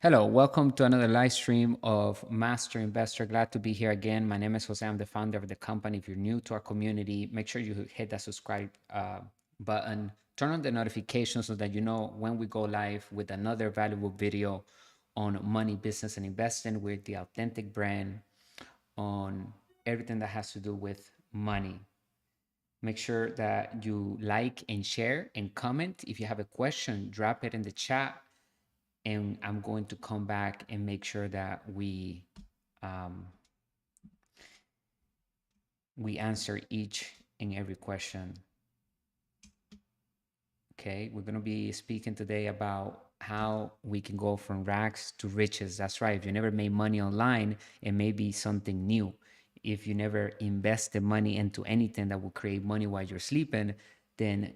Hello, welcome to another live stream of Master Investor. Glad to be here again. My name is Jose. I'm the founder of the company. If you're new to our community, make sure you hit that subscribe button, turn on the notifications so that you know when we go live with another valuable video on money, business, and investing with the authentic brand on everything that has to do with money. Make sure that you like and share and comment. If you have a question, drop it in the chat and I'm going to come back and make sure that um, we answer each and every question. Okay, we're gonna be speaking today about how we can go from rags to riches. That's right. If you never made money online, it may be something new. If you never invested money into anything that will create money while you're sleeping, then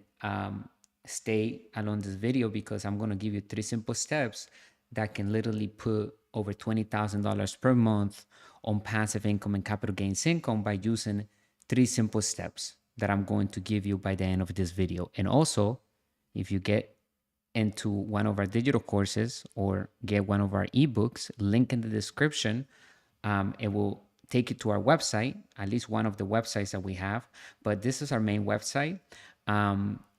stay along this video because I'm gonna give you 3 simple steps that can literally put over $20,000 per month on passive income and capital gains income by using 3 simple steps that I'm going to give you by the end of this video. And also, if you get into one of our digital courses or get one of our ebooks, link in the description, it will take you to our website, at least one of the websites that we have. But this is our main website.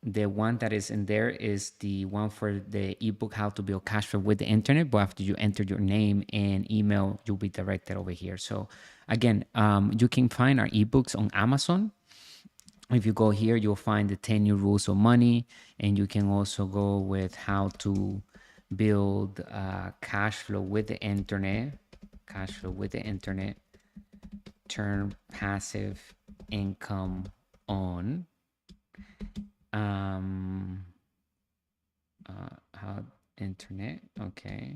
The one that is in there is the one for the ebook, How to Build Cash Flow with the Internet. But after you enter your name and email, you'll be directed over here. So again, you can find our ebooks on Amazon. If you go here, you'll find the 10 new rules of money, and you can also go with how to build cash flow with the internet, turn passive income on. How internet, okay.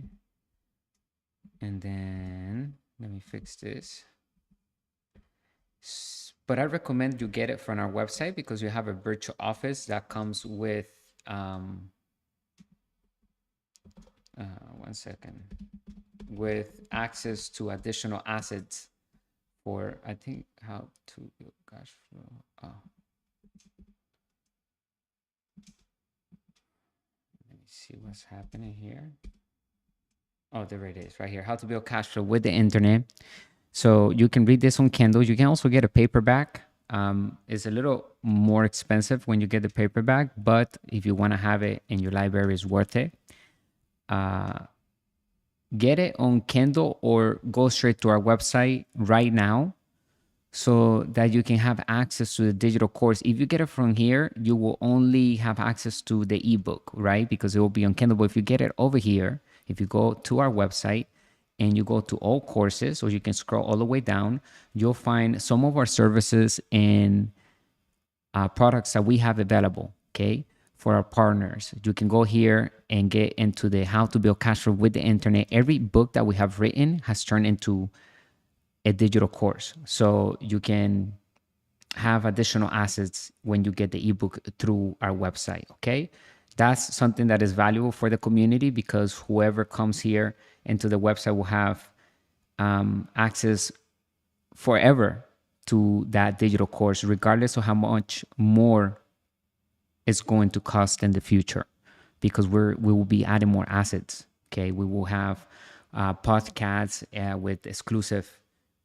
And then let me fix this. But I recommend you get it from our website because you have a virtual office that comes with one second, with access to additional assets for, I think, how to build cash flow. Let me see what's happening here. Oh, there it is right here. How to build cash flow with the internet. So you can read this on Kindle. You can also get a paperback. It's a little more expensive when you get the paperback, but if you want to have it in your library, it's worth it. Get it on Kindle or go straight to our website right now so that you can have access to the digital course. If you get it from here, you will only have access to the ebook, right? Because it will be on Kindle. But if you get it over here, if you go to our website and you go to all courses, or you can scroll all the way down, you'll find some of our services and products that we have available, okay, for our partners. You can go here and get into the how to build cash flow with the internet. Every book that we have written has turned into a digital course. So you can have additional assets when you get the ebook through our website, okay? That's something that is valuable for the community because whoever comes here into the website will have access forever to that digital course, regardless of how much more it's going to cost in the future, because we will be adding more assets. Okay, we will have podcasts with exclusive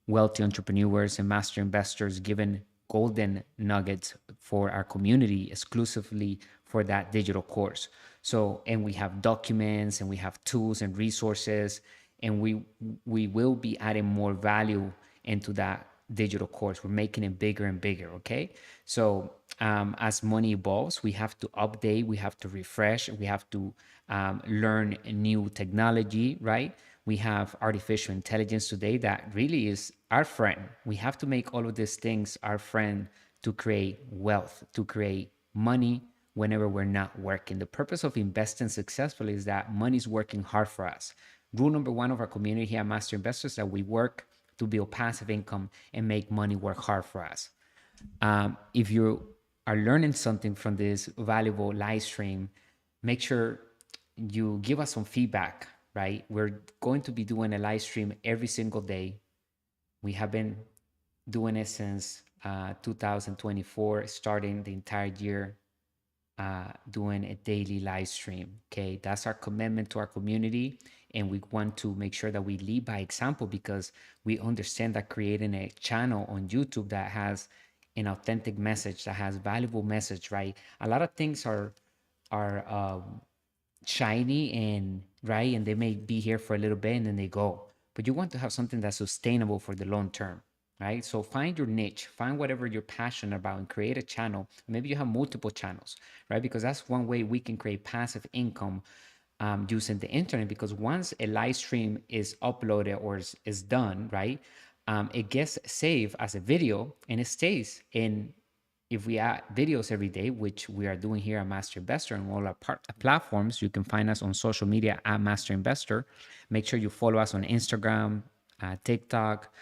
wealthy entrepreneurs and master investors giving golden nuggets for our community exclusively for that digital course. So, and we have documents and we have tools and resources, and we will be adding more value into that digital course. We're making it bigger and bigger. Okay, so as money evolves, we have to update, we have to refresh, we have to learn new technology, right? We have artificial intelligence today that really is our friend. We have to make all of these things our friend to create wealth, to create money whenever we're not working. The purpose of investing successfully is that money is working hard for us. Rule number one of our community here at Master Investors is that we work to build passive income and make money work hard for us. If you are learning something from this valuable live stream, make sure you give us some feedback, right? We're going to be doing a live stream every single day. We have been doing it since 2024, starting the entire year doing a daily live stream. Okay, that's our commitment to our community, and we want to make sure that we lead by example because we understand that creating a channel on YouTube that has an authentic message, that has valuable message, right? A lot of things are shiny and right, and they may be here for a little bit and then they go. But you want to have something that's sustainable for the long term, right? So find your niche, find whatever you're passionate about, and create a channel. Maybe you have multiple channels, right? Because that's one way we can create passive income using the internet. Because once a live stream is uploaded or is done, right, it gets saved as a video and it stays in. If we add videos every day, which we are doing here at Master Investor and all our platforms, you can find us on social media at Master Investor. Make sure you follow us on Instagram, TikTok.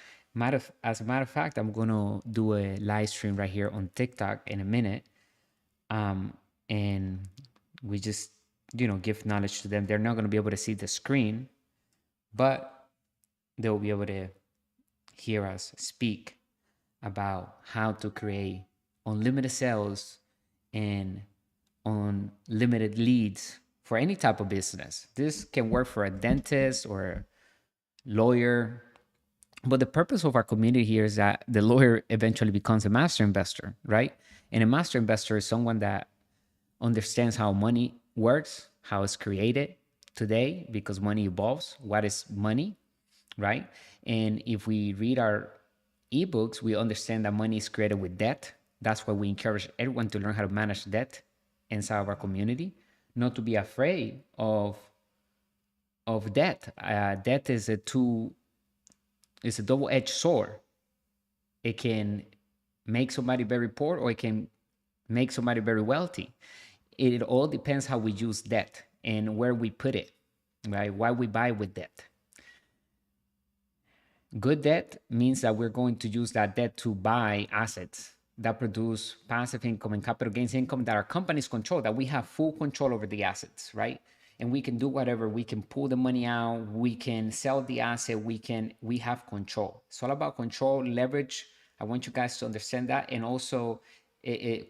As a matter of fact, I'm going to do a live stream right here on TikTok in a minute. And we just, give knowledge to them. They're not going to be able to see the screen, but they'll be able to hear us speak about how to create unlimited sales and unlimited leads for any type of business. This can work for a dentist or a lawyer. But the purpose of our community here is that the lawyer eventually becomes a master investor, right? And a master investor is someone that understands how money works, how it's created today, because money evolves. What is money, right? And if we read our ebooks, we understand that money is created with debt. That's why we encourage everyone to learn how to manage debt inside of our community, not to be afraid of debt. Debt is it's a double-edged sword. It can make somebody very poor or it can make somebody very wealthy. It all depends how we use debt and where we put it, right? Why we buy with debt. Good debt means that we're going to use that debt to buy assets that produce passive income and capital gains income that our companies control, that we have full control over the assets, right? And we can do whatever. We can pull the money out. We can sell the asset. We have control. It's all about control, leverage. I want you guys to understand that. And also,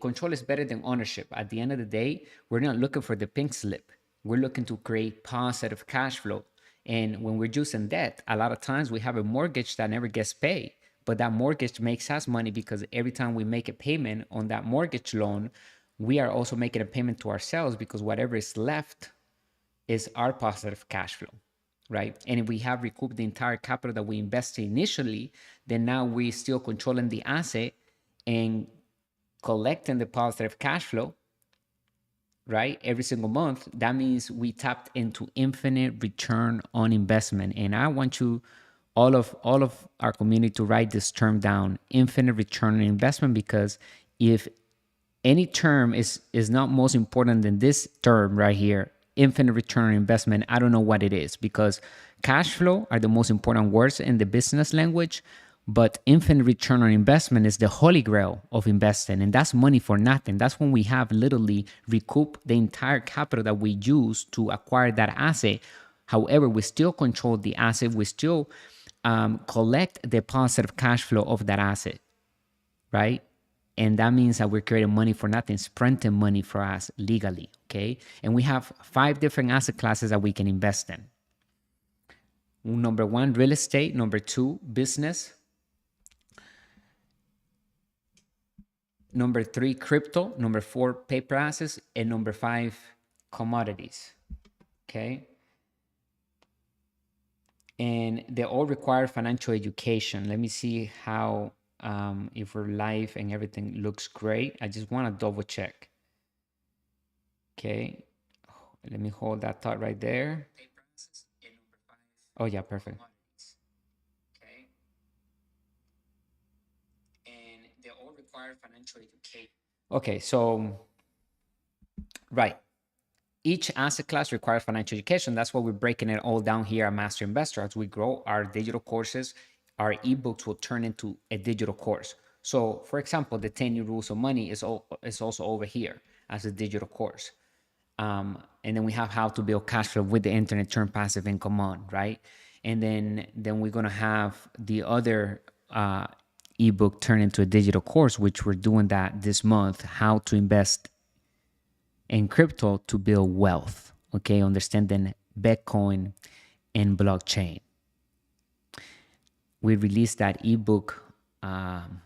control is better than ownership. At the end of the day, we're not looking for the pink slip. We're looking to create positive cash flow. And when we're using debt, a lot of times we have a mortgage that never gets paid. But that mortgage makes us money because every time we make a payment on that mortgage loan, we are also making a payment to ourselves because whatever is left is our positive cash flow, right? And if we have recouped the entire capital that we invested initially, then now we're still controlling the asset and collecting the positive cash flow, right? Every single month. That means we tapped into infinite return on investment. And I want you, all of our community, to write this term down: infinite return on investment. Because if any term is not most important than this term right here, infinite return on investment, I don't know what it is, because cash flow are the most important words in the business language, but infinite return on investment is the holy grail of investing, and that's money for nothing. That's when we have literally recouped the entire capital that we use to acquire that asset. However, we still control the asset. We still collect the positive cash flow of that asset, right? And that means that we're creating money for nothing, printing money for us legally, okay? And we have 5 different asset classes that we can invest in. Number 1, real estate. Number 2, business. Number 3, crypto. Number 4, paper assets. And number 5, commodities, okay? And they all require financial education. Let me see how, if we're live and everything looks great. I just want to double check. Okay, let me hold that thought right there. Oh yeah, perfect. Okay, and they all require financial education. Okay, so right, each asset class requires financial education. That's why we're breaking it all down here at Master Investor. As we grow our digital courses, our ebooks will turn into a digital course. So, for example, the 10 New Rules of Money is also over here as a digital course. And then we have how to build cash flow with the internet, turn passive income on, right? And then we're gonna have the other ebook turn into a digital course, which we're doing that this month: how to invest and crypto to build wealth. Okay, understanding Bitcoin and blockchain. We released that ebook on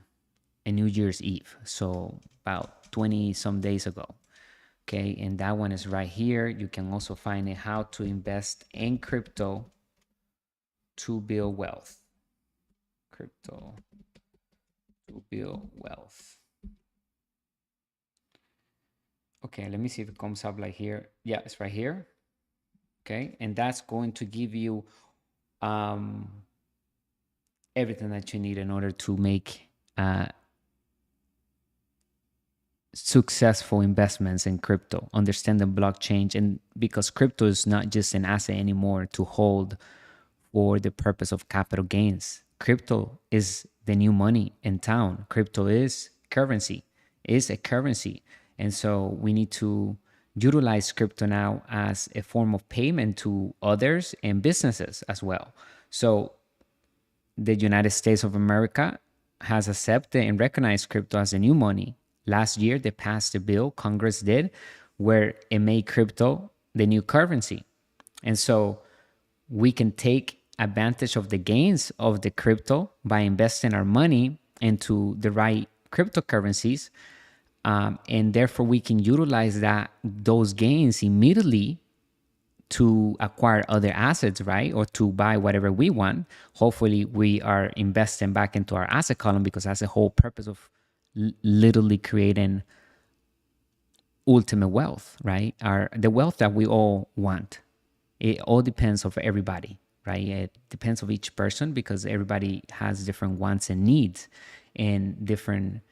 New Year's Eve, so about 20 some days ago. Okay, and that one is right here. You can also find it, how to invest in crypto to build wealth. Crypto to build wealth. Okay, let me see if it comes up like here. Yeah, it's right here. Okay, and that's going to give you everything that you need in order to make successful investments in crypto, understand the blockchain. And because crypto is not just an asset anymore to hold for the purpose of capital gains. Crypto is the new money in town. Crypto is currency, is a currency. And so we need to utilize crypto now as a form of payment to others and businesses as well. So the United States of America has accepted and recognized crypto as a new money. Last year, they passed a bill, Congress did, where it made crypto the new currency. And so we can take advantage of the gains of the crypto by investing our money into the right cryptocurrencies. And therefore, we can utilize those gains immediately to acquire other assets, right? Or to buy whatever we want. Hopefully, we are investing back into our asset column, because that's the whole purpose of literally creating ultimate wealth, right? The wealth that we all want. It all depends of everybody, right? It depends of each person, because everybody has different wants and needs and different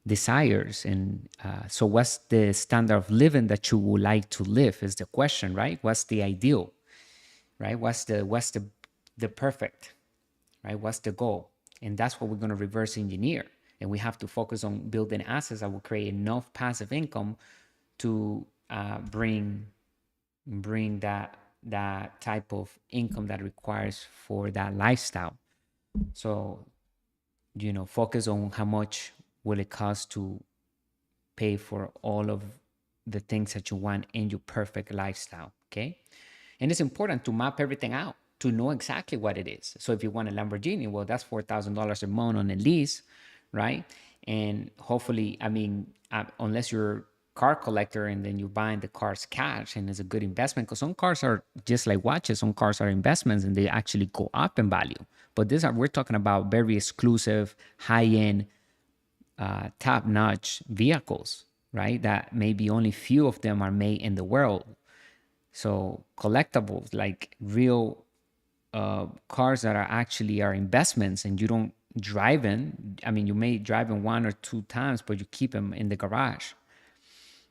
desires. And so what's the standard of living that you would like to live is the question, right? What's the ideal, right? What's the perfect, right? What's the goal? And that's what we're going to reverse engineer. And we have to focus on building assets that will create enough passive income to bring that type of income that requires for that lifestyle. So, focus on how much will it cost to pay for all of the things that you want in your perfect lifestyle. Okay. And it's important to map everything out to know exactly what it is. So if you want a Lamborghini, well, that's $4,000 a month on a lease, right? And hopefully, unless you're a car collector and then you're buying the cars cash and it's a good investment, because some cars are just like watches, some cars are investments and they actually go up in value. But we're talking about very exclusive, high-end, top-notch vehicles, right? That maybe only few of them are made in the world. So collectibles, like real cars that are investments, and you don't drive in. You may drive in 1 or 2 times, but you keep them in the garage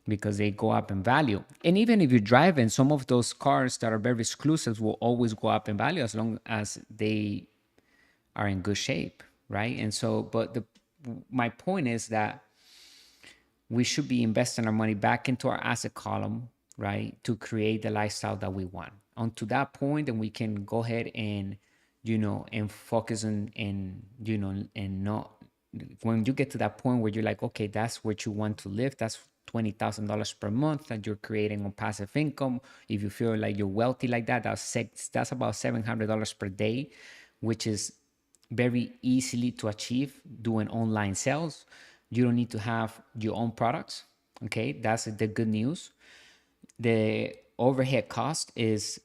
because they go up in value. And even if you drive in, some of those cars that are very exclusive will always go up in value as long as they are in good shape, right? And so, but my point is that we should be investing our money back into our asset column, right, to create the lifestyle that we want. On to that point, then we can go ahead and and focus on, and not, when you get to that point where you're like, okay, that's what you want to live, that's $20,000 per month that you're creating on passive income. If you feel like you're wealthy like that, that's about $700 per day, which is very easily to achieve doing online sales. You don't need to have your own products. Okay, that's the good news. The overhead cost is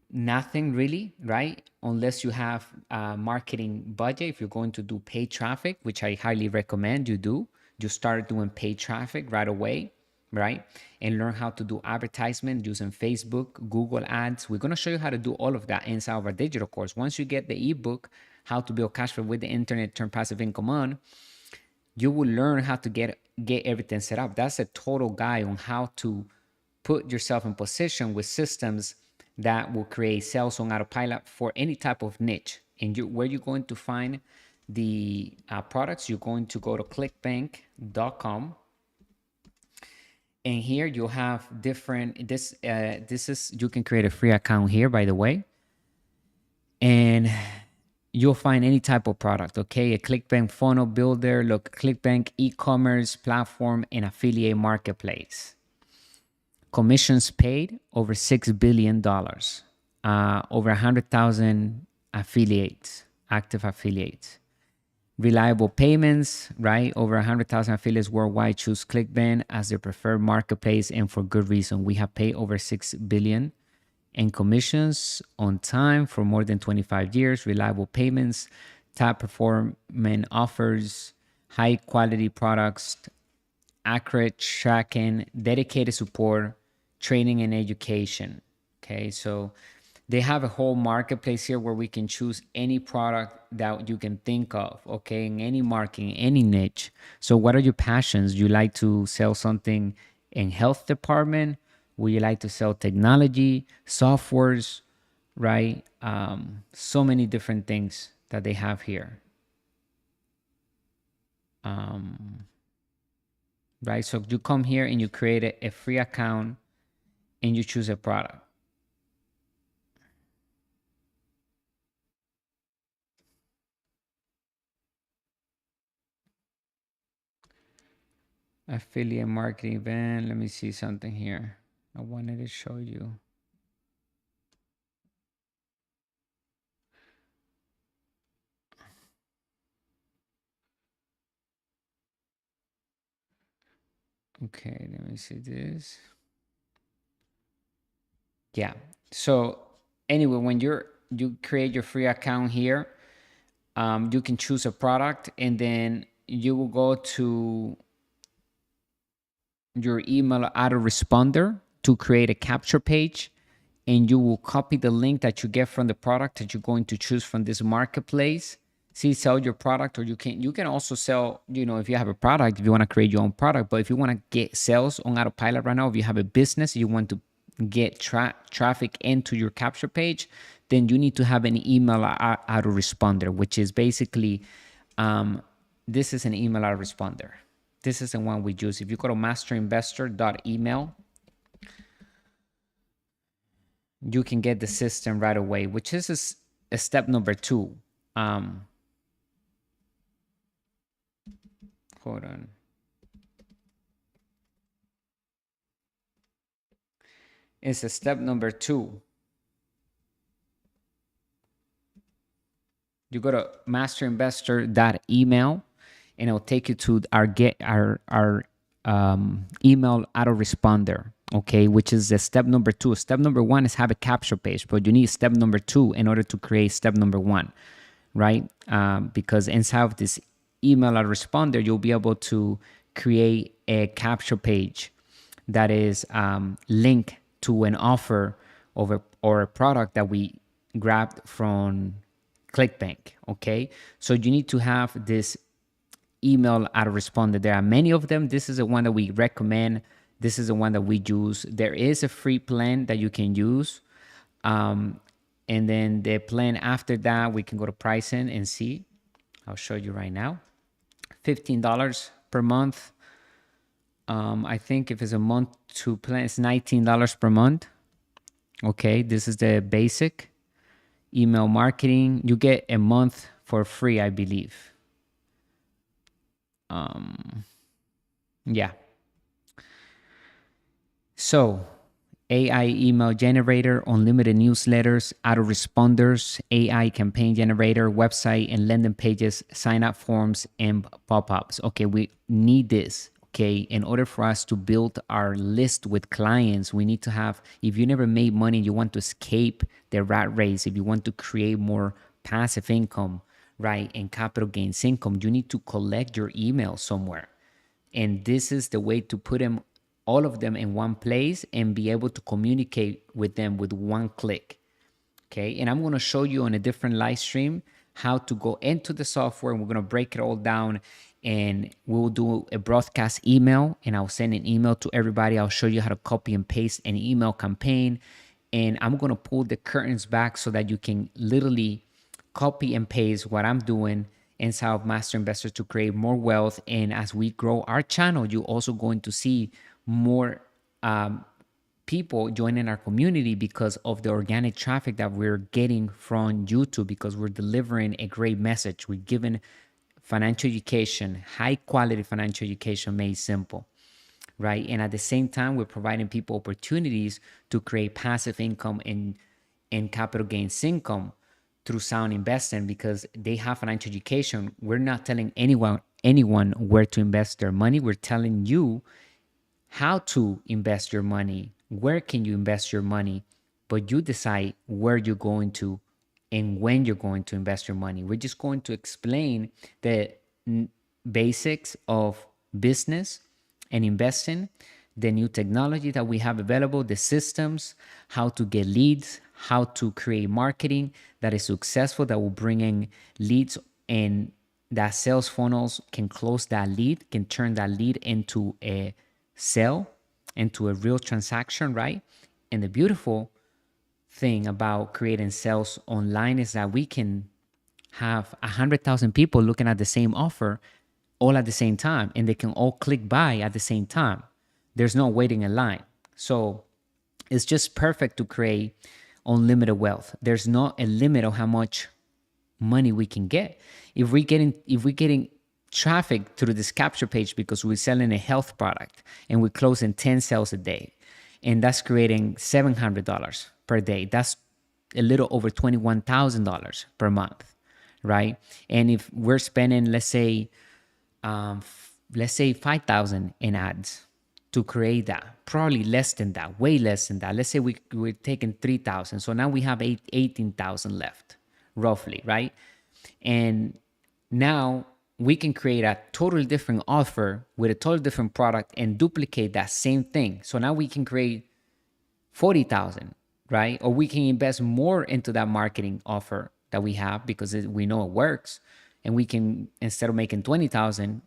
nothing really, right? Unless you have a marketing budget. If you're going to do paid traffic, which I highly recommend you do, you start doing paid traffic right away, right? And learn how to do advertisement using Facebook, Google ads. We're going to show you how to do all of that inside of our digital course. Once you get the ebook, How to Build Cash Flow with the Internet, Turn Passive Income On, you will learn how to get everything set up. That's a total guide on how to put yourself in position with systems that will create sales on autopilot for any type of niche. And where you're going to find the products, you're going to go to clickbank.com. And here you'll have different, this is, you can create a free account here, by the way. And you'll find any type of product, okay? A ClickBank funnel builder, look, ClickBank e-commerce platform and affiliate marketplace. Commissions paid over $6 billion. Over 100,000 affiliates, active affiliates. Reliable payments, right? Over 100,000 affiliates worldwide choose ClickBank as their preferred marketplace, and for good reason. We have paid over $6 billion in commissions on time for more than 25 years. Reliable payments, top performing offers, high quality products, accurate tracking, dedicated support, training, and education. Okay, so they have a whole marketplace here where we can choose any product that you can think of, okay, in any market, in any niche. So what are your passions? You like to sell something in health department? Would you like to sell technology, softwares, right? So many different things that they have here. Right? So you come here and you create a free account and you choose a product. Affiliate marketing event. Let me see something here. I wanted to show you. Okay, let me see this. Yeah. So anyway, when you create your free account here, you can choose a product and then you will go to your email autoresponder to create a capture page, and you will copy the link that you get from the product that you're going to choose from this marketplace. See, sell your product, or you can also sell, if you have a product, if you want to create your own product. But if you want to get sales on autopilot right now, if you have a business, you want to get traffic into your capture page, then you need to have an email autoresponder, which is basically this is an email autoresponder. This is the one we use. If you go to masterinvestor.email, you can get the system right away, which is a step number 2. Hold on. It's a step number 2. You go to masterinvestor.email and it'll take you to our email autoresponder, okay, which is the step number 2. Step number 1 is have a capture page, but you need step number 2 in order to create step number 1, right? Because inside of this email autoresponder, you'll be able to create a capture page that is linked to an offer or a product that we grabbed from ClickBank, okay? So you need to have this email autoresponder. There are many of them. This is the one that we recommend. This is the one that we use. There is a free plan that you can use. And then the plan after that, we can go to pricing and see. I'll show you right now. $15 per month. I think if it's a month to plan, it's $19 per month. Okay, this is the basic email marketing. You get a month for free, I believe. Yeah. So AI email generator, unlimited newsletters, autoresponders, AI campaign generator, website and landing pages, sign up forms, and pop-ups. Okay, we need this. Okay, in order for us to build our list with clients, we need to have, if you never made money, you want to escape the rat race, if you want to create more passive income, right, and capital gains income, you need to collect your email somewhere. And this is the way to put them, all of them in one place and be able to communicate with them with one click. Okay, and I'm going to show you on a different live stream how to go into the software, and we're going to break it all down, and we'll do a broadcast email, and I'll send an email to everybody. I'll show you how to copy and paste an email campaign, and I'm going to pull the curtains back so that you can literally copy and paste what I'm doing inside of Master Investor to create more wealth. And as we grow our channel, you're also going to see more people joining our community because of the organic traffic that we're getting from YouTube, because we're delivering a great message. We're giving financial education, high quality financial education made simple, right? And at the same time, we're providing people opportunities to create passive income and capital gains income through sound investing because they have financial education. We're not telling anyone where to invest their money. We're telling you how to invest your money, where can you invest your money, but you decide where you're going to and when you're going to invest your money. We're just going to explain the basics of business and investing, the new technology that we have available, the systems, how to get leads, how to create marketing that is successful, that will bring in leads, and that sales funnels can close that lead, can turn that lead into a sale, into a real transaction, right? And the beautiful thing about creating sales online is that we can have 100,000 people looking at the same offer all at the same time, and they can all click buy at the same time. There's no waiting in line. So it's just perfect to create unlimited wealth. There's not a limit of how much money we can get. If we're getting traffic through this capture page because we're selling a health product and we're closing 10 sales a day, and that's creating $700 per day, that's a little over $21,000 per month, right? And if we're spending, let's say 5,000 in ads to create that, probably less than that, way less than that. Let's say we're taking 3,000. So now we have 18,000 left, roughly, right? And now we can create a totally different offer with a totally different product and duplicate that same thing. So now we can create 40,000, right? Or we can invest more into that marketing offer that we have because we know it works. And we can, instead of making 20,000,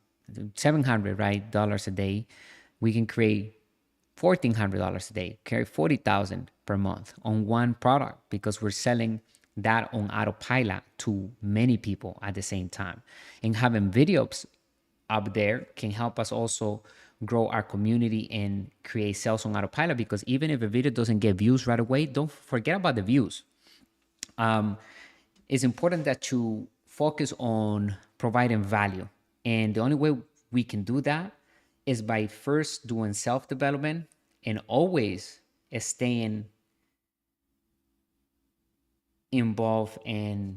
700, right, dollars a day, we can create $1,400 a day, carry 40,000 per month on one product because we're selling that on autopilot to many people at the same time. And having videos up there can help us also grow our community and create sales on autopilot, because even if a video doesn't get views right away, don't forget about the views. It's important that you focus on providing value. And the only way we can do that is by first doing self-development and always staying involved in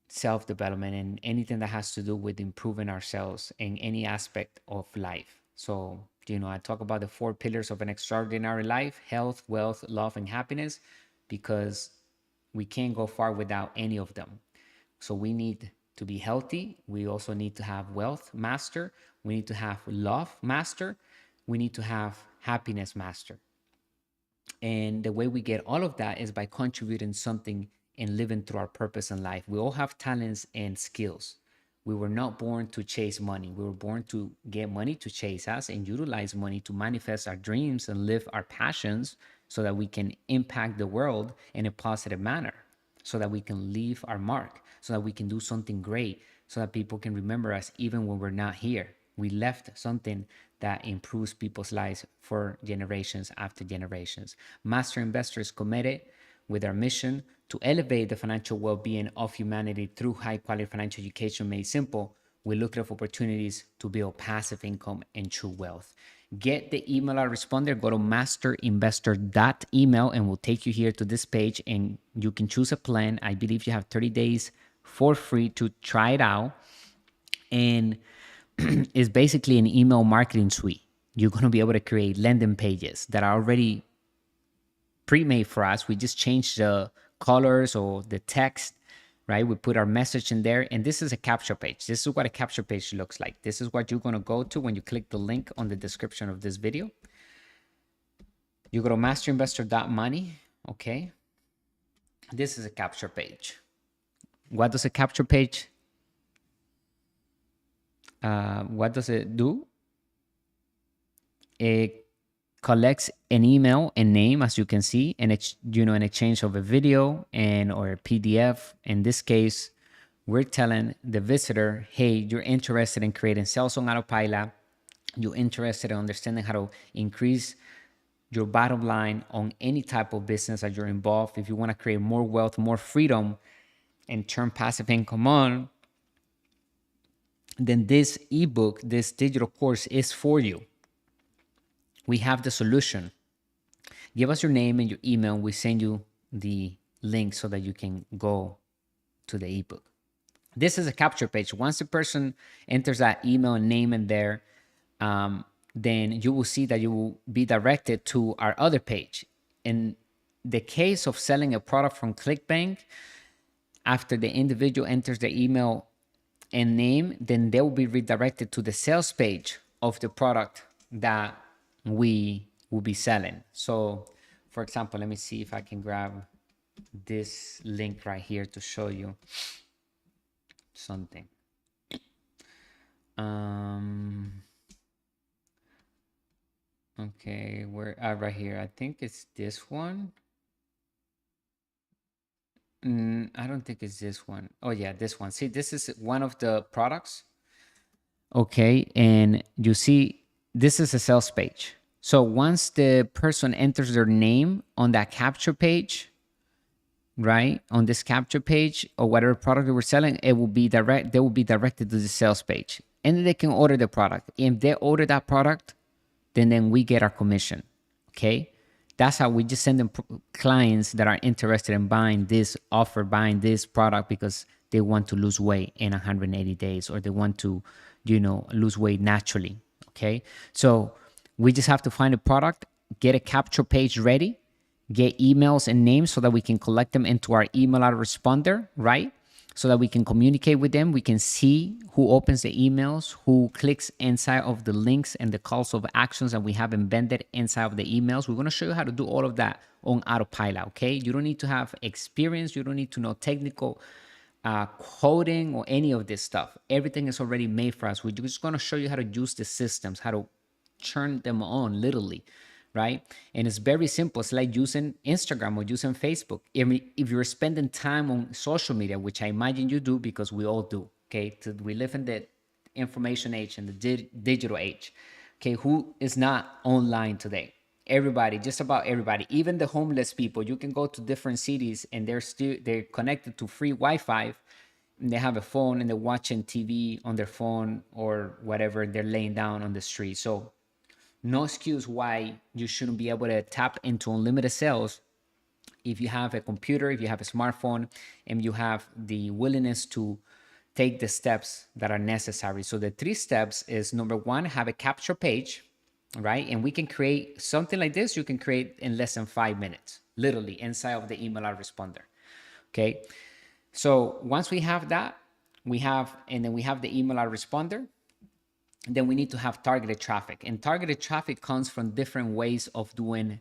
self-development and anything that has to do with improving ourselves in any aspect of life. So, I talk about the 4 pillars of an extraordinary life: health, wealth, love, and happiness, because we can't go far without any of them. So we need to be healthy. We also need to have wealth master. We need to have love master. We need to have happiness master. And the way we get all of that is by contributing something and living through our purpose in life. We all have talents and skills. We were not born to chase money. We were born to get money to chase us and utilize money to manifest our dreams and live our passions so that we can impact the world in a positive manner, so that we can leave our mark, so that we can do something great, so that people can remember us even when we're not here. We left something that improves people's lives for generations after generations. Master Investor is committed with our mission to elevate the financial well-being of humanity through high-quality financial education made simple, with lucrative opportunities to build passive income and true wealth. Get the email autoresponder. Go to masterinvestor.email and we'll take you here to this page and you can choose a plan. I believe you have 30 days for free to try it out. And it's basically an email marketing suite. You're going to be able to create landing pages that are already pre-made for us. We just change the colors or the text, right? We put our message in there, and this is a capture page. This is what a capture page looks like. This is what you're going to go to when you click the link on the description of this video. You go to masterinvestor.money. Okay. This is a capture page. What does a capture page? What does it do? It collects an email and name, as you can see, and it's, in exchange of a video and or a PDF. In this case, we're telling the visitor, hey, you're interested in creating sales on autopilot. You're interested in understanding how to increase your bottom line on any type of business that you're involved. If you want to create more wealth, more freedom, and turn passive income on, then this ebook, this digital course is for you. we have the solution. Give us your name and your email. We send you the link so that you can go to the ebook. This is a capture page. Once the person enters that email and name in there, then you will see that you will be directed to our other page. In the case of selling a product from ClickBank, after the individual enters the email and name, then they will be redirected to the sales page of the product that we will be selling. So, for example, let me see if I can grab this link right here to show you something. Okay, where right here. I think it's this one. I don't think it's this one. Oh yeah, this one. See, this is one of the products. Okay, and you see this is a sales page. So once the person enters their name on that capture page, right, on this capture page or whatever product they were selling, it will be direct. They will be directed to the sales page, and they can order the product. If they order that product, then we get our commission. Okay, that's how we just send them clients that are interested in buying this offer, buying this product because they want to lose weight in 180 days or they want to, lose weight naturally. Okay, so we just have to find a product, get a capture page ready, get emails and names so that we can collect them into our email autoresponder, right? So that we can communicate with them. We can see who opens the emails, who clicks inside of the links and the calls of actions that we have embedded inside of the emails. We're going to show you how to do all of that on autopilot, okay? You don't need to have experience. You don't need to know technical coding or any of this stuff. Everything is already made for us. We're just going to show you how to use the systems, how to turn them on literally, right? And it's very simple. It's like using Instagram or using Facebook. If you're spending time on social media, which I imagine you do because we all do, okay? We live in the information age and the digital age, okay? Who is not online today? Everybody, just about everybody, even the homeless people. You can go to different cities and they're connected to free Wi-Fi. And they have a phone and they're watching TV on their phone or whatever. They're laying down on the street. So no excuse why you shouldn't be able to tap into unlimited sales if you have a computer, if you have a smartphone, and you have the willingness to take the steps that are necessary. So the 3 steps is number 1, have a capture page, right? And we can create something like this. You can create in less than 5 minutes, literally inside of the email autoresponder. Okay. So once we have that, we have the email autoresponder. Then we need to have targeted traffic. And targeted traffic comes from different ways of doing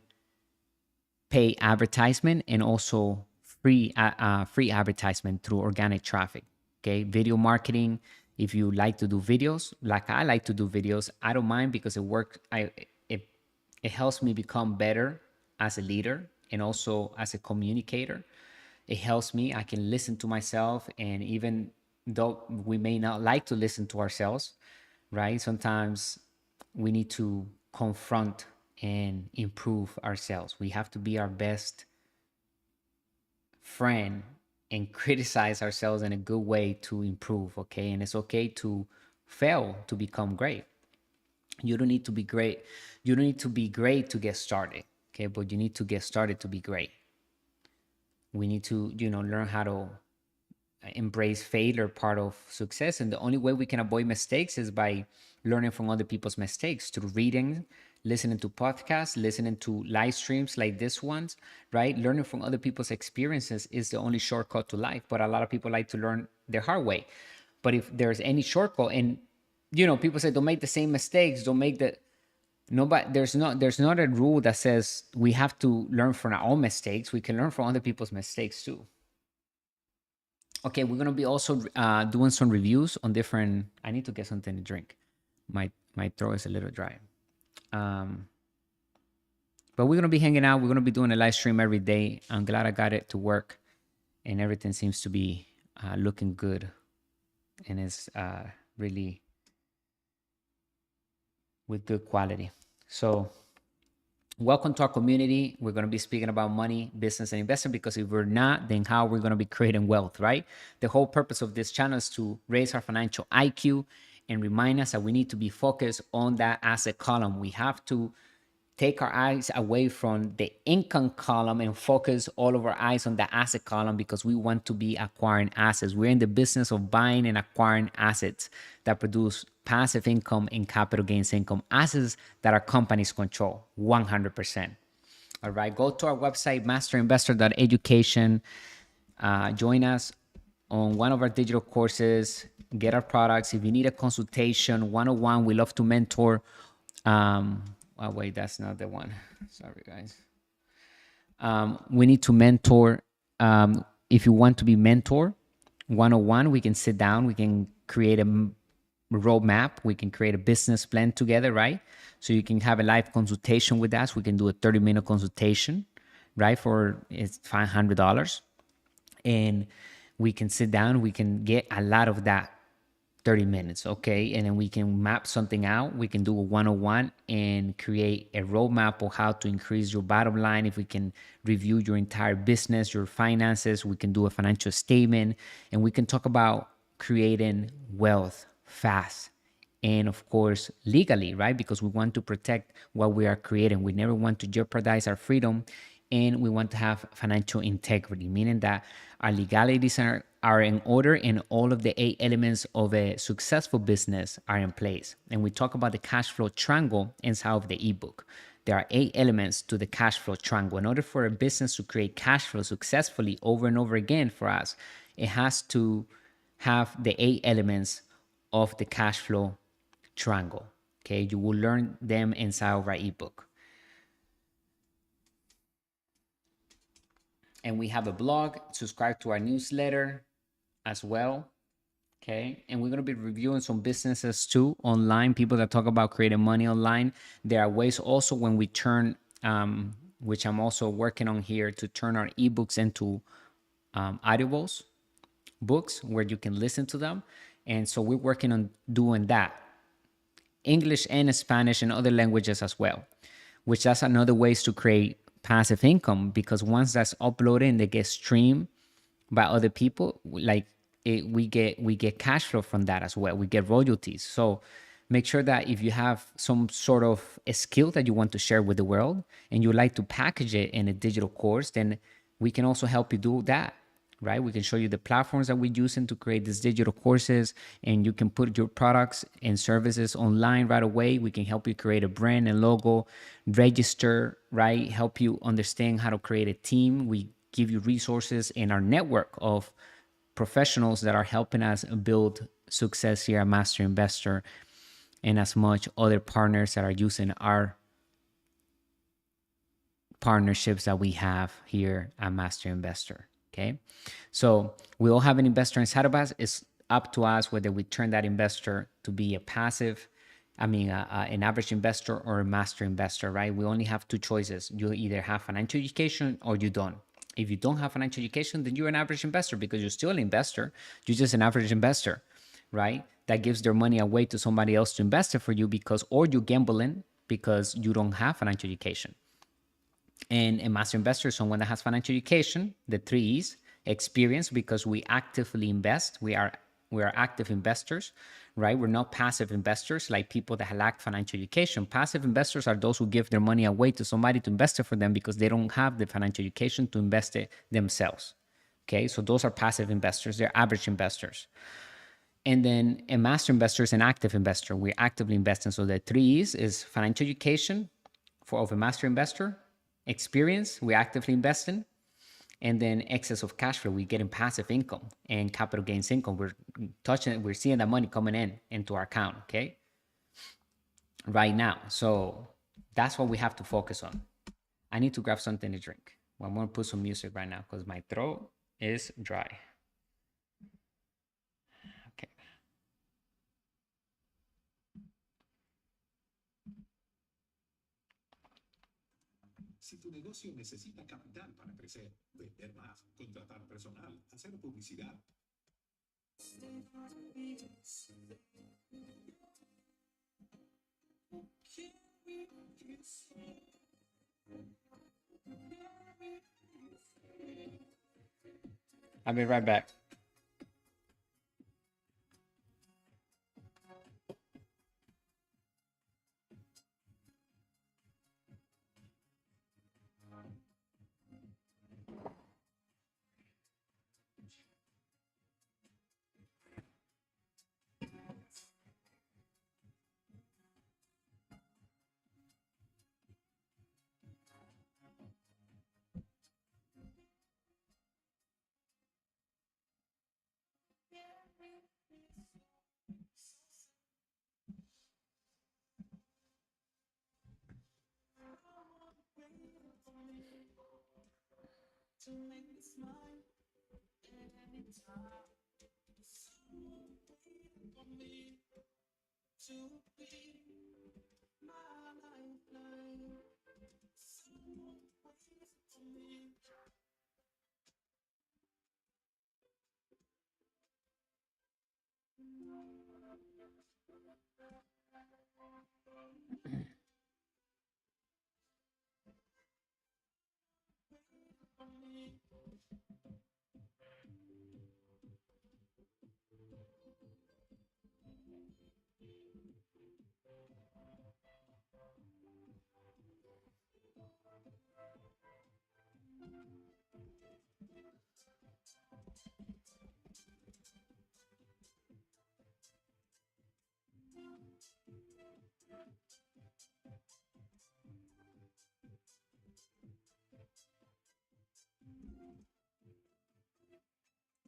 pay advertisement and also free advertisement through organic traffic. Okay, video marketing. If you like to do videos, like I like to do videos, I don't mind because it works. It helps me become better as a leader and also as a communicator. It helps me. I can listen to myself, and even though we may not like to listen to ourselves, right? Sometimes we need to confront and improve ourselves. We have to be our best friend and criticize ourselves in a good way to improve, okay? And it's okay to fail to become great. You don't need to be great. You don't need to be great to get started, okay? But you need to get started to be great. We need to, learn how to embrace failure part of success, and the only way we can avoid mistakes is by learning from other people's mistakes through reading, listening to podcasts, listening to live streams like this ones, right? Learning from other people's experiences is the only shortcut to life, but a lot of people like to learn the hard way. But if there's any shortcut, and people say don't make the same mistakes, don't make the nobody there's not a rule that says we have to learn from our own mistakes. We can learn from other people's mistakes too. Okay, we're gonna be also doing some reviews on different. I need to get something to drink. My throat is a little dry. But we're gonna be hanging out. We're gonna be doing a live stream every day. I'm glad I got it to work, and everything seems to be looking good, and it's really with good quality. So welcome to our community. We're going to be speaking about money, business, and investing, because if we're not, then how we're going to be creating wealth, right? The whole purpose of this channel is to raise our financial IQ and remind us that we need to be focused on that asset column. We have to take our eyes away from the income column and focus all of our eyes on the asset column, because we want to be acquiring assets. We're in the business of buying and acquiring assets that produce passive income and capital gains income, assets that our companies control 100%. All right, go to our website, masterinvestor.education. Join us on one of our digital courses, get our products. If you need a consultation, 101, we love to mentor. Oh, wait, that's not the one. Sorry, guys. We need to mentor. If you want to be mentor, 101, we can sit down, we can create a roadmap, we can create a business plan together, right? So you can have a live consultation with us. We can do a 30-minute consultation, right? For it's $500. And we can sit down, we can get a lot of that 30 minutes, okay? And then we can map something out. We can do a 101 and create a roadmap of how to increase your bottom line. If we can review your entire business, your finances, we can do a financial statement, and we can talk about creating wealth fast and, of course, legally, right? Because we want to protect what we are creating. We never want to jeopardize our freedom, and we want to have financial integrity, meaning that our legalities are in order and all of the 8 elements of a successful business are in place. And we talk about the cash flow triangle inside of the ebook. There are 8 elements to the cash flow triangle. In order for a business to create cash flow successfully over and over again for us, it has to have the 8 elements of the cash flow triangle. Okay, you will learn them inside of our ebook. And we have a blog. Subscribe to our newsletter as well. Okay, and we're going to be reviewing some businesses too online, people that talk about creating money online. There are ways also when we turn, which I'm also working on here, to turn our ebooks into audibles, books where you can listen to them. And so we're working on doing that, English and Spanish and other languages as well, which that's another ways to create passive income, because once that's uploaded and they get streamed by other people, like we get cash flow from that as well. We get royalties. So make sure that if you have some sort of a skill that you want to share with the world and you like to package it in a digital course, then we can also help you do that, right? We can show you the platforms that we're using to create these digital courses, and you can put your products and services online right away. We can help you create a brand and logo, register, right? Help you understand how to create a team. We give you resources in our network of professionals that are helping us build success here at Master Investor, and as much other partners that are using our partnerships that we have here at Master Investor. Okay, so we all have an investor inside of us. It's up to us whether we turn that investor to be a passive, an average investor or a master investor, right? We only have 2 choices. You either have financial education or you don't. If you don't have financial education, then you're an average investor, because you're still an investor. You're just an average investor, right? That gives their money away to somebody else to invest it for you, because, or you're gambling because you don't have financial education. And a master investor is someone that has financial education, the 3 E's, experience, because we actively invest. We are active investors, right? We're not passive investors like people that lack financial education. Passive investors are those who give their money away to somebody to invest it for them because they don't have the financial education to invest it themselves. Okay, so those are passive investors. They're average investors. And then a master investor is an active investor. We're actively investing. So the 3 E's is financial education of a master investor, experience, we actively invest in, and then excess of cash flow, we get in passive income and capital gains income. We're seeing that money coming into our account, okay, right now. So that's what we have to focus on. I need to grab something to drink. Well, I'm gonna put some music right now because my throat is dry. Okay. Si tu negocio necesita capital para crecer, vender más, contratar personal, hacer publicidad. I'll be right back.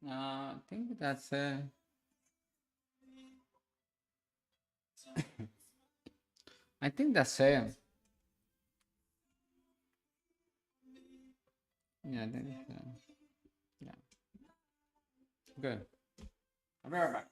I think that's it. I think that's it. Yeah, I think yeah. Good. I'll be right back.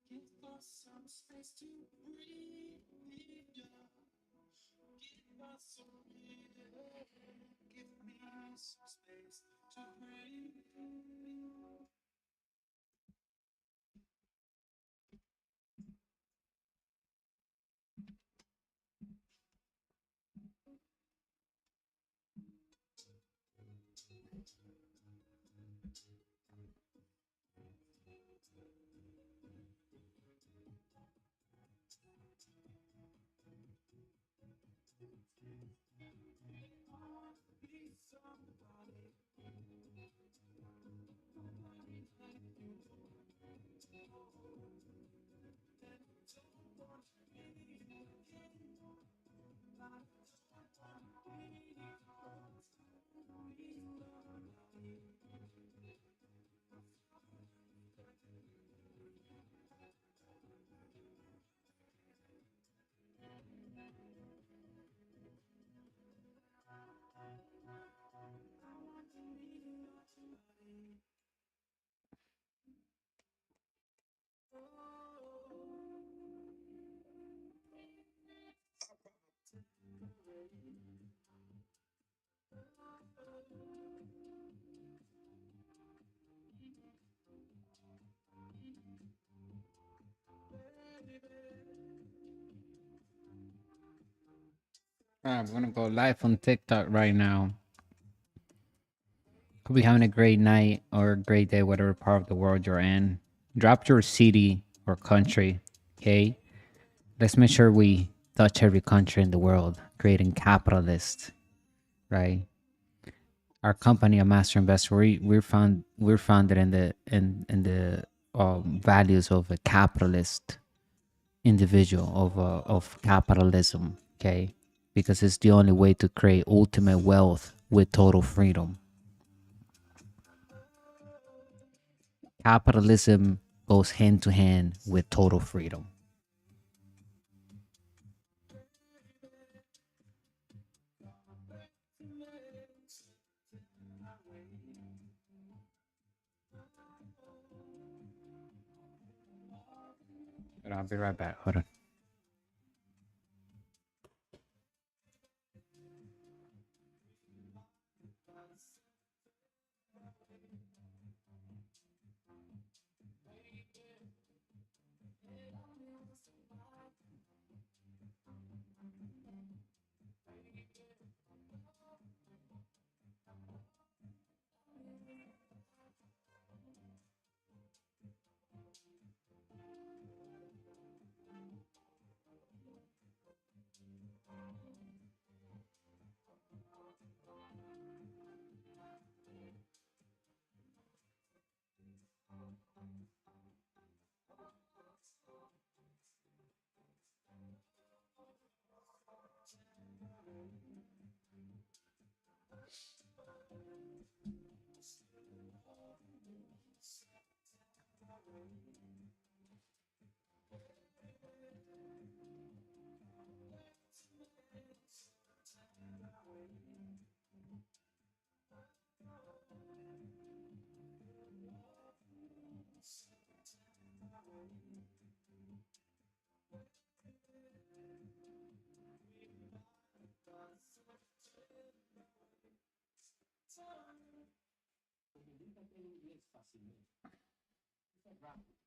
Give us some space to breathe. Yeah. Give us some breathing. Give me some space to breathe. I'm gonna go live on TikTok right now. Hope you're having a great night or a great day, whatever part of the world you're in. Drop your city or country, okay? Let's make sure we touch every country in the world, creating capitalists, right? Our company, a master investor, we're founded in the values of a capitalist individual of capitalism, okay? Because it's the only way to create ultimate wealth with total freedom. Capitalism goes hand to hand with total freedom. And I'll be right back. Hold on.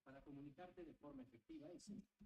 Para comunicarte de forma efectiva y simple.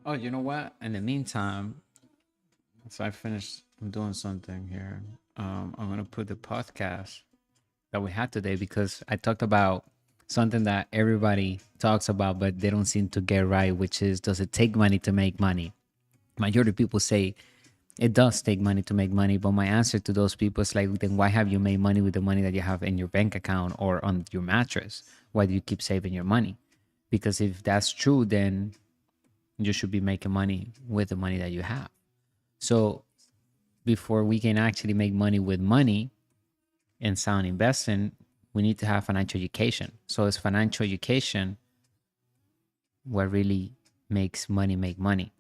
Oh, you know what? In the meantime, so I finished doing something here. I'm gonna put the podcast that we had today because I talked about something that everybody talks about, but they don't seem to get right, which is, does it take money to make money? Majority of people say it does take money to make money, but my answer to those people is like, then why have you made money with the money that you have in your bank account or on your mattress? Why do you keep saving your money? Because if that's true, then you should be making money with the money that you have. So before we can actually make money with money and sound investing, we need to have financial education. So it's financial education what really makes money make money,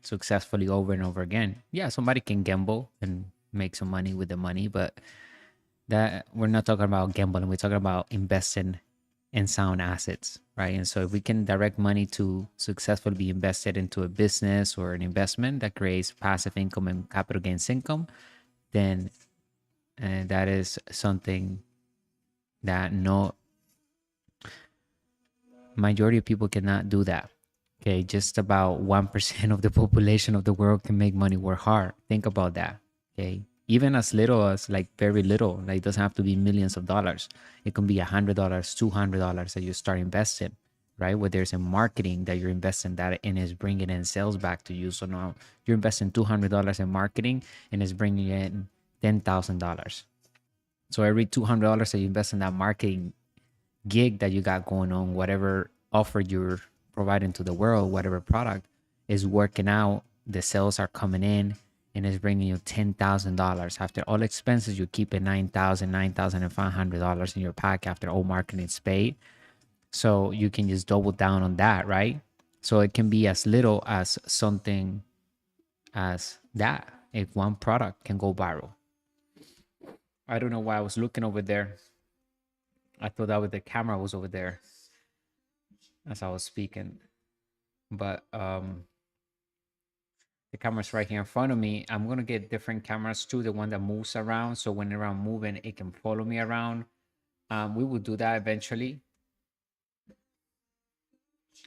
successfully over and over again. Yeah, somebody can gamble and make some money with the money, but that we're not talking about gambling. We're talking about investing in sound assets, right? And so if we can direct money to successfully be invested into a business or an investment that creates passive income and capital gains income, then that is something that no majority of people cannot do that. Okay, just about 1% of the population of the world can make money work hard. Think about that. Okay, even as little as like very little, like it doesn't have to be millions of dollars. It can be $100, $200 that you start investing, right? Where there's a marketing that you're investing that and is bringing in sales back to you. So now you're investing $200 in marketing and it's bringing in $10,000. So every $200 that you invest in that marketing gig that you got going on, whatever offer you're providing to the world, whatever product is working out, the sales are coming in and it's bringing you $10,000. After all expenses, you keep it $9,500 in your pack after all marketing is paid. So you can just double down on that, right? So it can be as little as something as that. If one product can go viral. I don't know why I was looking over there. I thought that was the camera was over there as I was speaking. But the camera's right here in front of me. I'm gonna get different cameras too, the one that moves around, so when I'm moving it can follow me around. We will do that eventually,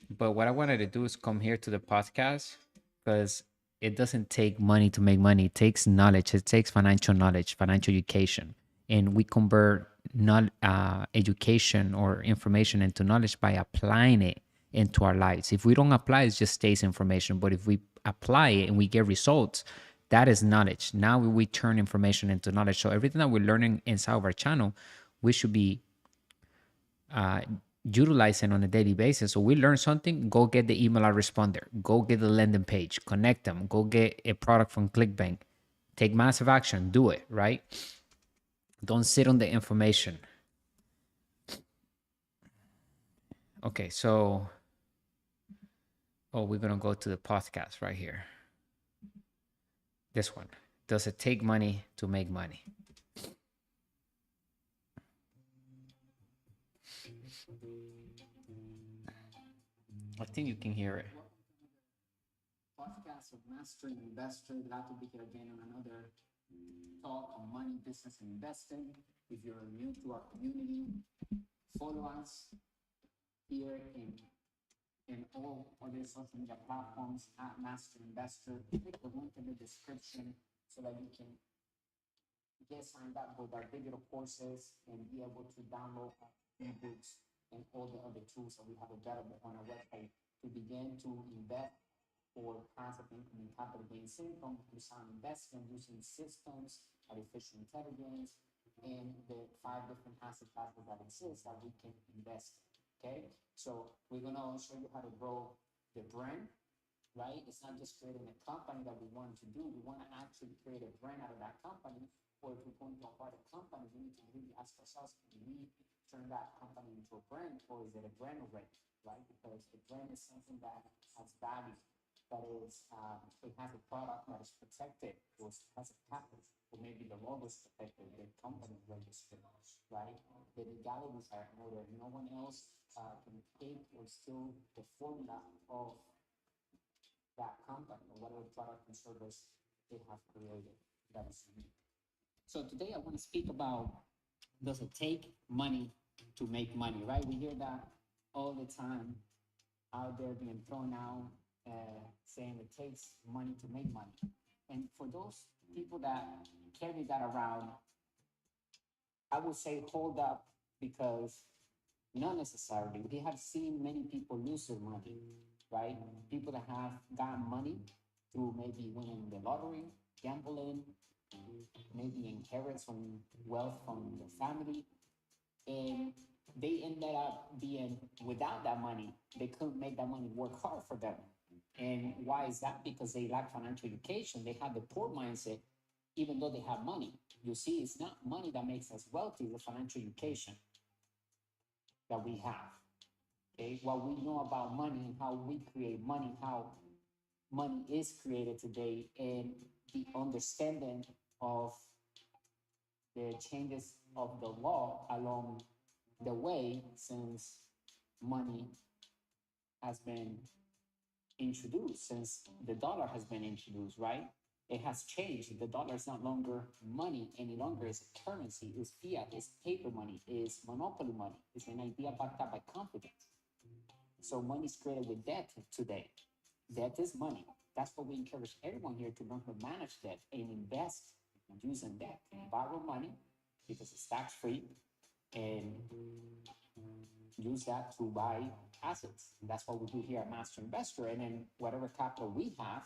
but what I wanted to do is come here to the podcast because it doesn't take money to make money. It takes knowledge. It takes financial knowledge, financial education, and we convert not education or information into knowledge by applying it into our lives. If we don't apply, it just stays information. But if we apply it and we get results, that is knowledge. Now we turn information into knowledge. So everything that we're learning inside of our channel, we should be uh, utilizing on a daily basis. So we learn something, go get the email responder, go get the landing page, connect them, go get a product from ClickBank, take massive action, do it, right? Don't sit on the information. Okay, so we're gonna go to the podcast right here. This one. Does it take money to make money? I think you can hear it. Podcast of Mastering Investor. Glad to be here again on another talk on money, business, and investing. If you're new to our community, follow us here in all other social media platforms at Master Investor. Click the link in the description so that you can get signed up with our digital courses and be able to download ebooks and all the other tools that we have available on our website to begin to invest for passive income and capital gains income through sound investment using systems, artificial intelligence, and the 5 different asset classes that exist that we can invest in. Okay, so we're gonna show you how to grow the brand, right? It's not just creating a company that we want to do. We want to actually create a brand out of that company. Or if we're going to acquire a company, we need to really ask ourselves, can we turn that company into a brand, or is it a brand already, right? Because the brand is something that has value, that is, it has a product that is protected, or has a patent, or maybe the logo is protected, the company registered, right? The legalities are in order. No one else can take or steal the formula of that company or whatever product and service they have created that is unique. So today I want to speak about, does it take money to make money, right? We hear that all the time out there being thrown out saying it takes money to make money. And for those people that carry that around, I would say hold up, because not necessarily. We have seen many people lose their money, right? People that have gotten money through maybe winning the lottery, gambling, maybe inherit some wealth from their family, and they ended up being without that money. They couldn't make that money work hard for them. And why is that? Because they lack financial education. They have the poor mindset, even though they have money. You see, it's not money that makes us wealthy, it's the financial education that we have. Okay, what we know about money and how we create money, how money is created today, and the understanding of the changes of the law along the way since money has been introduced, since the dollar has been introduced, right? It has changed. The dollar is not longer money any longer. It's a currency, it's fiat, it's paper money, it's monopoly money, it's an idea backed up by confidence. So money is created with debt today. Debt is money. That's what we encourage everyone here to learn how to manage debt and invest using debt. Borrow money because it's tax free, and use that to buy assets. And that's what we do here at Master Investor. And then whatever capital we have,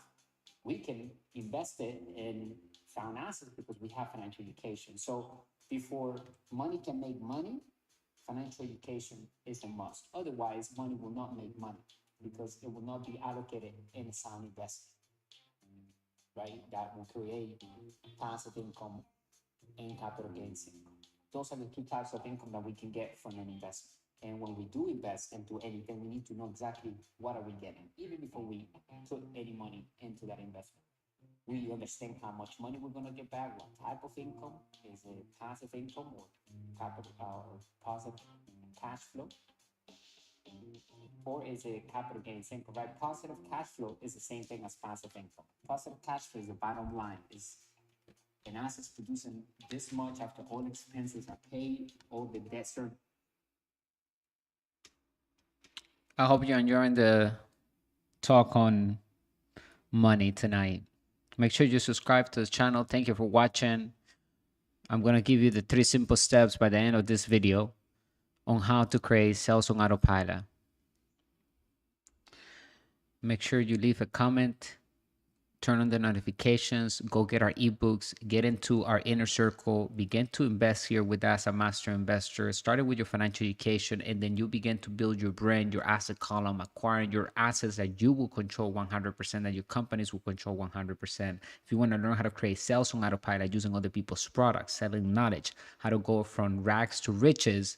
we can invest it in found assets because we have financial education. So before money can make money, financial education is a must. Otherwise, money will not make money because it will not be allocated in a sound investment, right? That will create passive income and capital gains income. Those are the two types of income that we can get from an investment. And when we do invest into anything, we need to know exactly what are we getting, even before we put any money into that investment. We understand how much money we're going to get back, what type of income, is it passive income or capital or positive cash flow, or is it capital gains income, right? Positive cash flow is the same thing as passive income. Positive cash flow is the bottom line, is an asset's producing this much after all expenses are paid, all the debts are. I hope you're enjoying the talk on money tonight. Make sure you subscribe to the channel. Thank you for watching. I'm going to give you the 3 simple steps by the end of this video on how to create sales on autopilot. Make sure you leave a comment, turn on the notifications, go get our ebooks, get into our inner circle, begin to invest here with us, a master investor, starting with your financial education, and then you begin to build your brand, your asset column, acquiring your assets that you will control 100%, that your companies will control 100%. If you want to learn how to create sales on autopilot using other people's products, selling knowledge, how to go from rags to riches,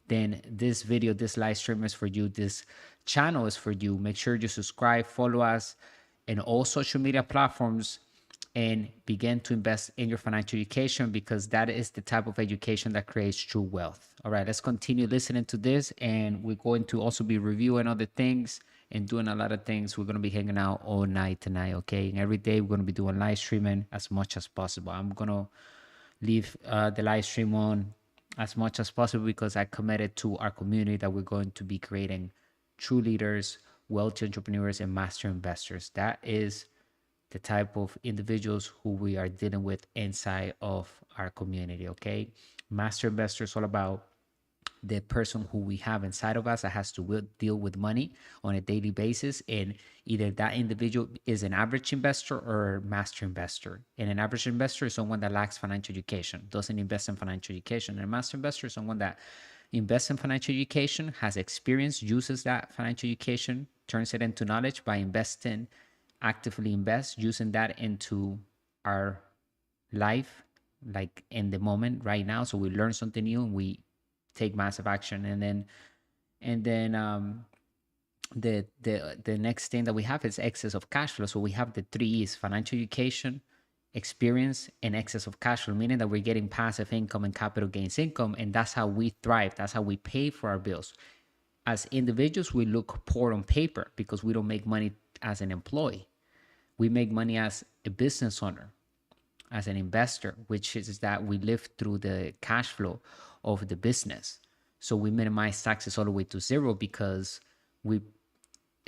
then this video, this live stream is for you. This channel is for you. Make sure you subscribe, follow us in all social media platforms, and begin to invest in your financial education, because that is the type of education that creates true wealth. All right, let's continue listening to this, and we're going to also be reviewing other things and doing a lot of things. We're going to be hanging out all night tonight, okay? And every day we're going to be doing live streaming as much as possible. I'm going to leave the live stream on as much as possible because I committed to our community that we're going to be creating true leaders, wealthy entrepreneurs, and master investors. That is the type of individuals who we are dealing with inside of our community, okay? Master investors all about the person who we have inside of us that has to deal with money on a daily basis, and either that individual is an average investor or master investor. And an average investor is someone that lacks financial education, doesn't invest in financial education. And a master investor is someone that invests in financial education, has experience, uses that financial education, turns it into knowledge by investing, actively invest, using that into our life, like in the moment right now. So we learn something new and we take massive action. And then the next thing that we have is excess of cash flow. So we have the 3 E's: financial education, experience, and excess of cash flow, meaning that we're getting passive income and capital gains income. And that's how we thrive. That's how we pay for our bills. As individuals, we look poor on paper because we don't make money as an employee. We make money as a business owner, as an investor, which is that we live through the cash flow of the business. So we minimize taxes all the way to zero because we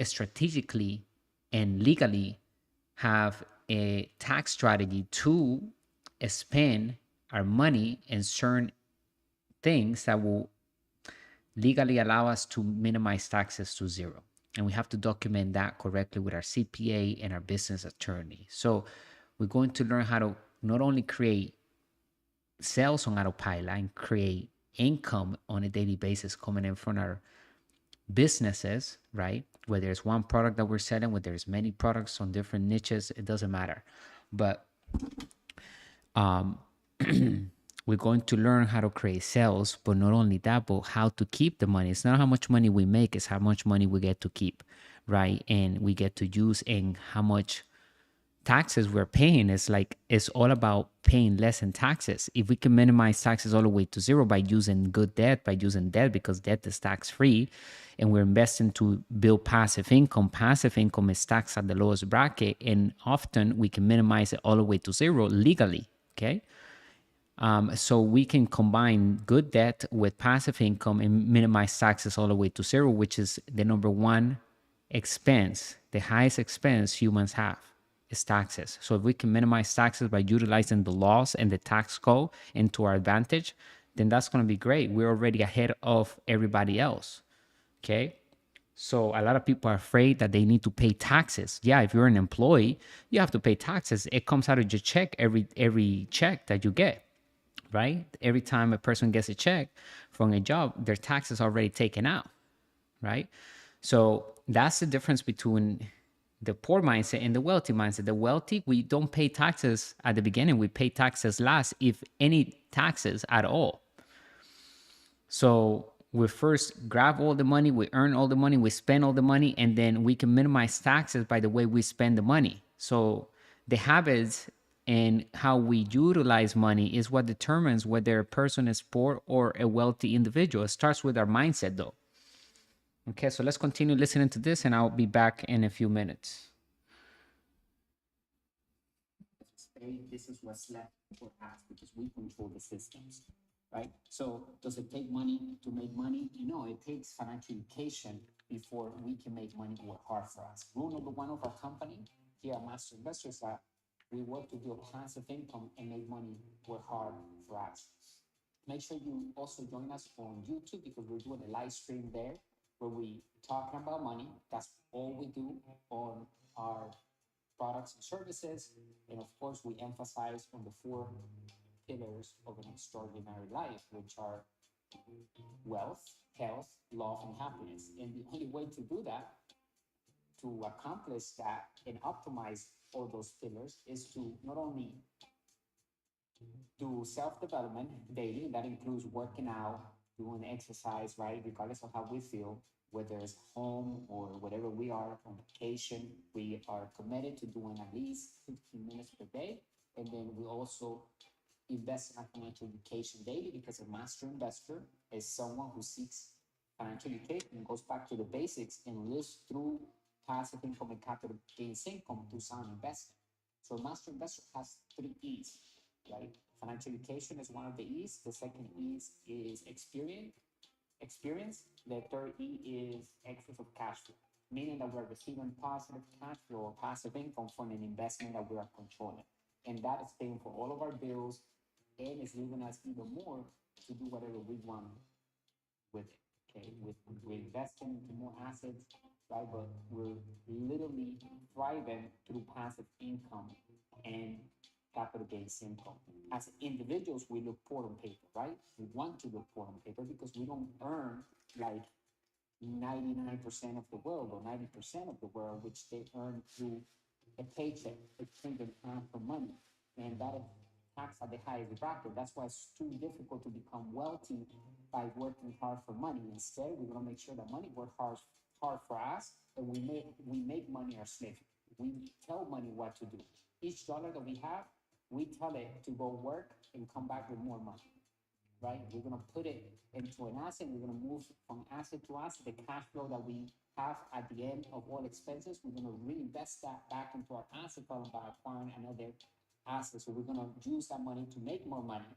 strategically and legally have a tax strategy to spend our money in certain things that will legally allow us to minimize taxes to zero. And we have to document that correctly with our CPA and our business attorney. So we're going to learn how to not only create sales on autopilot and create income on a daily basis coming in from our businesses, right? Whether it's one product that we're selling, whether it's many products on different niches, it doesn't matter. But um, we're going to learn how to create sales, but not only that, but how to keep the money. It's not how much money we make, it's how much money we get to keep, right? And we get to use, and how much taxes we're paying. Is like, it's all about paying less in taxes. If we can minimize taxes all the way to zero by using good debt, by using debt, because debt is tax free, and we're investing to build passive income. Passive income is taxed at the lowest bracket, and often we can minimize it all the way to zero legally. Okay. So we can combine good debt with passive income and minimize taxes all the way to zero, which is the number one expense, the highest expense humans have is taxes. So if we can minimize taxes by utilizing the laws and the tax code into our advantage, then that's going to be great. We're already ahead of everybody else. Okay. So a lot of people are afraid that they need to pay taxes. Yeah, if you're an employee, you have to pay taxes. It comes out of your check, every check that you get, right? Every time a person gets a check from a job, their tax is already taken out, right? So that's the difference between the poor mindset and the wealthy mindset. The wealthy, we don't pay taxes at the beginning, we pay taxes last, if any taxes at all. So we first grab all the money, we earn all the money, we spend all the money, and then we can minimize taxes by the way we spend the money. So the habits and how we utilize money is what determines whether a person is poor or a wealthy individual. It starts with our mindset, though. Okay, so let's continue listening to this, and I'll be back in a few minutes. This is what's left for us because we control the systems, right? So does it take money to make money? No, it takes financial education before we can make money work hard for us. Rule number one of our company here at Master Investors is that we work to build passive income and make money work hard for us. Make sure you also join us on YouTube because we're doing a live stream there where we talking about money. That's all we do on our products and services. And of course, we emphasize on the four pillars of an extraordinary life, which are wealth, health, love, and happiness. And the only way to do that, to accomplish that and optimize all those pillars, is to not only do self-development daily. That includes working out, doing exercise, right? Regardless of how we feel, whether it's home or whatever we are on vacation, we are committed to doing at least 15 minutes per day. And then we also invest in our financial education daily because a master investor is someone who seeks financial education and goes back to the basics and lives through passive income and capital gains income through sound investing. So a master investor has three E's, right? Financial education is one of the E's. The second E is experience. The third E is excess of cash flow, meaning that we're receiving positive cash flow or passive income from an investment that we are controlling. And that is paying for all of our bills and is leaving us even more to do whatever we want with it. Okay, we're investing into more assets, right? But we're literally thriving through passive income and capital gains income. As individuals, we look poor on paper, right? We want to look poor on paper because we don't earn like 99% of the world or 90% of the world, which they earn through a paycheck, exchange of time for money. And that is taxed at the highest bracket. That's why it's too difficult to become wealthy by working hard for money. Instead, we want to make sure that money works hard for us, and we make money ourselves. We tell money what to do. Each dollar that we have, we tell it to go work and come back with more money, right? We're going to put it into an asset. We're going to move from asset to asset. The cash flow that we have at the end of all expenses, we're going to reinvest that back into our asset column by acquiring another asset. So we're going to use that money to make more money.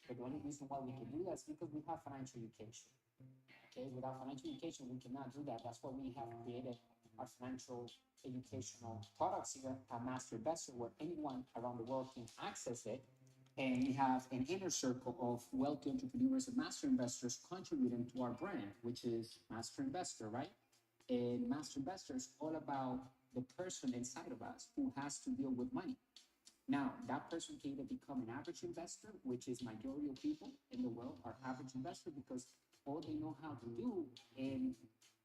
But the only reason why we can do that is because we have financial education. Okay, without financial education, we cannot do that. That's why we have created our financial educational products here at Master Investor, where anyone around the world can access it. And we have an inner circle of wealthy entrepreneurs and master investors contributing to our brand, which is Master Investor, right? And Master Investor is all about the person inside of us who has to deal with money. Now, that person can either become an average investor, which is majority of people in the world are average investor because all they know how to do and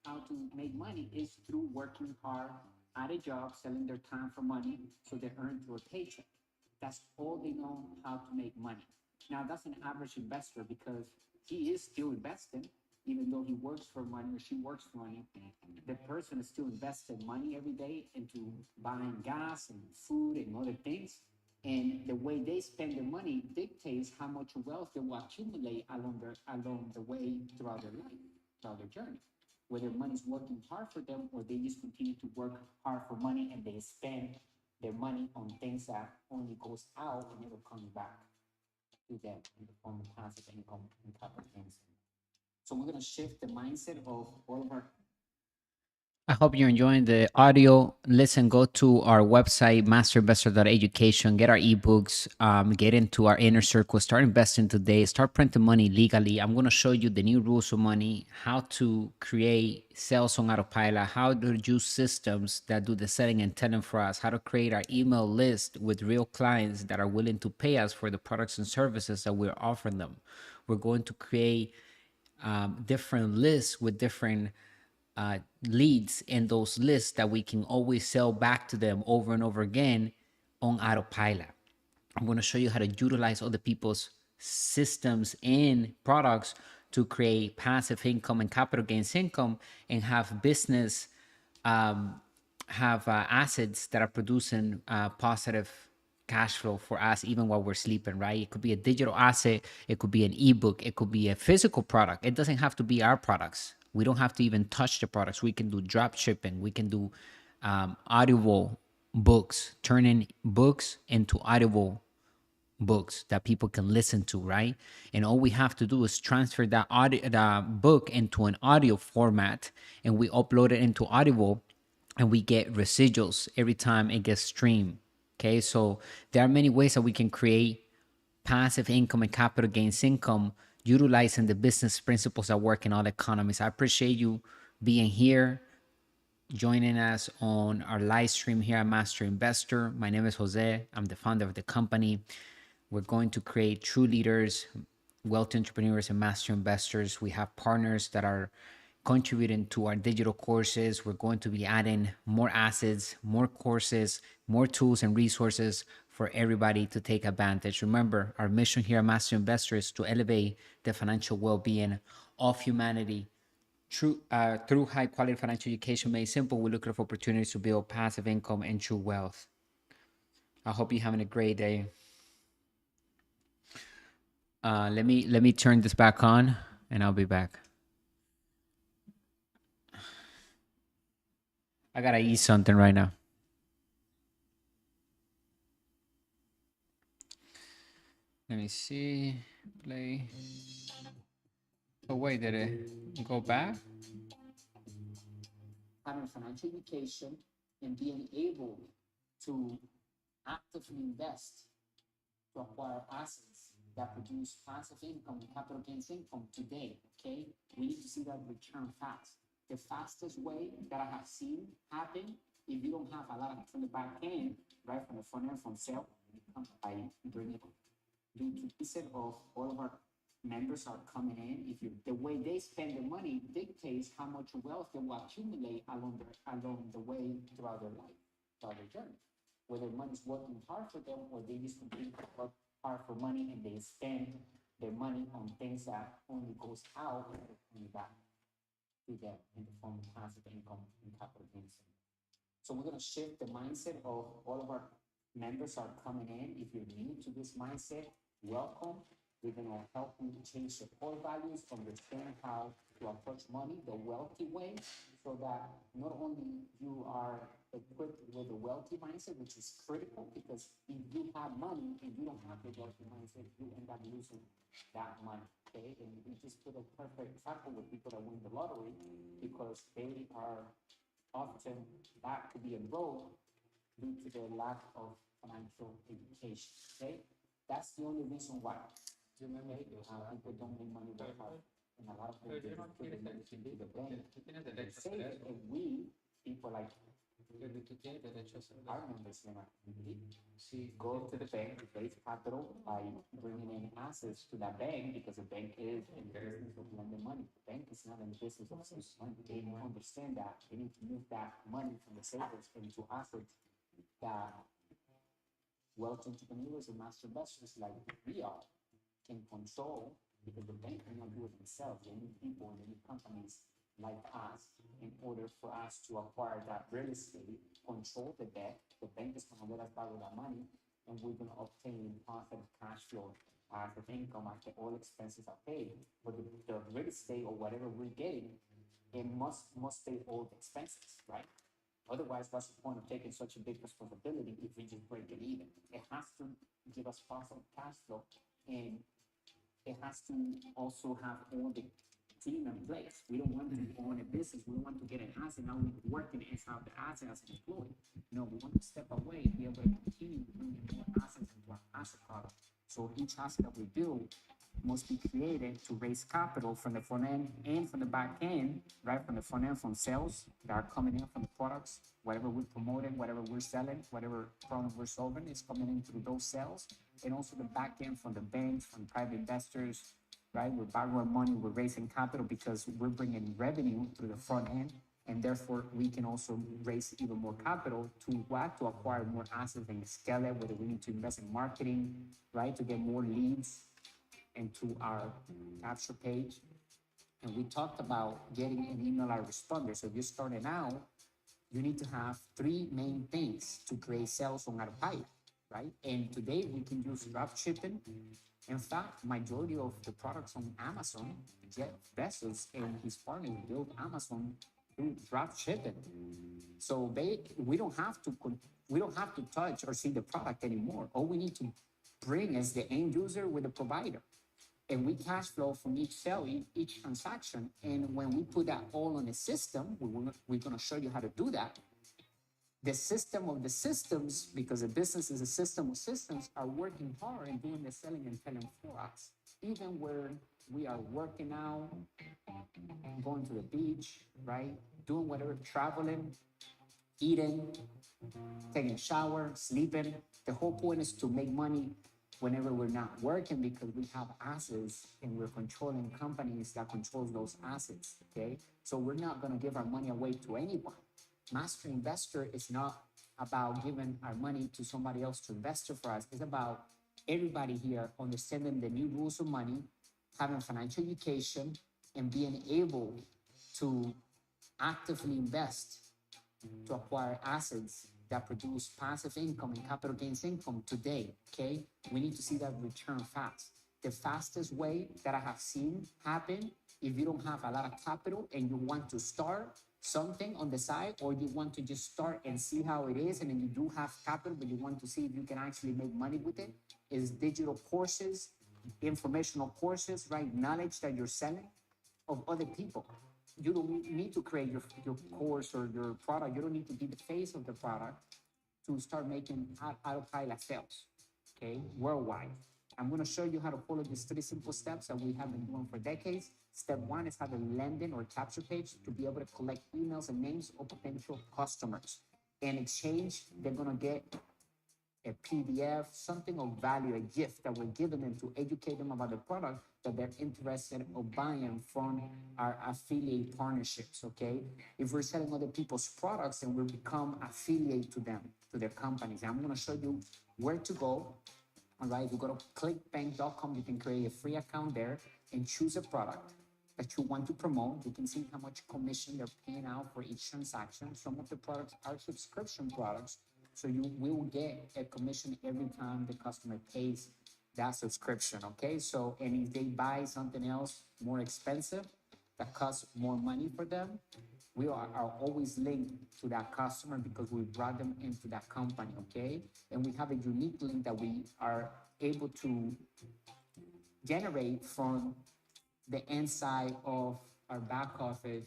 how to make money is through working hard at a job, selling their time for money, so they earn through a paycheck. That's all they know how to make money. Now, that's an average investor because he is still investing, even though he works for money or she works for money. The person is still investing money every day into buying gas and food and other things. And the way they spend their money dictates how much wealth they will accumulate along the way throughout their life, throughout their journey. Whether money's working hard for them or they just continue to work hard for money and they spend their money on things that only goes out and never comes back to them in the form of passive income and capital gains. So we're going to shift the mindset of all of our. I hope you're enjoying the audio. Listen, go to our website, masterinvestor.education, get our ebooks, get into our inner circle, start investing today, start printing money legally. I'm going to show you the new rules of money, how to create sales on autopilot, how to use systems that do the selling and telling for us, how to create our email list with real clients that are willing to pay us for the products and services that we're offering them. We're going to create different lists with different leads in those lists that we can always sell back to them over and over again on autopilot. I'm going to show you how to utilize other people's systems and products to create passive income and capital gains income and have business have assets that are producing positive cash flow for us even while we're sleeping, right? It could be a digital asset, it could be an ebook, it could be a physical product. It doesn't have to be our products. We don't have to even touch the products. We can do drop shipping, we can do audible books, turning books into audible books that people can listen to, right? And all we have to do is transfer that book into an audio format, and we upload it into Audible, and we get residuals every time it gets streamed. Okay, so there are many ways that we can create passive income and capital gains income utilizing the business principles that work in all economies. I appreciate you being here, joining us on our live stream here at Master Investor. My name is Jose. I'm the founder of the company. We're going to create true leaders, wealthy entrepreneurs, and master investors. We have partners that are contributing to our digital courses. We're going to be adding more assets, more courses, more tools and resources for everybody to take advantage. Remember, our mission here at Master Investor is to elevate the financial well-being of humanity through high quality financial education made simple. We look for opportunities to build passive income and true wealth. I hope you're having a great day. Let me turn this back on and I'll be back. I gotta eat something right now. Let me see. Play. Oh wait, did it go back? Having financial education and being able to actively invest to acquire assets that produce passive income and capital gains income today. Okay, we need to see that return fast. The fastest way that I have seen happen, if you don't have a lot from the back end, right from the front end, from sale, by bringing it due to the set of all of our members are coming in. If you the way they spend their money dictates how much wealth they will accumulate along the way throughout their life, throughout their journey. Whether money's working hard for them or they just continue to work hard for money and they spend their money on things that only goes out and never coming back to them in the form of passive income and capital gains. So we're going to shift the mindset of all of our members are coming in. If you're new to this mindset, welcome. We're going to help you change your core values, understand how to approach money the wealthy way, so that not only you are equipped with a wealthy mindset, which is critical, because if you have money and you don't have the wealthy mindset, you end up losing that money. Okay, and we just put a perfect example with people that win the lottery because they are often that could be a road due to their lack of financial education. Okay, that's the only reason why. Do you remember people don't make money very hard, and a lot of people just put the money into the bank. They say that if we people like our members, go to the bank, raise capital by bringing in assets to that bank because the bank is in the business of lending money. The bank is not in the business of saving money. They don't understand that. They need to move that money from the savers into assets that wealth entrepreneurs and master investors like we are can control because the bank cannot do it themselves. They need people and they need companies like us in order for us to acquire that real estate, control the debt. The bank is going to let us borrow that money and we're going to obtain positive cash flow as of income after all expenses are paid. But the real estate or whatever we're getting, it must pay all the expenses, right? Otherwise, what's the point of taking such a big responsibility if we just break it even? It has to give us positive cash flow and it has to also have all the team in place. We don't want to own a business. We want to get an asset. Now we're working and have the asset as an employee. No, we want to step away and be able to continue bringing more assets into our asset product. So each asset that we build must be created to raise capital from the front end and from the back end, right? From the front end, from sales that are coming in from the products, whatever we're promoting, whatever we're selling, whatever problem we're solving is coming in through those sales. And also the back end from the banks, from private investors, right? We're borrowing money, we're raising capital because we're bringing revenue through the front end. And therefore, we can also raise even more capital to what? To acquire more assets and scale it, whether we need to invest in marketing, right? To get more leads into our capture page. And we talked about getting an email autoresponder. So if you're starting out, you need to have three main things to create sales on Autopilot, right? And today we can use drop shipping. In fact, majority of the products on Amazon, Jeff Bezos and his partners built Amazon through drop shipping. So we don't have to touch or see the product anymore. All we need to bring is the end user with the provider and we cash flow from each sale, each transaction. And when we put that all on a system, we're going to show you how to do that. The system of the systems, because a business is a system of systems, are working hard and doing the selling and selling for us. Even where we are working out, going to the beach, right? Doing whatever, traveling, eating, taking a shower, sleeping. The whole point is to make money whenever we're not working because we have assets and we're controlling companies that controls those assets, okay? So we're not gonna give our money away to anyone. Master Investor is not about giving our money to somebody else to invest for us. It's about everybody here understanding the new rules of money, having financial education, and being able to actively invest to acquire assets that produce passive income and capital gains income today, okay? We need to see that return fast. The fastest way that I have seen happen, if you don't have a lot of capital and you want to start something on the side, or you want to just start and see how it is, and then you do have capital, but you want to see if you can actually make money with it, is digital courses, informational courses, right? Knowledge that you're selling of other people. You don't need to create your course or your product. You don't need to be the face of the product to start making autopilot sales, okay, worldwide. I'm going to show you how to follow these three simple steps that we have been doing for decades. Step one is have a landing or capture page to be able to collect emails and names of potential customers. In exchange, they're going to get a PDF, something of value, a gift that we're giving them to educate them about the product that they're interested in buying from our affiliate partnerships, okay? If we're selling other people's products, then we'll become affiliate to them, to their companies. And I'm gonna show you where to go, all right? You go to clickbank.com, you can create a free account there and choose a product that you want to promote. You can see how much commission they're paying out for each transaction. Some of the products are subscription products, so you will get a commission every time the customer pays that subscription, okay? So, and if they buy something else more expensive that costs more money for them, we are always linked to that customer because we brought them into that company, okay? And we have a unique link that we are able to generate from the inside of our back office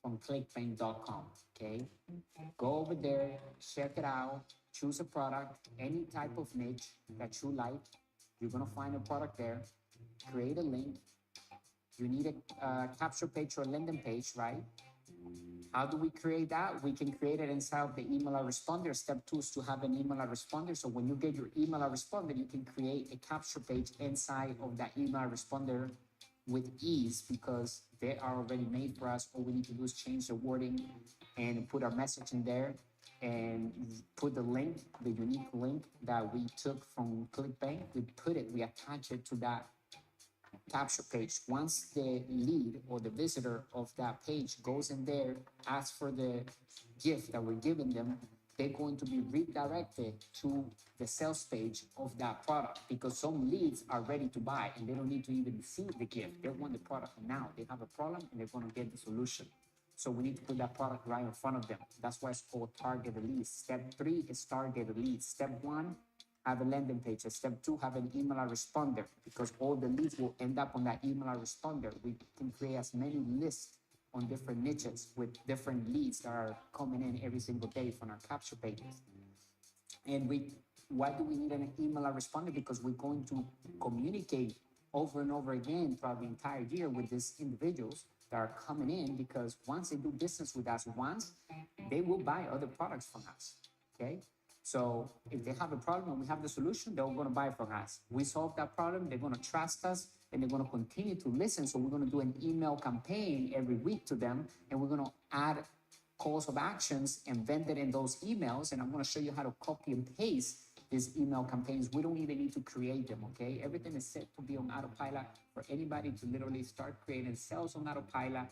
from clickbank.com. Okay, go over there, check it out, choose a product, any type of niche that you like. You're gonna find a product there, create a link. You need a capture page or landing page, right? How do we create that? We can create it inside of the email responder. Step 2 is to have an email responder. So when you get your email responder, you can create a capture page inside of that email responder with ease because they are already made for us. All we need to do is change the wording and put our message in there and put the link, the unique link that we took from ClickBank. We attach it to that capture page. Once the lead or the visitor of that page goes in there, asks for the gift that we're giving them, they're going to be redirected to the sales page of that product because some leads are ready to buy and they don't need to even see the gift. They want the product now. They have a problem and they're going to get the solution. So we need to put that product right in front of them. That's why it's called targeted leads. Step 3 is targeted leads. Step 1, have a landing page. Step 2, have an email responder because all the leads will end up on that email responder. We can create as many lists on different niches with different leads that are coming in every single day from our capture pages. And why do we need an email responder? Because we're going to communicate over and over again throughout the entire year with these individuals that are coming in because once they do business with us once, they will buy other products from us. Okay. So if they have a problem and we have the solution, they're going to buy from us. We solve that problem, they're going to trust us, and they're going to continue to listen. So we're going to do an email campaign every week to them, and we're going to add calls of actions and vend it in those emails. And I'm going to show you how to copy and paste these email campaigns. We don't even need to create them, okay? Everything is set to be on autopilot for anybody to literally start creating sales on autopilot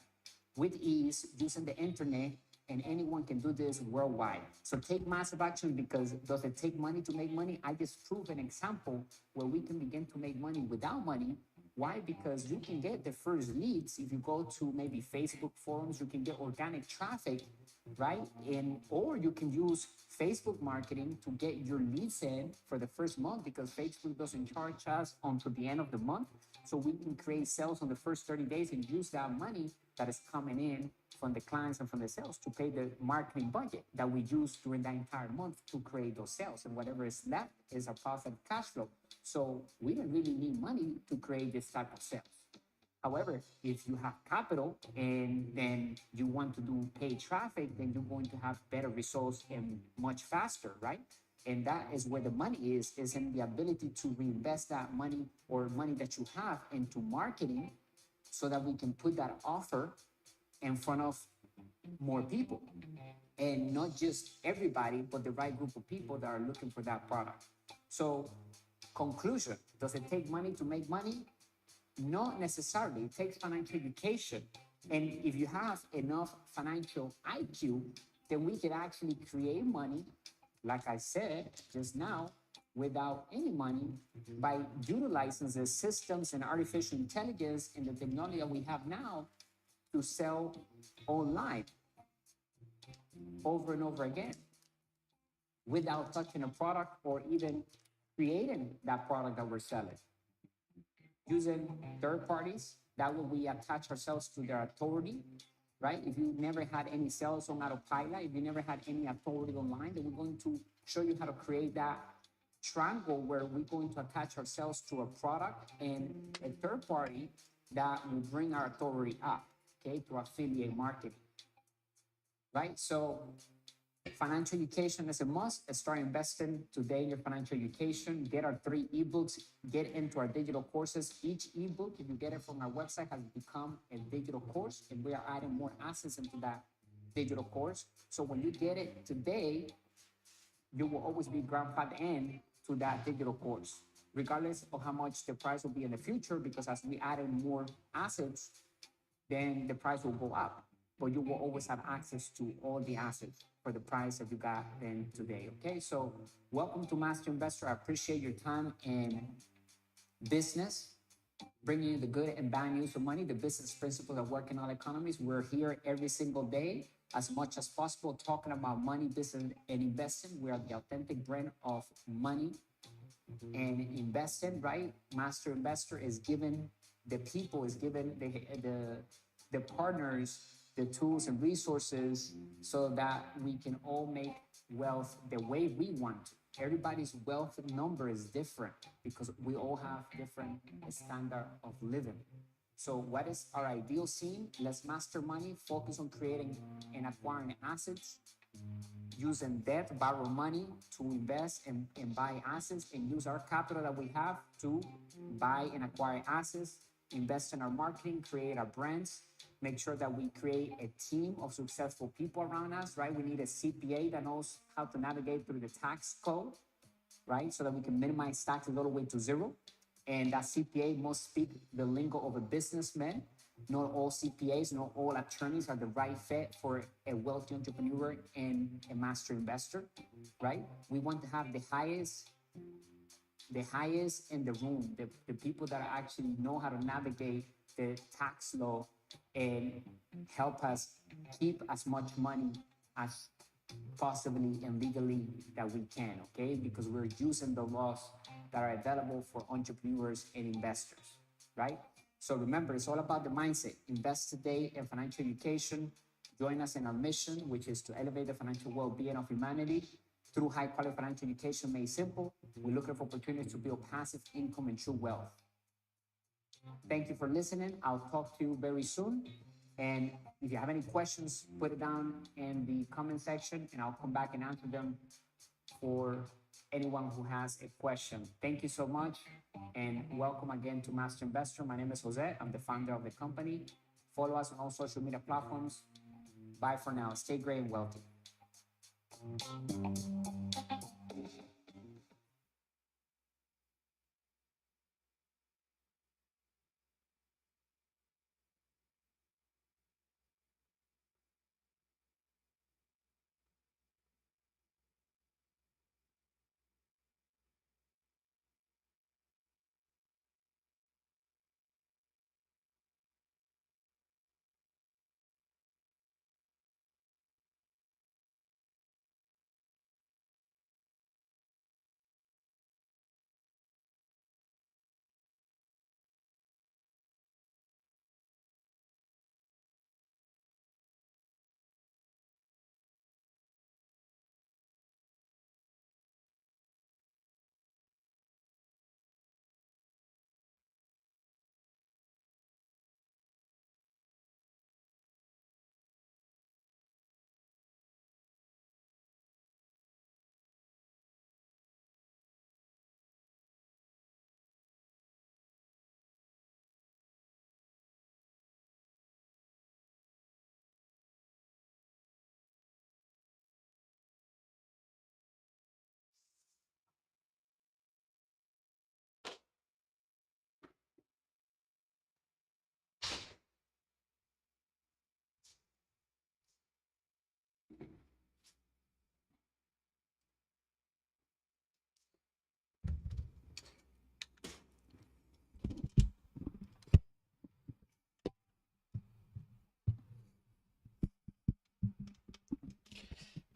with ease using the internet, and anyone can do this worldwide. So take massive action because does it take money to make money? I just proved an example where we can begin to make money without money. Why? Because you can get the first leads. If you go to maybe Facebook forums, you can get organic traffic, right? Or you can use Facebook marketing to get your leads in for the first month because Facebook doesn't charge us until the end of the month. So we can create sales on the first 30 days and use that money that is coming in from the clients and from the sales to pay the marketing budget that we use during that entire month to create those sales. And whatever is left is a positive cash flow. So we don't really need money to create this type of sales. However, if you have capital and then you want to do paid traffic, then you're going to have better results and much faster, right? And that is where the money is in the ability to reinvest that money or money that you have into marketing so that we can put that offer in front of more people and not just everybody, but the right group of people that are looking for that product. So conclusion, does it take money to make money? Not necessarily. It takes financial education. And if you have enough financial IQ, then we can actually create money, like I said just now, without any money by utilizing the systems and artificial intelligence and the technology that we have now to sell online over and over again without touching a product or even creating that product that we're selling. Using third parties, that way we attach ourselves to their authority, right? If you never had any sales on autopilot, if you never had any authority online, then we're going to show you how to create that triangle where we're going to attach ourselves to a product and a third party that will bring our authority up, okay, through affiliate marketing, right? So financial education is a must. Start investing today in your financial education. Get our 3 ebooks. Get into our digital courses. Each ebook, if you get it from our website, has become a digital course, and we are adding more assets into that digital course. So when you get it today, you will always be grandfathered in to that digital course, regardless of how much the price will be in the future, because as we add in more assets, then the price will go up. But you will always have access to all the assets for the price that you got in today. Okay, so welcome to Master Investor. I appreciate your time and business, bringing you the good and bad news of money, the business principles that work in all economies. We're here every single day, as much as possible, talking about money, business, and investing. We are the authentic brand of money and investing, right? Master Investor is given the people, is given the partners the tools and resources so that we can all make wealth the way we want to. Everybody's wealth number is different because we all have different standard of living. So what is our ideal scene? Let's master money, focus on creating and acquiring assets, using debt, borrow money to invest and buy assets, and use our capital that we have to buy and acquire assets, invest in our marketing, create our brands, make sure that we create a team of successful people around us, right? We need a CPA that knows how to navigate through the tax code, right? So that we can minimize taxes all the way to zero. And that CPA must speak the lingo of a businessman. Not all CPAs, not all attorneys are the right fit for a wealthy entrepreneur and a master investor, right? We want to have the highest in the room, the people that actually know how to navigate the tax law and help us keep as much money as possibly and legally that we can, okay? Because we're using the laws that are available for entrepreneurs and investors, right? So remember, it's all about the mindset. Invest today in financial education. Join us in our mission, which is to elevate the financial well-being of humanity through high-quality financial education made simple. We're looking for opportunities to build passive income and true wealth. Thank you for listening. I'll talk to you very soon. And if you have any questions, put it down in the comment section and I'll come back and answer them for anyone who has a question. Thank you so much and welcome again to Master Investor. My name is Jose. I'm the founder of the company. Follow us on all social media platforms. Bye for now. Stay great and wealthy.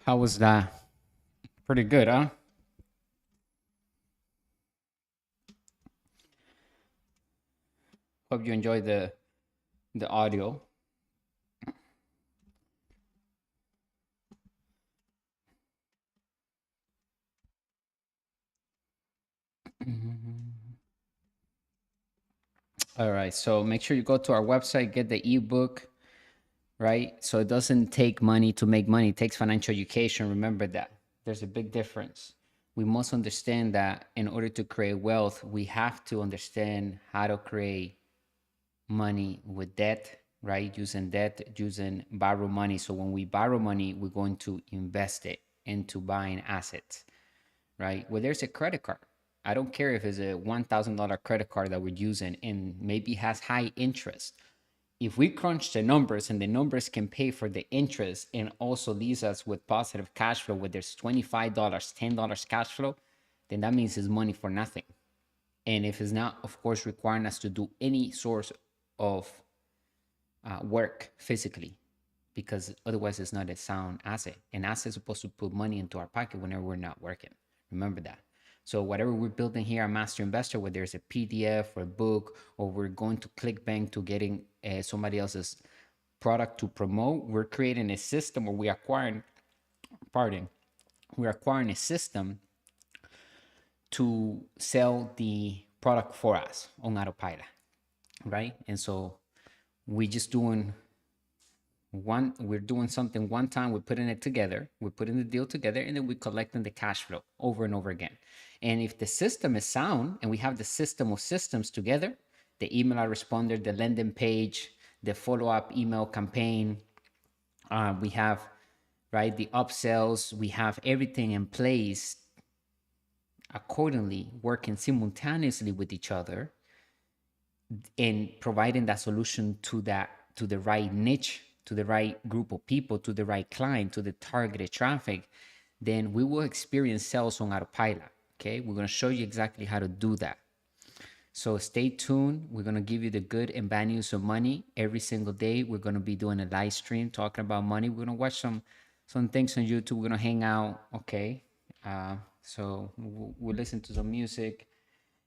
How was that? Pretty good, huh? Hope you enjoyed the audio. All right. So make sure you go to our website, get the ebook, right? So it doesn't take money to make money, it takes financial education. Remember that. There's a big difference. We must understand that in order to create wealth, we have to understand how to create money with debt, right? Using debt, using borrow money. So when we borrow money, we're going to invest it into buying assets, right? Well, there's a credit card. I don't care if it's a $1,000 credit card that we're using and maybe has high interest. If we crunch the numbers and the numbers can pay for the interest and also leaves us with positive cash flow, where there's $25, $10 cash flow, then that means it's money for nothing. And if it's not, of course, requiring us to do any source of work physically, because otherwise it's not a sound asset. An asset is supposed to put money into our pocket whenever we're not working. Remember that. So whatever we're building here at Master Investor, whether it's a PDF or a book, or we're going to ClickBank to getting somebody else's product to promote. We're creating a system, or we're acquiring a system to sell the product for us on autopilot, right? And so we just doing we're doing something one time, we're putting it together, we're putting the deal together, and then we're collecting the cash flow over and over again. And if the system is sound and we have the system of systems together, the email responder, the landing page, the follow-up email campaign, we have, right, the upsells, we have everything in place accordingly, working simultaneously with each other and providing that solution to the right niche, to the right group of people, to the right client, to the targeted traffic, then we will experience sales on autopilot. Okay, we're going to show you exactly how to do that. So stay tuned. We're going to give you the good and bad news of money every single day. We're going to be doing a live stream talking about money. We're going to watch some things on YouTube. We're going to hang out. Okay, so we'll listen to some music.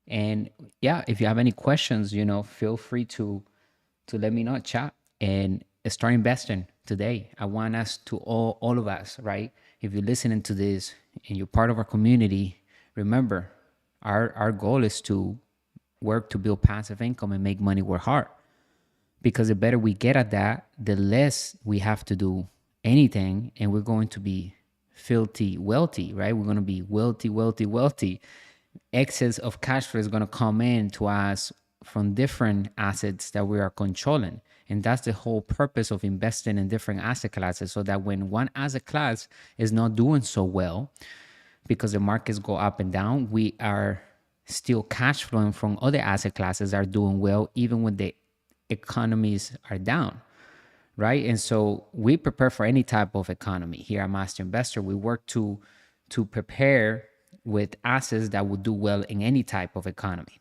And yeah, if you have any questions, feel free to let me know, chat, and start investing today. I want us to all of us, right? If you're listening to this and you're part of our community, remember, our goal is to work to build passive income and make money work hard. Because the better we get at that, the less we have to do anything, and we're going to be filthy wealthy, right? We're going to be wealthy. Excess of cash flow is going to come in to us from different assets that we are controlling. And that's the whole purpose of investing in different asset classes, so that when one asset class is not doing so well because the markets go up and down, we are still cash flowing from other asset classes that are doing well, even when the economies are down, right? And so we prepare for any type of economy. Here at Master Investor, we work to prepare with assets that will do well in any type of economy.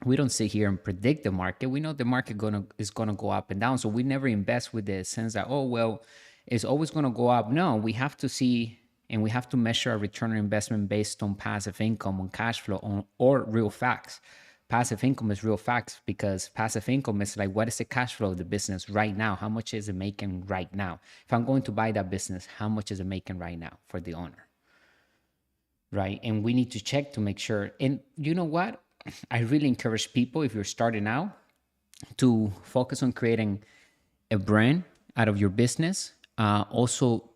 We don't sit here and predict the market. We know the market is gonna go up and down. So we never invest with the sense that, oh, well, it's always gonna go up. No, we have to see and we have to measure our return on investment based on passive income, on cash flow, or real facts. Passive income is real facts, because passive income is like, what is the cash flow of the business right now? How much is it making right now? If I'm going to buy that business, how much is it making right now for the owner? Right? And we need to check to make sure. And you know what? I really encourage people, if you're starting out, to focus on creating a brand out of your business. Also,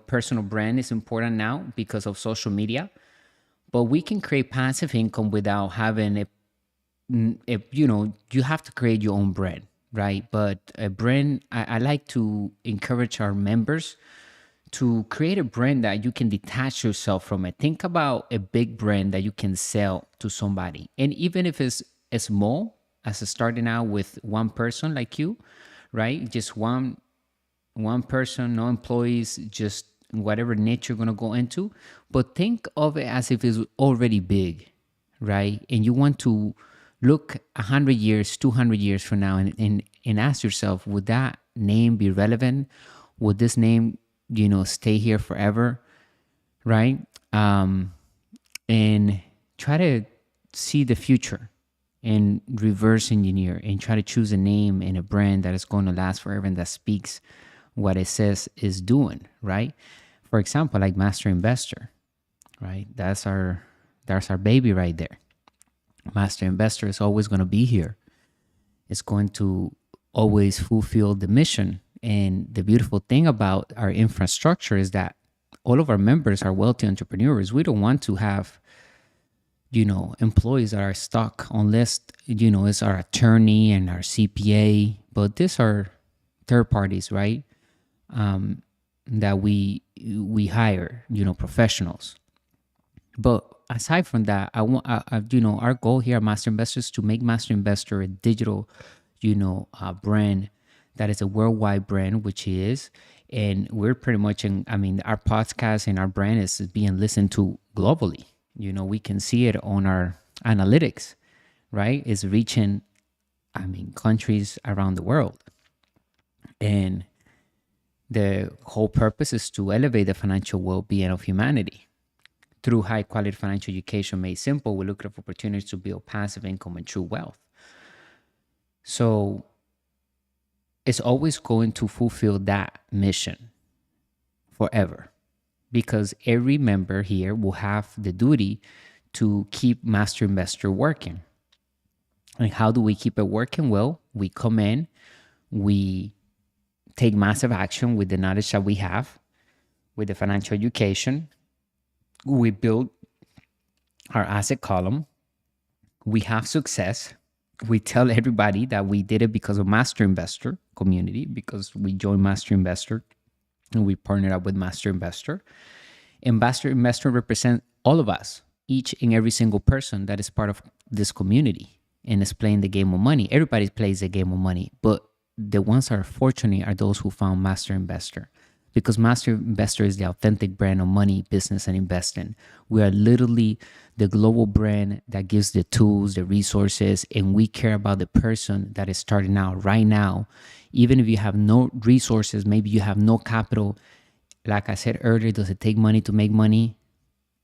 personal brand is important now because of social media, but we can create passive income without having you have to create your own brand, right? But a brand, I like to encourage our members to create a brand that you can detach yourself from it. Think about a big brand that you can sell to somebody. And even if it's small, as a starting out with one person like you, right? Just one person, no employees, just whatever niche you're going to go into. But think of it as if it's already big, right? And you want to look 100 years, 200 years from now and ask yourself, would that name be relevant? Would this name stay here forever, right? And try to see the future and reverse engineer and try to choose a name and a brand that is going to last forever and that speaks what it says is doing, right? For example, like Master Investor, right? That's our baby right there. Master Investor is always going to be here. It's going to always fulfill the mission. And the beautiful thing about our infrastructure is that all of our members are wealthy entrepreneurs. We don't want to have, employees that are stuck unless, it's our attorney and our CPA. But these are third parties, right? That we hire, professionals. But aside from that, our goal here at Master Investor is to make Master Investor a digital, brand that is a worldwide brand, which is, and we're pretty much our podcast and our brand is being listened to globally. We can see it on our analytics, right? It's reaching, countries around the world. And the whole purpose is to elevate the financial well-being of humanity through high-quality financial education made simple with lucrative opportunities to build passive income and true wealth. So is always going to fulfill that mission forever, because every member here will have the duty to keep Master Investor working. And how do we keep it working? Well, we come in, we take massive action with the knowledge that we have, with the financial education. We build our asset column. We have success. We tell everybody that we did it because of Master Investor community, because we joined Master Investor and we partnered up with Master Investor. And Master Investor represents all of us, each and every single person that is part of this community and is playing the game of money. Everybody plays the game of money, but the ones that are fortunate are those who found Master Investor, because Master Investor is the authentic brand of money, business, and investing. We are literally the global brand that gives the tools, the resources, and we care about the person that is starting out right now. Even if you have no resources, maybe you have no capital. Like I said earlier, does it take money to make money?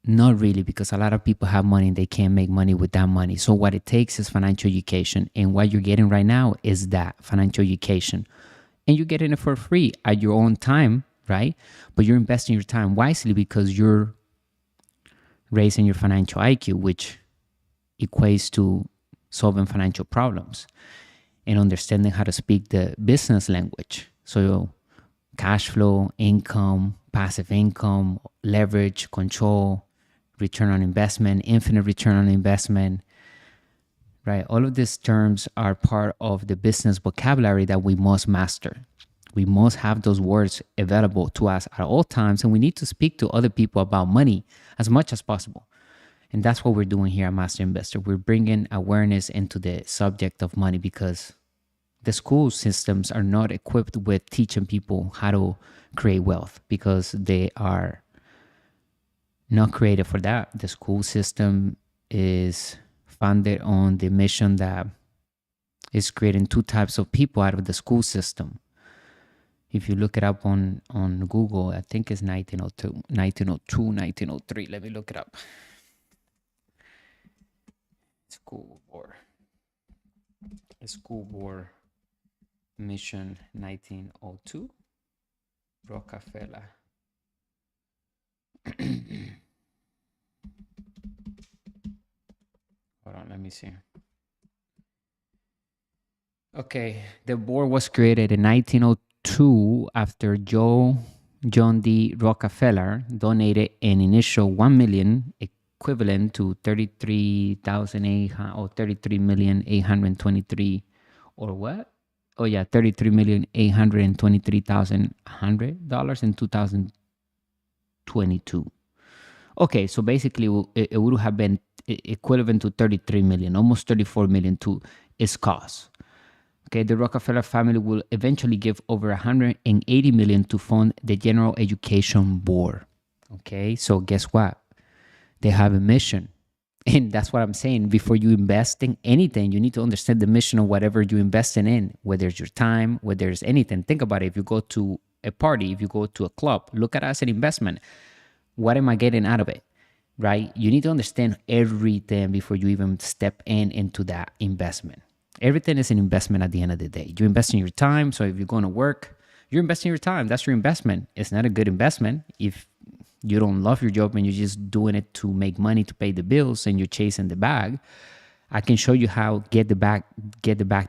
Not really, because a lot of people have money and they can't make money with that money. So what it takes is financial education. And what you're getting right now is that financial education. And you're getting it for free at your own time, right? But you're investing your time wisely because you're raising your financial IQ, which equates to solving financial problems and understanding how to speak the business language. So cash flow, income, passive income, leverage, control, return on investment, infinite return on investment, right? All of these terms are part of the business vocabulary that we must master. We must have those words available to us at all times, and we need to speak to other people about money as much as possible. And that's what we're doing here at Master Investor. We're bringing awareness into the subject of money because the school systems are not equipped with teaching people how to create wealth, because they are not created for that. The school system is founded on the mission that is creating two types of people out of the school system. If you look it up on Google, I think it's 1903. Let me look it up. School board mission 1902. Rockefeller. Hold on, let me see. Okay, the board was created in 1902 after John D. Rockefeller donated an initial $1 million, equivalent to 33,800 or 33,823 or what? Oh yeah, $33,823,100 in 2022. Okay, so basically it would have been equivalent to 33 million, almost 34 million to its cost. Okay, the Rockefeller family will eventually give over 180 million to fund the General Education Board. Okay, so guess what? They have a mission. And that's what I'm saying. Before you invest in anything, you need to understand the mission of whatever you're investing in, whether it's your time, whether it's anything. Think about it. If you go to a party, if you go to a club, look at it as an investment. What am I getting out of it? Right? You need to understand everything before you even step into that investment. Everything is an investment at the end of the day. You invest in your time. So if you're going to work, you're investing your time. That's your investment. It's not a good investment if you don't love your job and you're just doing it to make money to pay the bills and you're chasing the bag. I can show you how get the bag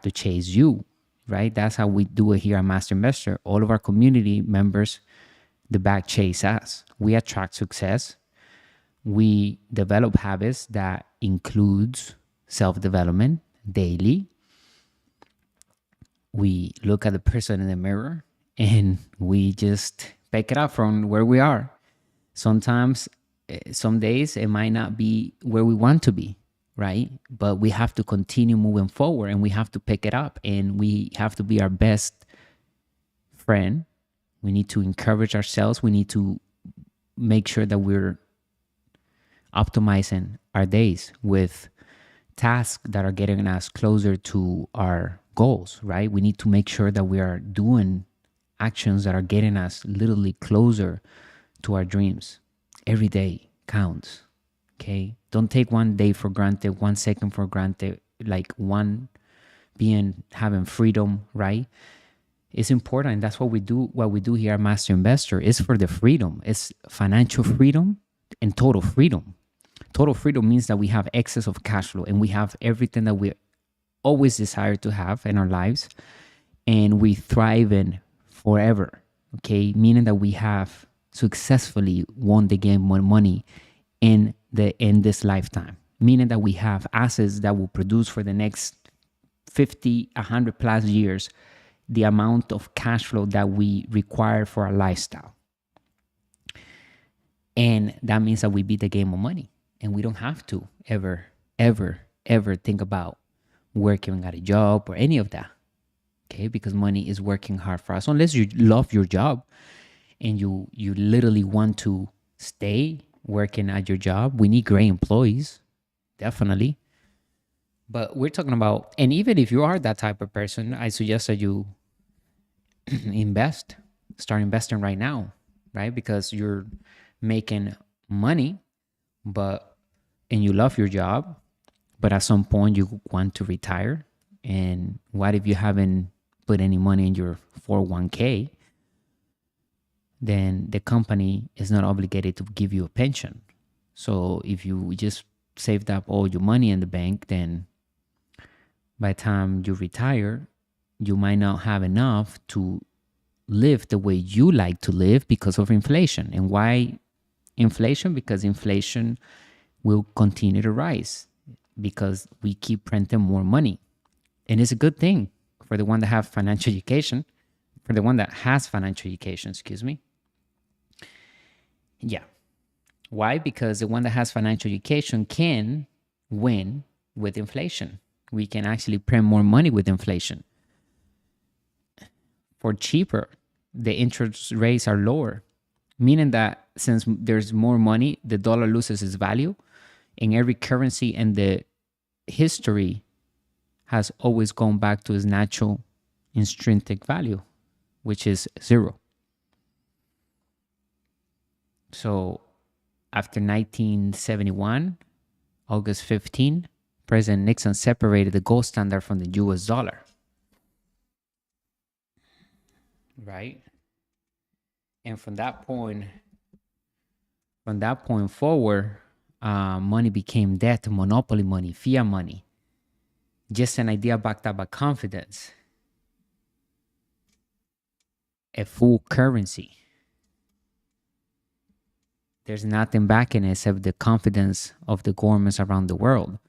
to chase you, right? That's how we do it here at Master Investor. All of our community members, the bag chase us. We attract success. We develop habits that includes self-development daily. We look at the person in the mirror and we just pick it up from where we are. Sometimes, some days it might not be where we want to be, right? But we have to continue moving forward and we have to pick it up and we have to be our best friend. We need to encourage ourselves. We need to make sure that we're optimizing our days with tasks that are getting us closer to our goals, right? We need to make sure that we are doing actions that are getting us literally closer to our dreams. Every day counts. Okay, don't take one day for granted, 1 second for granted, like having freedom, right? It's important. That's what we do. What we do here at Master Investor is for the freedom. It's financial freedom and total freedom. Total freedom means that we have excess of cash flow and we have everything that we always desire to have in our lives, and we thrive in forever. Okay, meaning that we have successfully won the game more money in this lifetime. Meaning that we have assets that will produce for the next 50, 100 plus years the amount of cash flow that we require for our lifestyle. And that means that we beat the game of money, and we don't have to ever think about working at a job or any of that. Okay, because money is working hard for us. Unless you love your job and you literally want to stay working at your job. We need great employees, definitely. But we're talking about, and even if you are that type of person, I suggest that you start investing right now, right? Because you're making money, and you love your job, but at some point you want to retire. And what if you haven't put any money in your 401k? Then the company is not obligated to give you a pension. So if you just saved up all your money in the bank, then by the time you retire, you might not have enough to live the way you like to live because of inflation. And why inflation? Because inflation will continue to rise because we keep printing more money. And it's a good thing for the one that have financial education, for the one that has financial education, excuse me. Yeah. Why? Because the one that has financial education can win with inflation. We can actually print more money with inflation. For cheaper, the interest rates are lower, meaning that since there's more money, the dollar loses its value, and every currency in the history has always gone back to its natural intrinsic value, which is zero. So after 1971, August 15, President Nixon separated the gold standard from the US dollar. Right? And from that point forward, money became debt, monopoly money, fiat money. Just an idea backed up by confidence. A full currency. There's nothing backing it except the confidence of the governments around the world.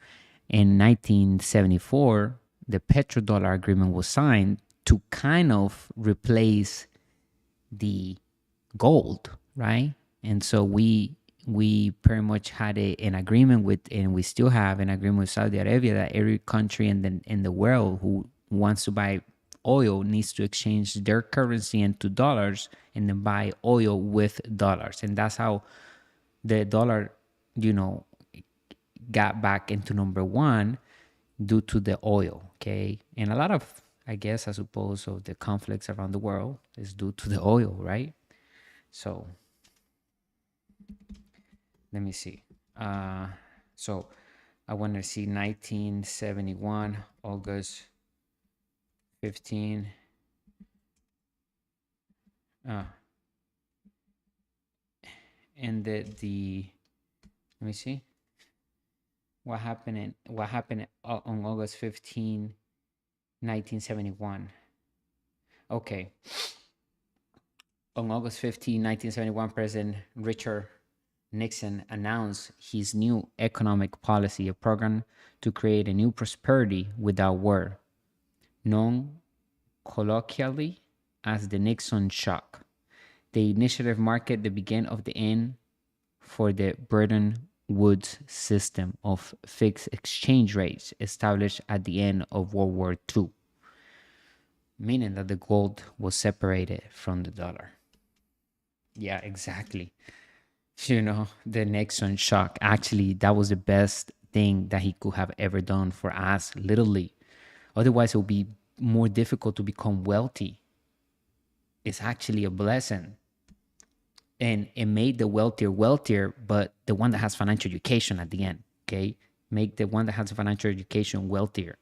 In 1974, the petrodollar agreement was signed to kind of replace the gold, right? And so we pretty much had an agreement with, and we still have an agreement with Saudi Arabia, that every country in the world who wants to buy oil needs to exchange their currency into dollars and then buy oil with dollars. And that's how the dollar, got back into number one due to the oil, okay? And a lot of, I suppose, of the conflicts around the world is due to the oil, right? So let me see. So I want to see 1971, August 15. And the let me see what happened on August 15, 1971. Okay. On August 15, 1971, President Richard Nixon announced his new economic policy, a program to create a new prosperity without war, known colloquially as the Nixon Shock. The initiative marked the beginning of the end for the Bretton Woods system of fixed exchange rates established at the end of World War II, meaning that the gold was separated from the dollar. Yeah, exactly. The Nixon shock, actually, that was the best thing that he could have ever done for us, literally. Otherwise, it would be more difficult to become wealthy. It's actually a blessing. And it made the wealthier, but the one that has financial education at the end, okay? Make the one that has financial education wealthier,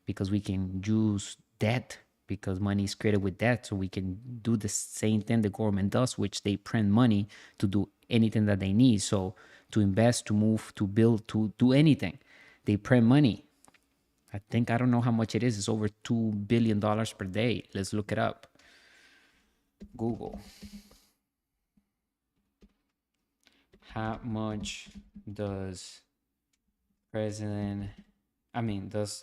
because we can use debt because money is created with debt. So we can do the same thing the government does, which they print money to do anything that they need. So to invest, to move, to build, to do anything, they print money. I don't know how much it is. It's over $2 billion per day. Let's look it up. Google. How much does president, does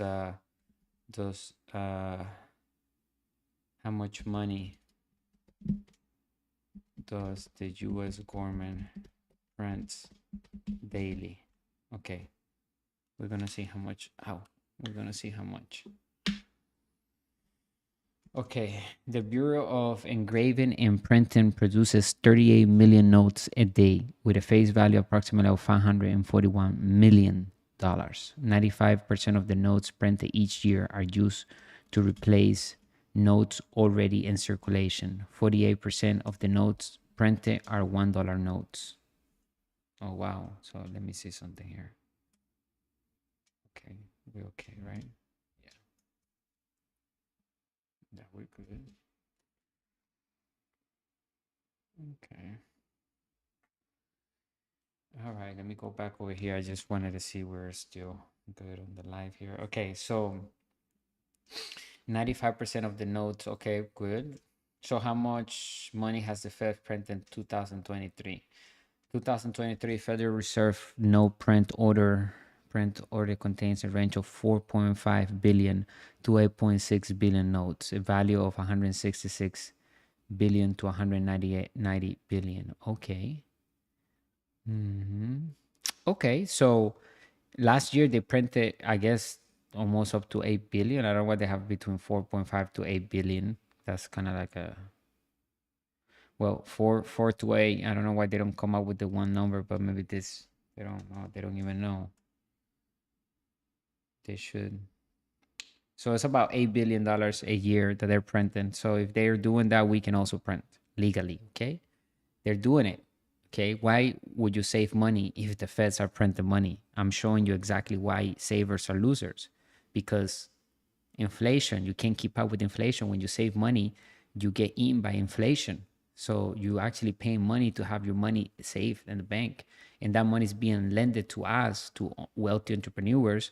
how much money does the US government print daily? Okay, we're gonna see how much. We're gonna see how much. Okay, the Bureau of Engraving and Printing produces 38 million notes a day with a face value approximately of $541 million. 95% of the notes printed each year are used to replace notes already in circulation. 48% of the notes printed are $1 notes. Oh, wow. So let me see something here. Okay, we're okay, right? Yeah. Yeah, we're good. Okay. All right, let me go back over here. I just wanted to see we're still good on the live here. Okay, so 95% of the notes. Okay, good. So how much money has the Fed printed in 2023? 2023 Federal Reserve note print order contains a range of 4.5 billion to 8.6 billion notes, a value of 166 billion to 190 billion. Okay. Okay, so last year they printed, I guess, almost up to 8 billion. I don't know what they have between 4.5 to 8 billion. That's kind of like a, well, four to eight. I don't know why they don't come up with the one number, but maybe this, they don't know. They don't even know. They should. So it's about $8 billion a year that they're printing. So if they're doing that, we can also print legally. Okay. They're doing it. Okay. Why would you save money if the feds are printing money? I'm showing you exactly why savers are losers. Because inflation, you can't keep up with inflation. When you save money, you get eaten by inflation. So you actually pay money to have your money saved in the bank. And that money is being lended to us, to wealthy entrepreneurs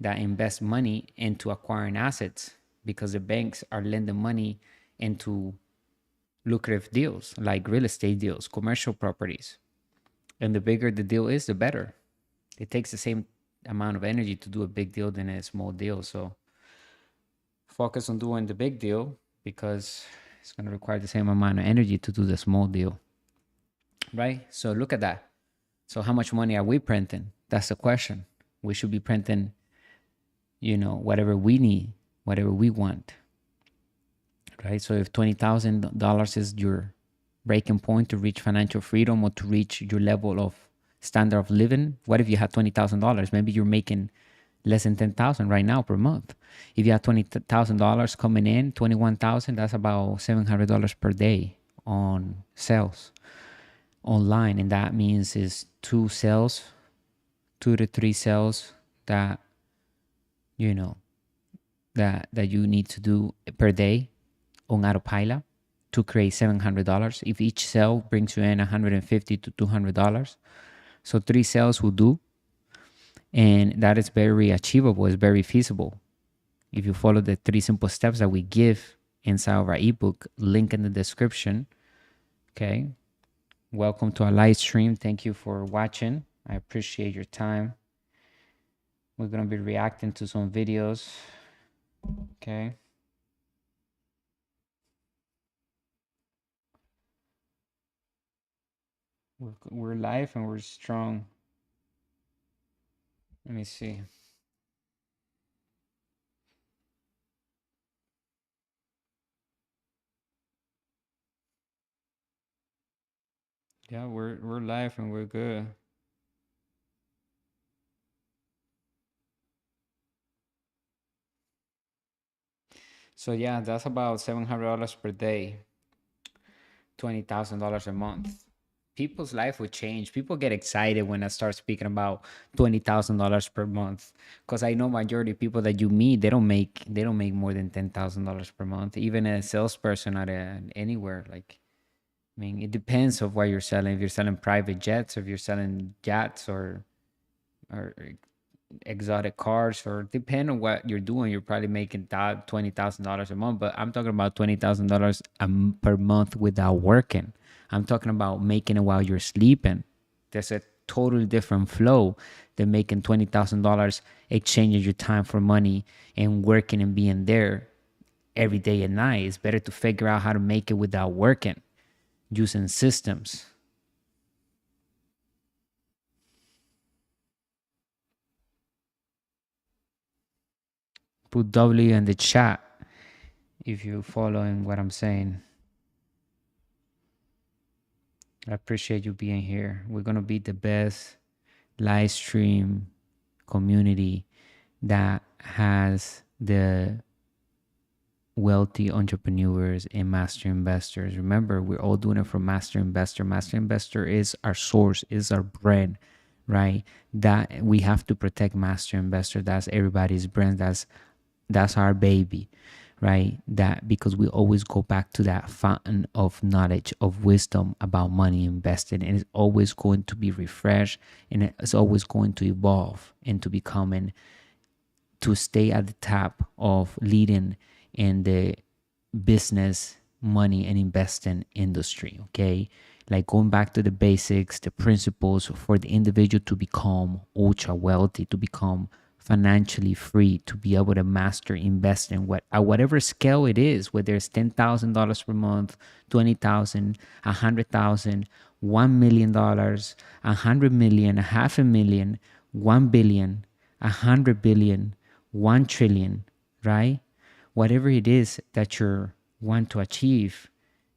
that invest money into acquiring assets, because the banks are lending money into lucrative deals like real estate deals, commercial properties. And the bigger the deal is, the better. It takes the same amount of energy to do a big deal than a small deal. So focus on doing the big deal because it's going to require the same amount of energy to do the small deal. Right? So look at that. So how much money are we printing? That's the question. We should be printing, whatever we need, whatever we want. Right? So if $20,000 is your breaking point to reach financial freedom or to reach your level of standard of living, what if you had $20,000? Maybe you're making less than 10,000 right now per month. If you have $20,000 coming in, 21,000, that's about $700 per day on sales online. And that means is 2 to 3 sales that, that you need to do per day on autopilot to create $700. If each sale brings you in $150 to $200, so 3 sales will do. And that is very achievable. It's very feasible. If you follow the 3 simple steps that we give inside of our ebook, link in the description. Okay. Welcome to our live stream. Thank you for watching. I appreciate your time. We're going to be reacting to some videos. Okay. We're live and we're strong. Let me see. Yeah, we're live and we're good. So yeah, that's about $700 per day, $20,000 a month. people's life would change. People get excited when I start speaking about $20,000 per month, because I know majority of people that you meet, they don't make more than $10,000 per month. Even a salesperson at anywhere, like, I mean, it depends of what you're selling. If you're selling private jets, or if you're selling yachts, or exotic cars, or depend on what you're doing, you're probably making that $20,000 a month. But I'm talking about $20,000 per month without working. I'm talking about making it while you're sleeping. There's a totally different flow than making $20,000, exchanging your time for money and working and being there every day and night. It's better to figure out how to make it without working, using systems. Put W in the chat if you're following what I'm saying. I appreciate you being here. We're going to be the best live stream community that has the wealthy entrepreneurs and master investors. Remember, we're all doing it from Master Investor. Master Investor is our source, is our brand, right? That we have to protect Master Investor. That's everybody's brand. That's our baby, right? That because we always go back to that fountain of knowledge, of wisdom about money invested, and it's always going to be refreshed, and it's always going to evolve into becoming, to stay at the top of leading in the business, money, and investing industry. Okay, like going back to the basics, the principles for the individual to become ultra wealthy, to become financially free, to be able to master investing at whatever scale it is, whether it's $10,000 per month, 20,000, 100,000, $1 million, 100 million, a half a million, 1 billion, 100 billion, 1 trillion, right? Whatever it is that you want to achieve,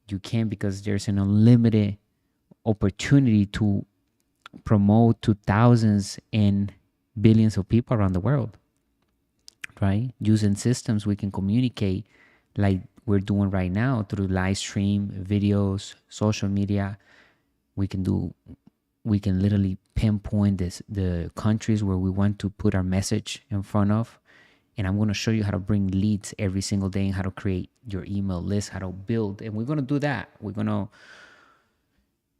you can, because there's an unlimited opportunity to promote to thousands and billions of people around the world, right? Using systems, we can communicate like we're doing right now through live stream, videos, social media. We can literally pinpoint the countries where we want to put our message in front of. And I'm going to show you how to bring leads every single day and how to create your email list, how to build. And we're going to do that. We're going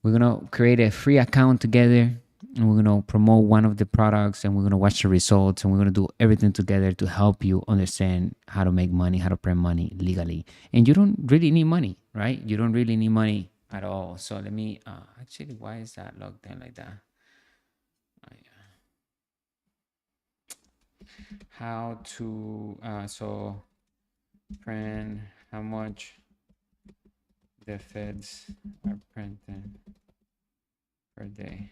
to create a free account together, and we're going to promote one of the products, and we're going to watch the results, and we're going to do everything together to help you understand how to make money, how to print money legally. And you don't really need money, right? You don't really need money at all. So let me, actually, why is that logged in like that? How to, so print, how much the feds are printing per day.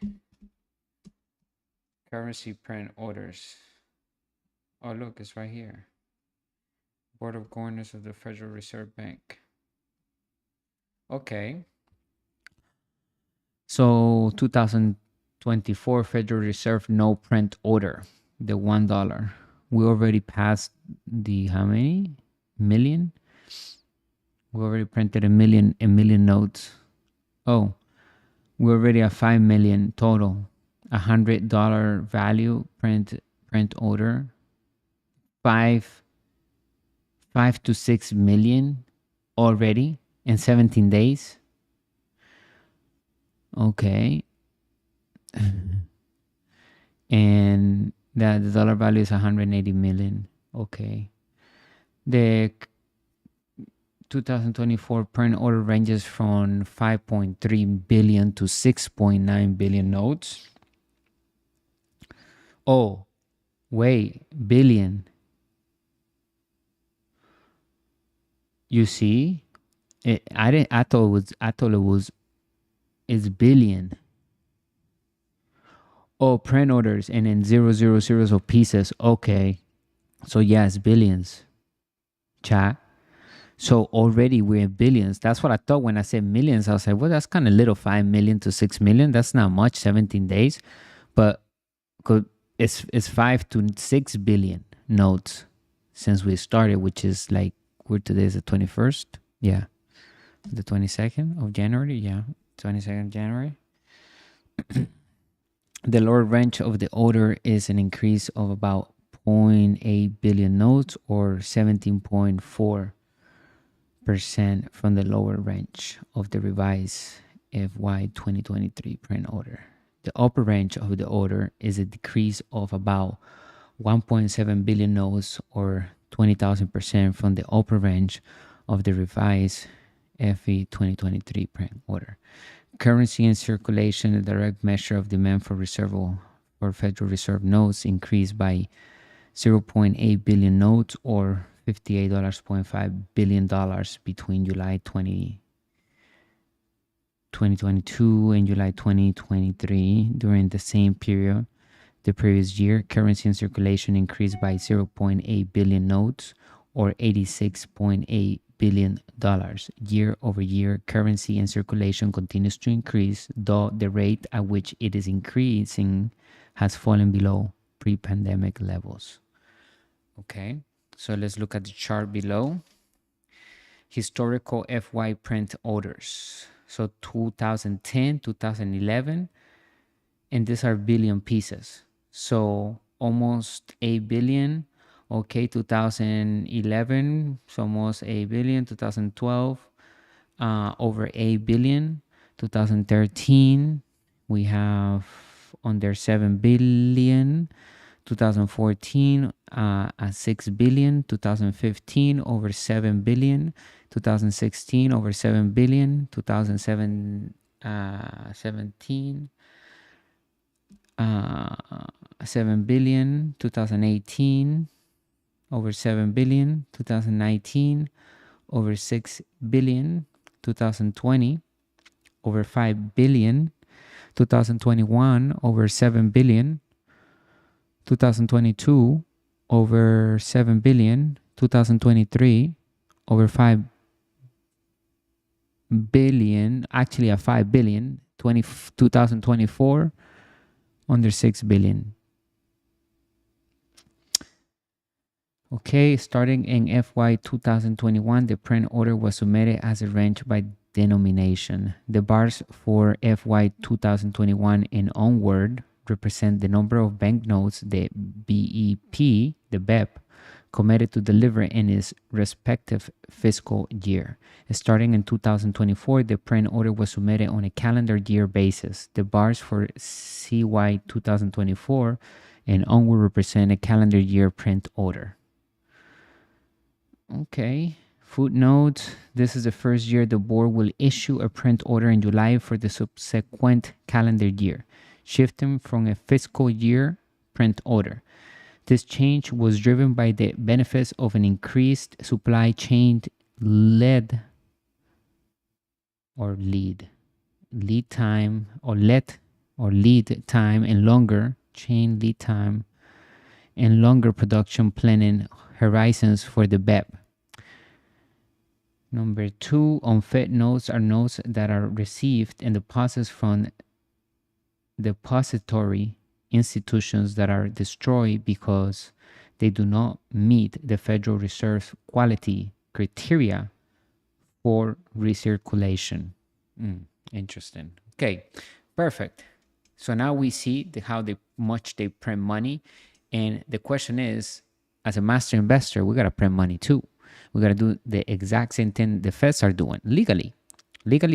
Currency print orders. Oh, look, it's right here. Board of Governors of the Federal Reserve Bank. Okay. So 2024 Federal Reserve no print order, the $1. We already passed the how many million? We already printed a million notes. Oh, we're already at 5 million total. $100 value print order. 5 to 6 million already in 17 days. Okay. And the dollar value is 180 million. Okay. The 2024 print order ranges from 5.3 billion to 6.9 billion notes. Oh, wait, billion. You see? I thought it was it's billion. Oh, print orders and then 000 of pieces. Okay. So yes, billions. Chat. So already we're in billions. That's what I thought when I said millions. I was like, well, that's kind of little, 5 million to 6 million. That's not much, 17 days. But it's 5 to 6 billion notes since we started, which is like, today is the 21st. Yeah. The 22nd of January. Yeah. 22nd of January. The lower range of the order is an increase of about 0.8 billion notes, or 17.4% from the lower range of the revised FY 2023 print order. The upper range of the order is a decrease of about 1.7 billion notes, or 20,000% from the upper range of the revised FE 2023 print order. Currency in circulation, a direct measure of demand for Federal Reserve notes, increased by 0.8 billion notes, or $58.5 billion between July 2022 and July 2023. During the same period the previous year, currency in circulation increased by 0.8 billion notes, or $86.8 billion. Year over year, currency in circulation continues to increase, though the rate at which it is increasing has fallen below pre-pandemic levels. Okay, so let's look at the chart below. Historical FY print orders. So 2010, 2011, and these are billion pieces. So almost 8 billion. Okay, 2011, so almost 8 billion. 2012, over 8 billion. 2013, we have under 7 billion. 2014, at 6 billion. 2015, over 7 billion. 2016, over 7 billion. 2017, 7 billion. 2018, over 7 billion. 2019, over 6 billion. 2020, over 5 billion. 2021, over 7 billion. 2022, over 7 billion. 2023, over 5 billion, actually at 5 billion. 2024, under 6 billion. Okay, starting in FY 2021, the print order was submitted as a range by denomination. The bars for FY 2021 and onward represent the number of banknotes the BEP, the BEP, committed to deliver in its respective fiscal year. Starting in 2024, the print order was submitted on a calendar year basis. The bars for CY 2024 and onward represent a calendar year print order. Okay. Footnote: this is the first year the board will issue a print order in July for the subsequent calendar year, shifting from a fiscal year print order. This change was driven by the benefits of an increased supply chain lead time and longer chain lead time and longer production planning horizons for the BEP. Number 2, unfed notes are notes that are received and deposits from depository institutions that are destroyed because they do not meet the Federal Reserve's quality criteria for recirculation. Interesting. Okay, perfect. So now we see how much they print money. And the question is, as a master investor, we got to print money too. We got to do the exact same thing the Feds are doing legally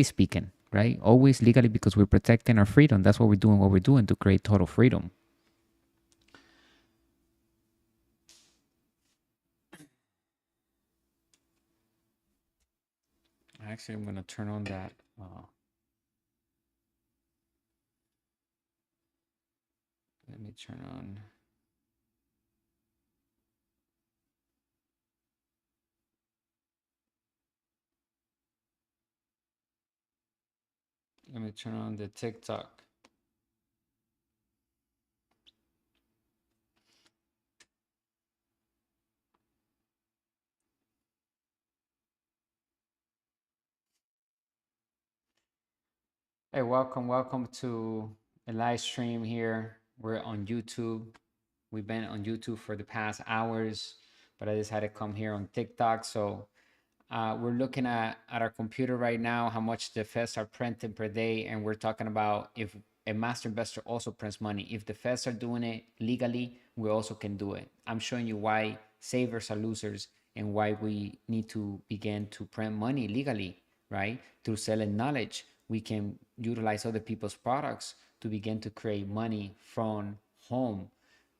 speaking, right? Always legally, because we're protecting our freedom. That's what we're doing to create total freedom. Actually, I'm going to turn on that. Let me turn on. Let me turn on the TikTok. Hey, welcome to a live stream here. We're on YouTube. We've been on YouTube for the past hours, but I just had to come here on TikTok. So we're looking at our computer right now, how much the Feds are printing per day, and we're talking about if a master investor also prints money. If the feds are doing it legally, we also can do it. I'm showing you why savers are losers and why we need to begin to print money legally, right? Through selling knowledge, we can utilize other people's products to begin to create money from home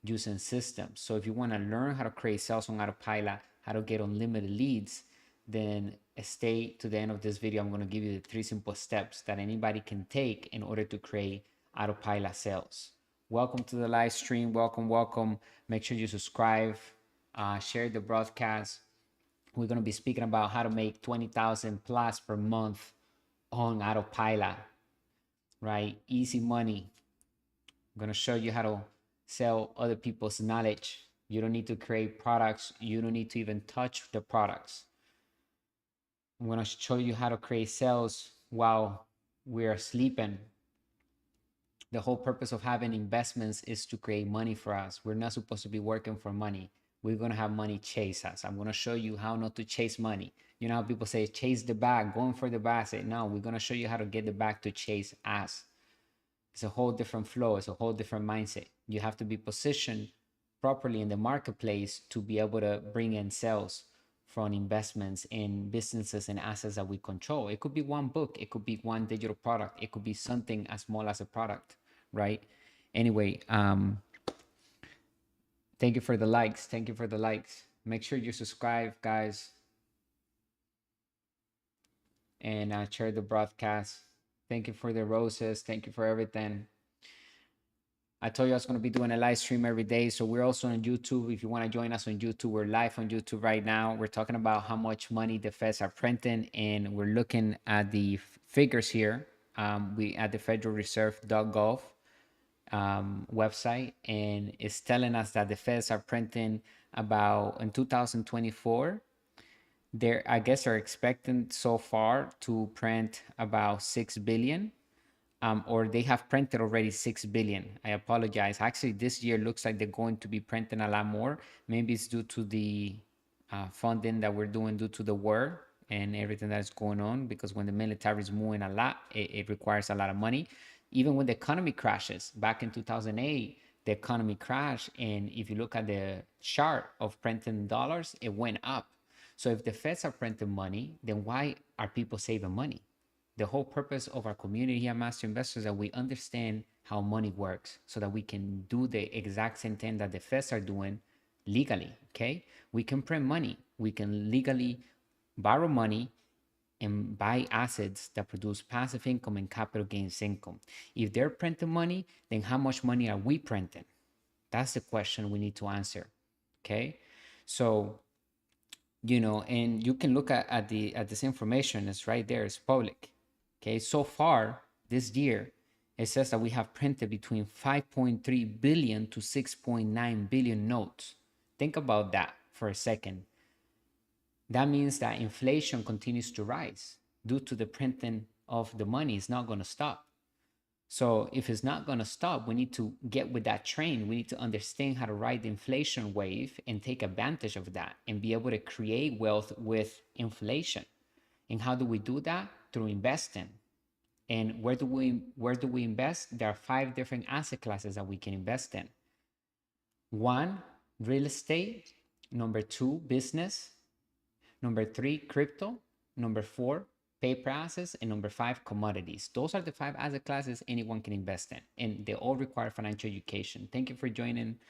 using systems. So if you want to learn how to create sales on autopilot, how to get unlimited leads, then stay to the end of this video. I'm going to give you the 3 simple steps that anybody can take in order to create autopilot sales. Welcome to the live stream. Welcome. Make sure you subscribe, share the broadcast. We're going to be speaking about how to make 20,000 plus per month on autopilot, right? Easy money. I'm going to show you how to sell other people's knowledge. You don't need to create products. You don't need to even touch the products. I'm going to show you how to create sales while we're sleeping. The whole purpose of having investments is to create money for us. We're not supposed to be working for money. We're going to have money chase us. I'm going to show you how not to chase money. You know how people say, chase the bag, going for the bag. I say, no, we're going to show you how to get the bag to chase us. It's a whole different flow. It's a whole different mindset. You have to be positioned properly in the marketplace to be able to bring in sales from investments in businesses and assets that we control. It could be one book. It could be one digital product. It could be something as small as a product, right? Anyway, thank you for the likes. Thank you for the likes. Make sure you subscribe, guys, and share the broadcast. Thank you for the roses. Thank you for everything. I told you I was going to be doing a live stream every day. So we're also on YouTube. If you want to join us on YouTube, we're live on YouTube right now. We're talking about how much money the feds are printing, and we're looking at the figures here. We at the federalreserve.gov website, and it's telling us that the feds are printing about in 2024. I guess are expecting so far to print about 6 billion. Or they have printed already 6 billion. I apologize. Actually, this year looks like they're going to be printing a lot more. Maybe it's due to the funding that we're doing due to the war and everything that's going on, because when the military is moving a lot, it requires a lot of money. Even when the economy crashes, back in 2008, the economy crashed. And if you look at the chart of printing dollars, it went up. So if the feds are printing money, then why are people saving money? The whole purpose of our community here at Master Investors is that we understand how money works so that we can do the exact same thing that the feds are doing legally, okay? We can print money. We can legally borrow money and buy assets that produce passive income and capital gains income. If they're printing money, then how much money are we printing? That's the question we need to answer, okay? So, and you can look at this information. It's right there. It's public. Okay, so far this year, it says that we have printed between 5.3 billion to 6.9 billion notes. Think about that for a second. That means that inflation continues to rise due to the printing of the money. It's not going to stop. So if it's not going to stop, we need to get with that train. We need to understand how to ride the inflation wave and take advantage of that and be able to create wealth with inflation. And how do we do that? Through investing. And where do we invest? There are 5 different asset classes that we can invest in. 1, real estate. Number 2, business. Number 3, crypto. Number 4, paper assets. And number 5, commodities. Those are the 5 asset classes anyone can invest in. And they all require financial education. Thank you for joining.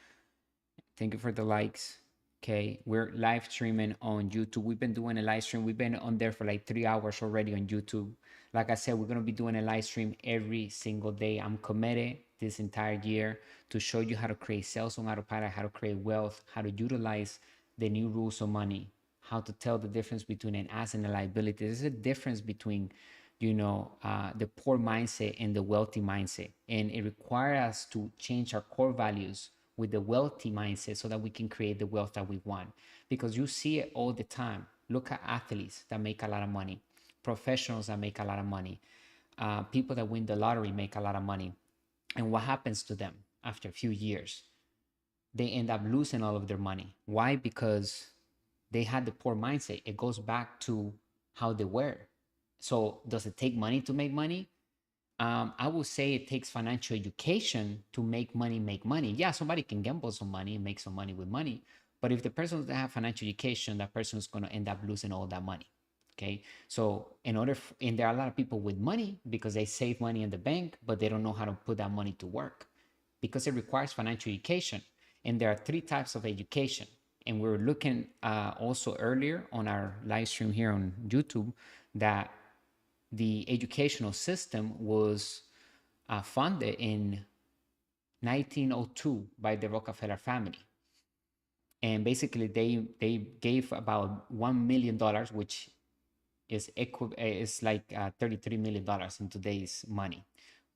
Thank you for the likes. Okay, we're live streaming on YouTube. We've been doing a live stream. We've been on there for like 3 hours already on YouTube. Like I said, we're going to be doing a live stream every single day. I'm committed this entire year to show you how to create sales on autopilot, how to create wealth, how to utilize the new rules of money, how to tell the difference between an asset and a liability. There's a difference between, the poor mindset and the wealthy mindset. And it requires us to change our core values with the wealthy mindset so that we can create the wealth that we want. Because you see it all the time. Look at athletes that make a lot of money, professionals that make a lot of money, people that win the lottery make a lot of money. And what happens to them after a few years? They end up losing all of their money. Why? Because they had the poor mindset. It goes back to how they were. So does it take money to make money? I would say it takes financial education to make money make money. Yeah, somebody can gamble some money and make some money with money, but if the person doesn't have financial education, that person is going to end up losing all that money. Okay, so and there are a lot of people with money because they save money in the bank, but they don't know how to put that money to work because it requires financial education. And there are three types of education. And we were looking also earlier on our live stream here on YouTube that the educational system was funded in 1902 by the Rockefeller family. And basically, they gave about $1 million, which is like $33 million in today's money.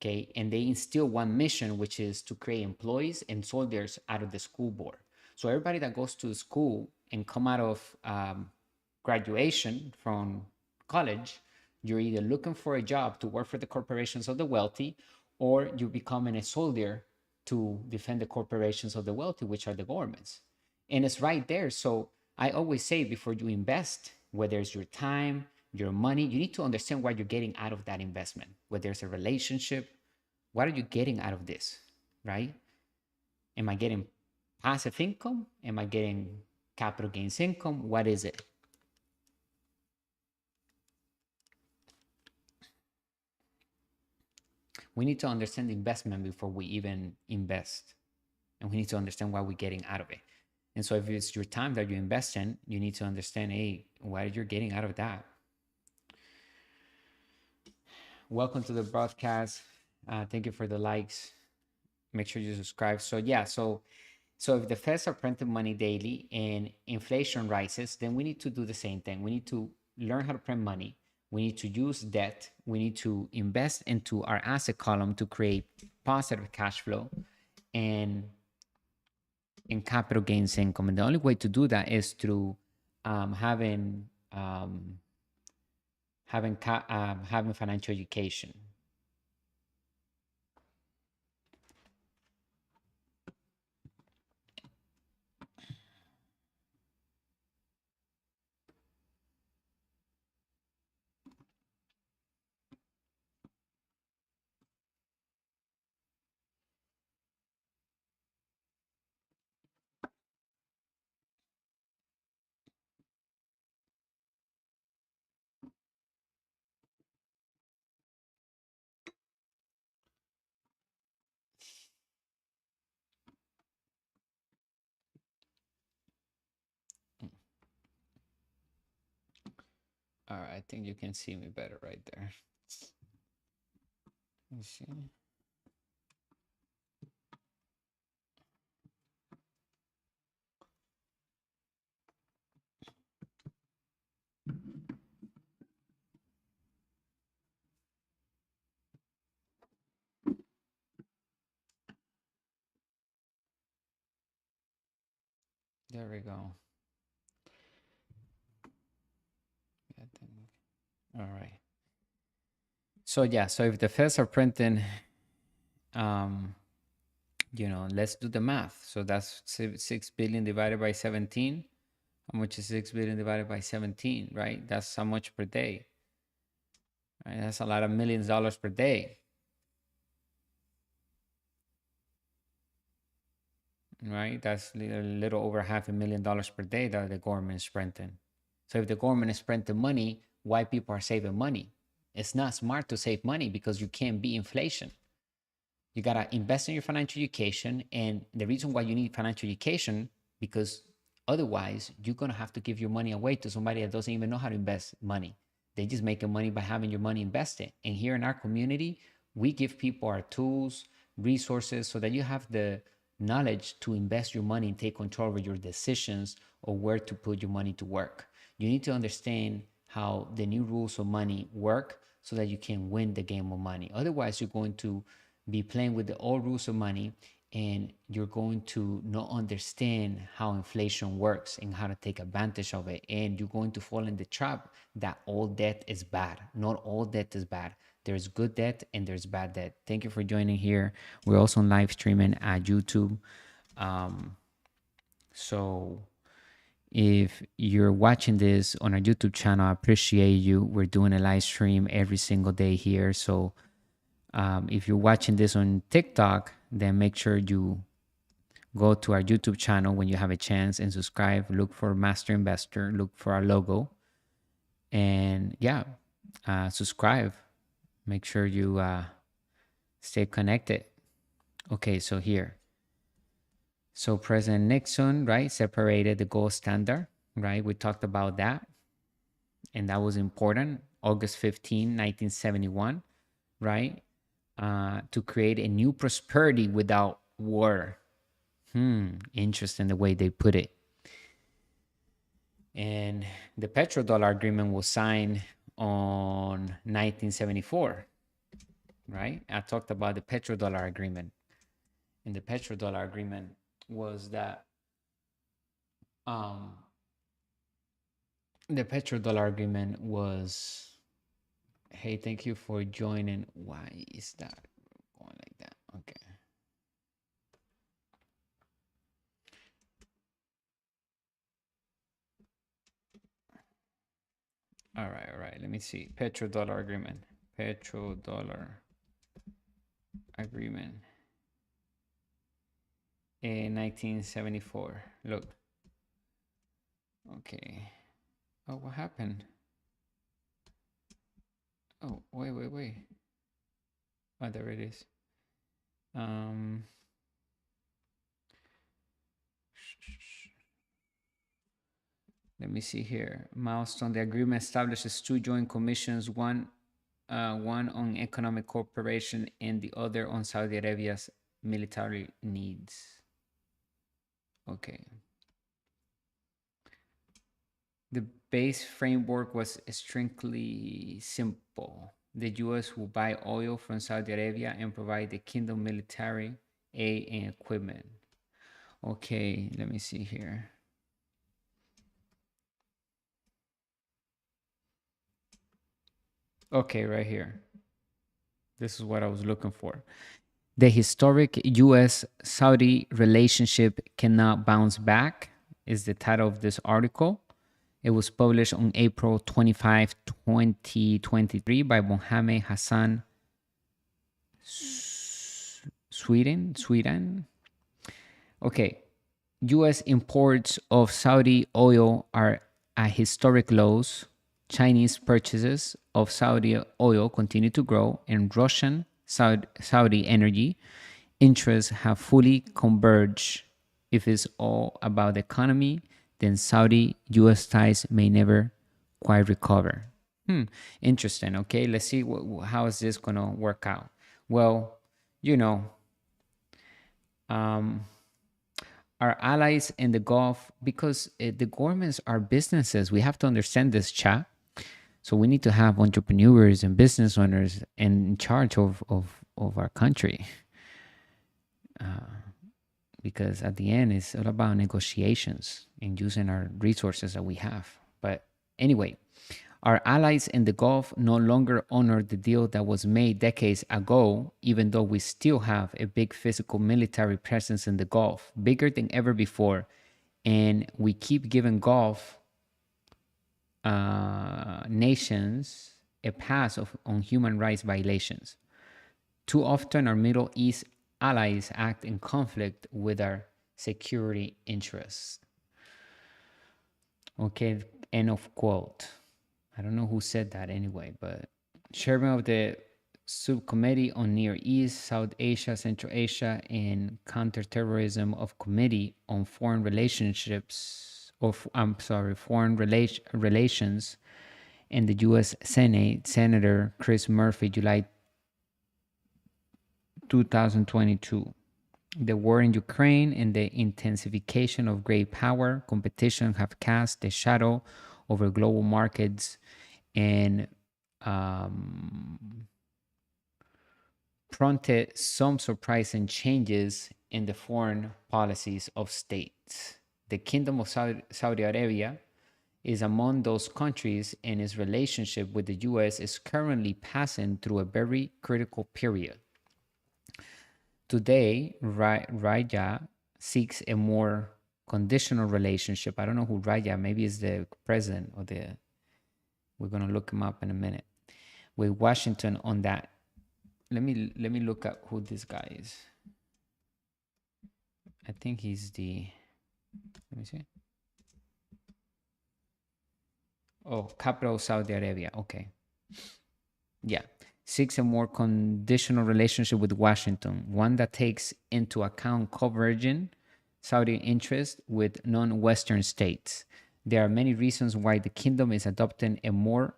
Okay, and they instill one mission, which is to create employees and soldiers out of the school board. So everybody that goes to school and come out of graduation from college, you're either looking for a job to work for the corporations of the wealthy, or you're becoming a soldier to defend the corporations of the wealthy, which are the governments. And it's right there. So I always say before you invest, whether it's your time, your money, you need to understand what you're getting out of that investment. Whether it's a relationship, what are you getting out of this, right? Am I getting passive income? Am I getting capital gains income? What is it? We need to understand the investment before we even invest. And we need to understand what we're getting out of it. And so if it's your time that you invest in, you need to understand, hey, what you're getting out of that. Welcome to the broadcast. Thank you for the likes. Make sure you subscribe. So yeah, so if the Feds are printing money daily and inflation rises, then we need to do the same thing. We need to learn how to print money. We need to use debt. We need to invest into our asset column to create positive cash flow and capital gains income. And the only way to do that is through having financial education. All right, I think you can see me better right there. Let me see. There we go. All right. So yeah, so if the Feds are printing, let's do the math. So that's 6 billion divided by 17. How much is 6 billion divided by 17, right? That's how much per day. Right? That's a lot of millions of dollars per day. Right? That's a little over $500,000 per day that the government is printing. So if the government is printing money, why people are saving money? It's not smart to save money because you can't beat inflation. You gotta invest in your financial education, and the reason why you need financial education because otherwise you're gonna have to give your money away to somebody that doesn't even know how to invest money. They just making money by having your money invested. And here in our community, we give people our tools, resources, so that you have the knowledge to invest your money and take control over your decisions or where to put your money to work. You need to understand how the new rules of money work so that you can win the game of money. Otherwise, you're going to be playing with the old rules of money, and you're going to not understand how inflation works and how to take advantage of it. And you're going to fall in the trap that all debt is bad. Not all debt is bad. There's good debt and there's bad debt. Thank you for joining here. We're also live streaming at YouTube. So if you're watching this on our YouTube channel, I appreciate you. We're doing a live stream every single day here. So If you're watching this on TikTok, then make sure you go to our YouTube channel when you have a chance and subscribe. Look for Master Investor, look for our logo, and yeah, subscribe. Make sure you stay connected. Okay, so here. So President Nixon, right, separated the gold standard, right? We talked about that, and that was important. August 15, 1971, right? To create a new prosperity without war. Interesting the way they put it. And the petrodollar agreement was signed on 1974, right? I talked about the petrodollar agreement. And the petrodollar agreement was that the petrodollar agreement was, hey, thank you for joining. Why is that going like that? Okay. All right. Let me see. Petrodollar agreement. Petrodollar agreement in 1974. Look. Okay. Oh, what happened? Oh, wait. Oh, there it is. Let me see here. Milestone. The agreement establishes two joint commissions, one on economic cooperation and the other on Saudi Arabia's military needs. Okay. The base framework was strictly simple. The US will buy oil from Saudi Arabia and provide the kingdom military aid and equipment. Okay, let me see here. Okay, right here. This is what I was looking for. The historic US Saudi relationship cannot bounce back is the title of this article. It was published on April 25, 2023 by Mohammed Hassan, Sweden. Okay. US imports of Saudi oil are at historic lows. Chinese purchases of Saudi oil continue to grow, and Russian Saudi energy interests have fully converged. If it's all about the economy, then Saudi US ties may never quite recover. Interesting. Okay, let's see how is this going to work out. Well, you know, our allies in the Gulf, because the governments are businesses. We have to understand this, chat. So we need to have entrepreneurs and business owners in charge of our country. Because at the end, it's all about negotiations and using our resources that we have. But anyway, our allies in the Gulf no longer honor the deal that was made decades ago, even though we still have a big physical military presence in the Gulf, bigger than ever before. And we keep giving Gulf nations a pass on human rights violations. Too often, our Middle East allies act in conflict with our security interests. Okay, end of quote. I don't know who said that anyway, but chairman of the subcommittee on Near East, South Asia, Central Asia, and counterterrorism of Committee on Foreign Relationships, Foreign Relations, in the U.S. Senate, Senator Chris Murphy, July 2022. The war in Ukraine and the intensification of great power competition have cast a shadow over global markets and prompted some surprising changes in the foreign policies of states. The Kingdom of Saudi Arabia is among those countries, and its relationship with the US is currently passing through a very critical period. Today, Raja seeks a more conditional relationship. I don't know who Raja, maybe it's the president or we're going to look him up in a minute, with Washington on that let me look up who this guy is. I think he's the, let me see. Oh, capital of Saudi Arabia. Okay. Yeah. Seeks a more conditional relationship with Washington, one that takes into account converging Saudi interests with non Western states. There are many reasons why the kingdom is adopting a more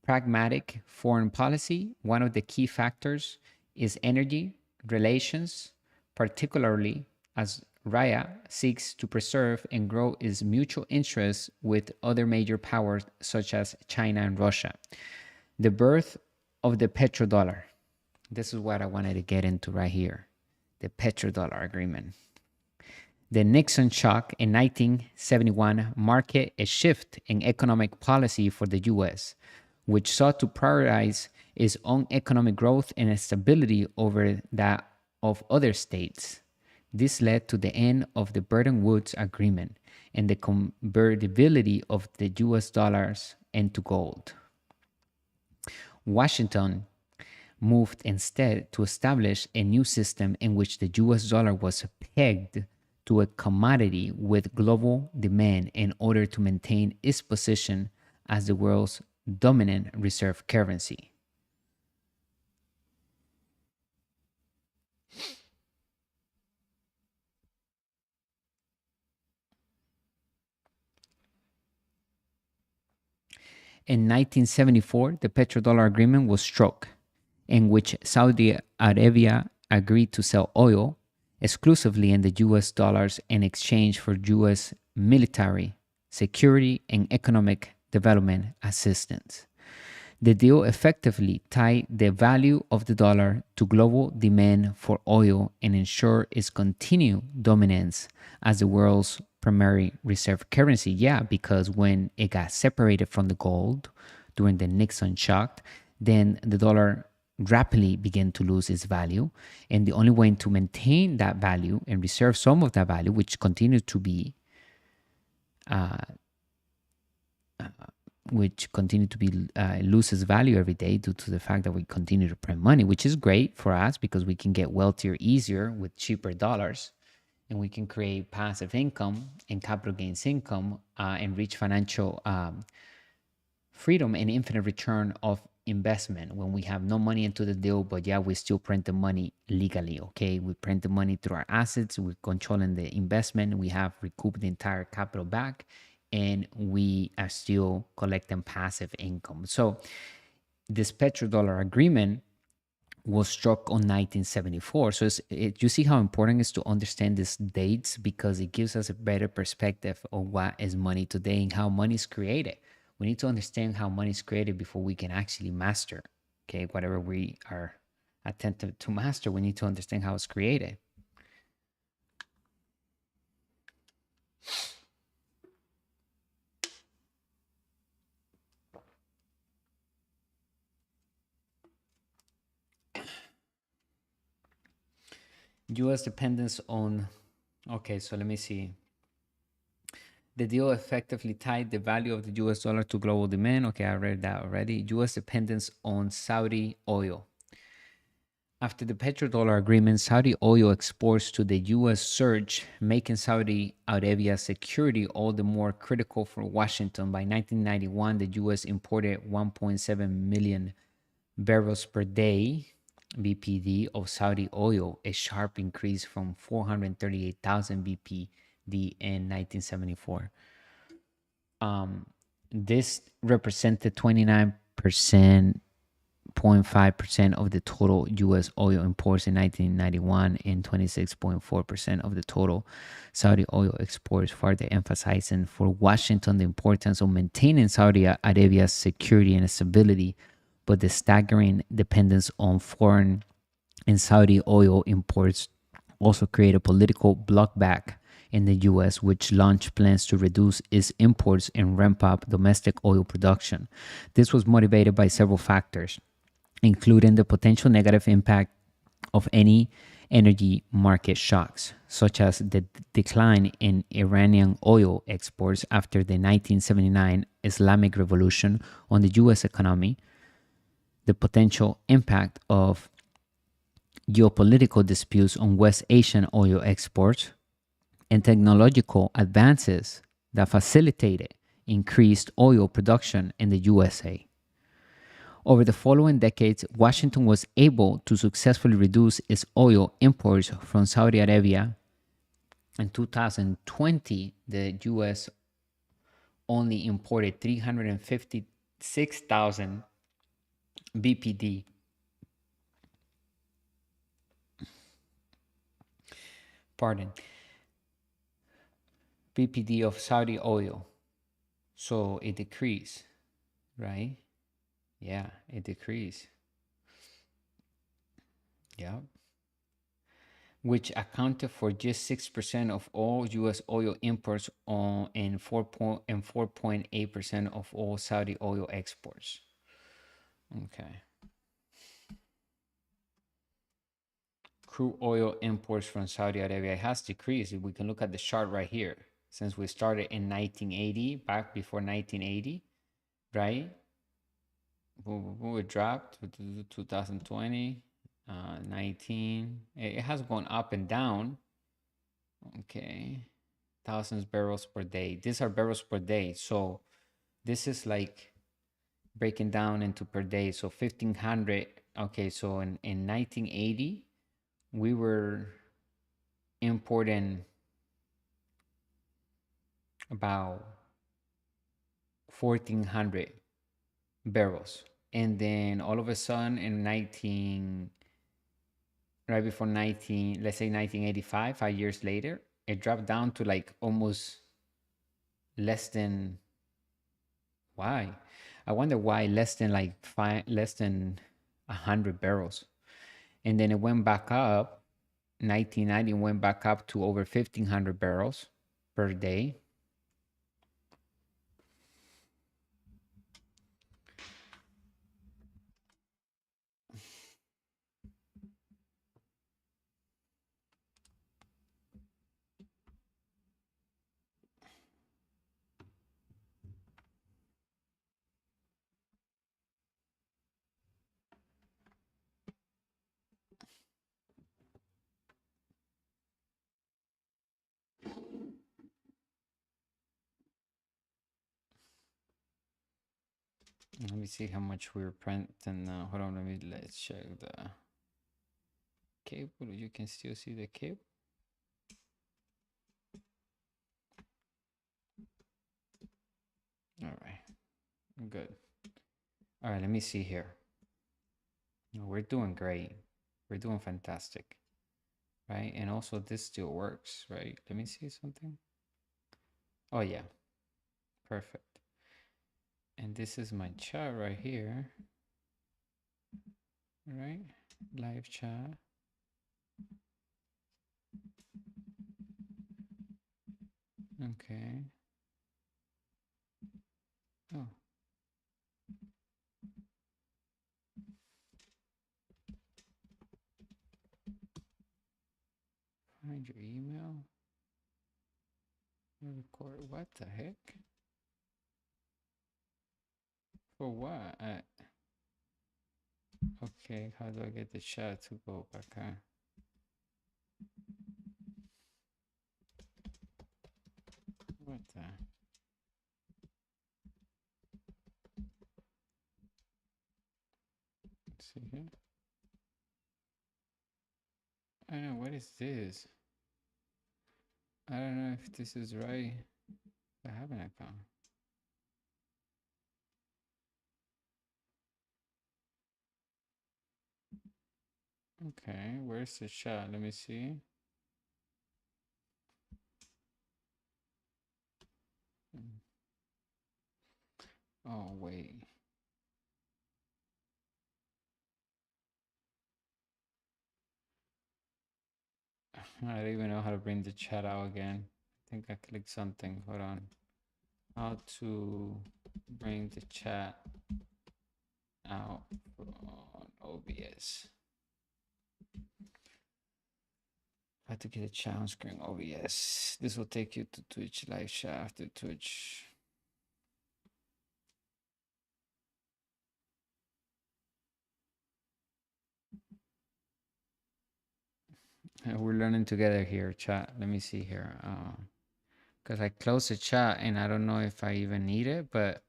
pragmatic foreign policy. One of the key factors is energy relations, particularly as Raya seeks to preserve and grow its mutual interests with other major powers such as China and Russia. The birth of the petrodollar. This is what I wanted to get into right here. The petrodollar agreement. The Nixon shock in 1971 marked a shift in economic policy for the US, which sought to prioritize its own economic growth and stability over that of other states. This led to the end of the Bretton Woods Agreement and the convertibility of the US dollars into gold. Washington moved instead to establish a new system in which the US dollar was pegged to a commodity with global demand in order to maintain its position as the world's dominant reserve currency. In 1974, the petrodollar agreement was struck, in which Saudi Arabia agreed to sell oil exclusively in the US dollars in exchange for US military, security, and economic development assistance. The deal effectively tied the value of the dollar to global demand for oil and ensured its continued dominance as the world's primary reserve currency. Yeah, because when it got separated from the gold during the Nixon shock, then the dollar rapidly began to lose its value. And the only way to maintain that value and reserve some of that value, which continued to be loses value every day due to the fact that we continue to print money, which is great for us because we can get wealthier easier with cheaper dollars, and we can create passive income and capital gains income and reach financial freedom and infinite return of investment when we have no money into the deal, but yeah, we still print the money legally. Okay, we print the money through our assets, we're controlling the investment, we have recouped the entire capital back, and we are still collecting passive income. So this petrodollar agreement was struck on 1974. So you see how important it is to understand these dates, because it gives us a better perspective of what is money today and how money is created. We need to understand how money is created before we can actually master, okay, whatever we are attentive to master. We need to understand how it's created. U.S. dependence on, okay, so let me see. The deal effectively tied the value of the US dollar to global demand. Okay, I read that already. US dependence on Saudi oil. After the petrodollar agreement, Saudi oil exports to the US surged, making Saudi Arabia's security all the more critical for Washington. By 1991, the US imported 1.7 million barrels per day BPD of Saudi oil, a sharp increase from 438,000 BPD in 1974. This represented 29.5% of the total U.S. oil imports in 1991 and 26.4% of the total Saudi oil exports, further emphasizing for Washington the importance of maintaining Saudi Arabia's security and stability, but the staggering dependence on foreign and Saudi oil imports also created a political blockback in the U.S., which launched plans to reduce its imports and ramp up domestic oil production. This was motivated by several factors, including the potential negative impact of any energy market shocks, such as the decline in Iranian oil exports after the 1979 Islamic Revolution on the U.S. economy, the potential impact of geopolitical disputes on West Asian oil exports, and technological advances that facilitated increased oil production in the USA. Over the following decades, Washington was able to successfully reduce its oil imports from Saudi Arabia. In 2020, the US only imported 356,000 BPD. Pardon. BPD of Saudi oil. So it decreased, right? Yeah, it decreased. Yeah. Which accounted for just 6% of all US oil imports and 4.8% of all Saudi oil exports. Okay. Crude oil imports from Saudi Arabia has decreased. We can look at the chart right here. Since we started in 1980, back before 1980, right? We dropped to 2020, 19. It has gone up and down. Okay. Thousands barrels per day. These are barrels per day. So this is like breaking down into per day. So 1500. Okay. So in 1980, we were importing about 1400 barrels. And then all of a sudden in right before 19, let's say 1985, 5 years later, it dropped down to like almost less than, why? I wonder why less than less than 100 barrels. And then it went back up, 1990 went back up to over 1500 barrels per day. Let me see how much we were printing now. Hold on, let's check the cable. You can still see the cable. All right, good. All right, let me see here. We're doing great. We're doing fantastic, right? And also this still works, right? Let me see something. Oh yeah, perfect. And this is my chat right here, right? Live chat. Okay. Oh. Find your email. Record. What the heck? For what? Okay, how do I get the chat to go back on? What the? Let's see here. I don't know, what is this? I don't know if this is right. I have an account. Okay, where's the chat? Let me see. Oh, wait. I don't even know how to bring the chat out again. I think I clicked something. Hold on. How to bring the chat out on OBS. How to get a chat on screen OBS. This will take you to Twitch live chat after Twitch. We're learning together here, chat. Let me see here. Because I closed the chat and I don't know if I even need it, but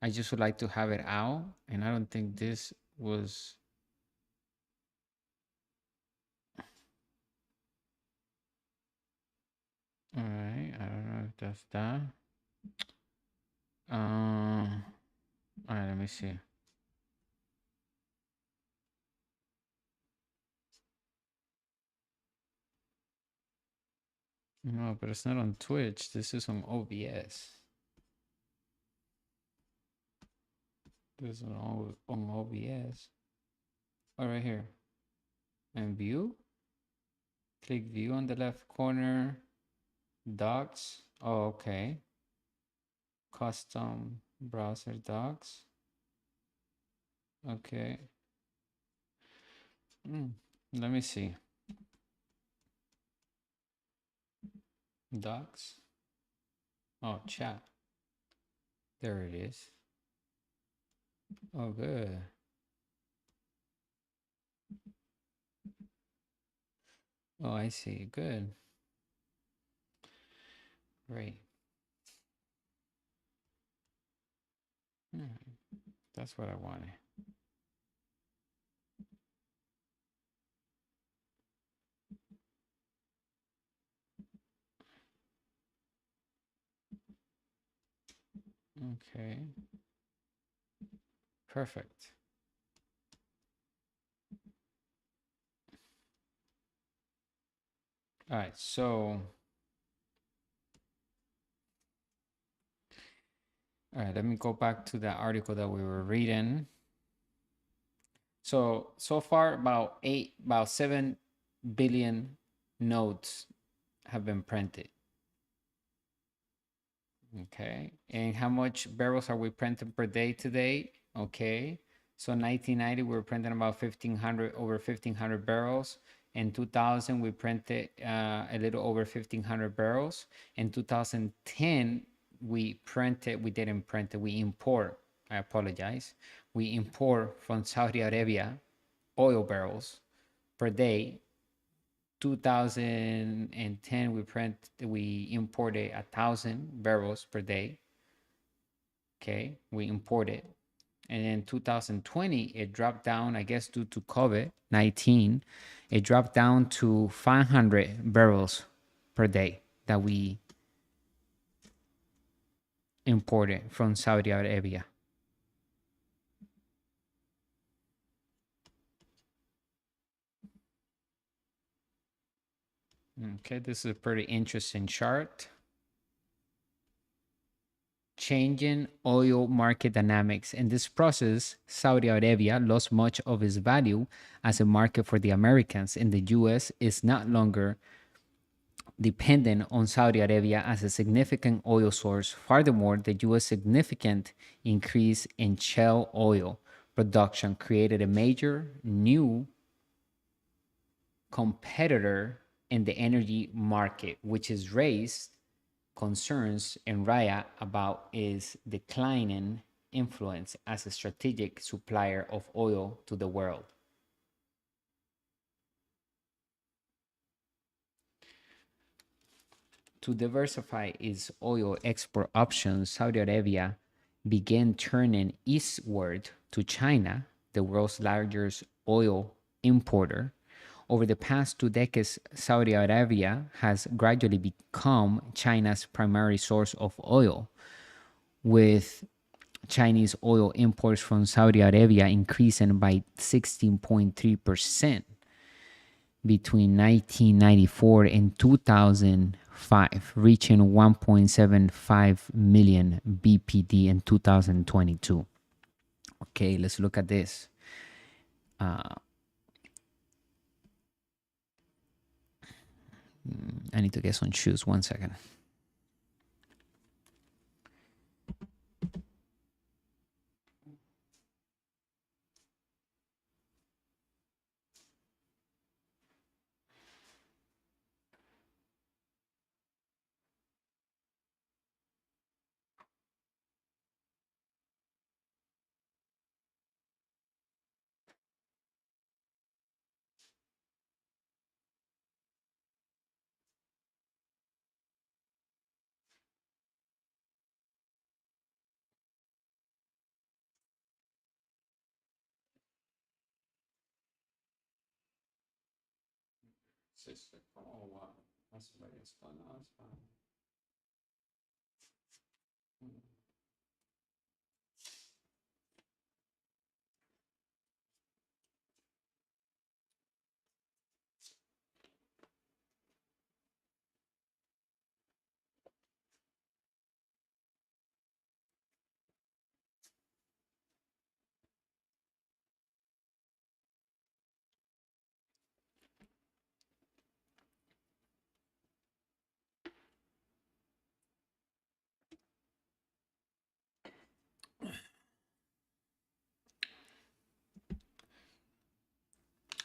I just would like to have it out. And I don't think this was. All right. I don't know if that's that. All right. Let me see. No, but it's not on Twitch. This is on OBS. This is on OBS. Oh, right here. And view. Click view on the left corner. Docs. Oh, okay. Custom browser docs. Okay. Let me see. Docs. Oh, chat. There it is. Oh, good. Oh, I see. Good. Great. That's what I wanted. Okay. Perfect. All right. So, all right. Let me go back to that article that we were reading. So far, about 7 billion notes have been printed. Okay. And how much barrels are we printing per day today? Okay. So 1990, we were printing about 1,500, over 1,500 barrels. In 2000, we printed a little over 1,500 barrels. In 2010, we didn't print it, we import, I apologize. We import from Saudi Arabia oil barrels per day. 2010, we imported 1,000 barrels per day. Okay, we imported. And in 2020, it dropped down, I guess, due to COVID-19. It dropped down to 500 barrels per day that we imported from Saudi Arabia. Okay, this is a pretty interesting chart. Changing oil market dynamics. In this process, Saudi Arabia lost much of its value as a market for the Americans, and the US is not longer dependent on Saudi Arabia as a significant oil source. Furthermore, the US significant increase in shale oil production created a major new competitor in the energy market, which has raised concerns in Raya about its declining influence as a strategic supplier of oil to the world. To diversify its oil export options, Saudi Arabia began turning eastward to China, the world's largest oil importer. Over the past 2 decades, Saudi Arabia has gradually become China's primary source of oil, with Chinese oil imports from Saudi Arabia increasing by 16.3% between 1994 and 2005, reaching 1.75 million BPD in 2022. Okay, let's look at this. I need to get some shoes. 1 second. sister. Oh, wow. That's somebody else going on. It's fine.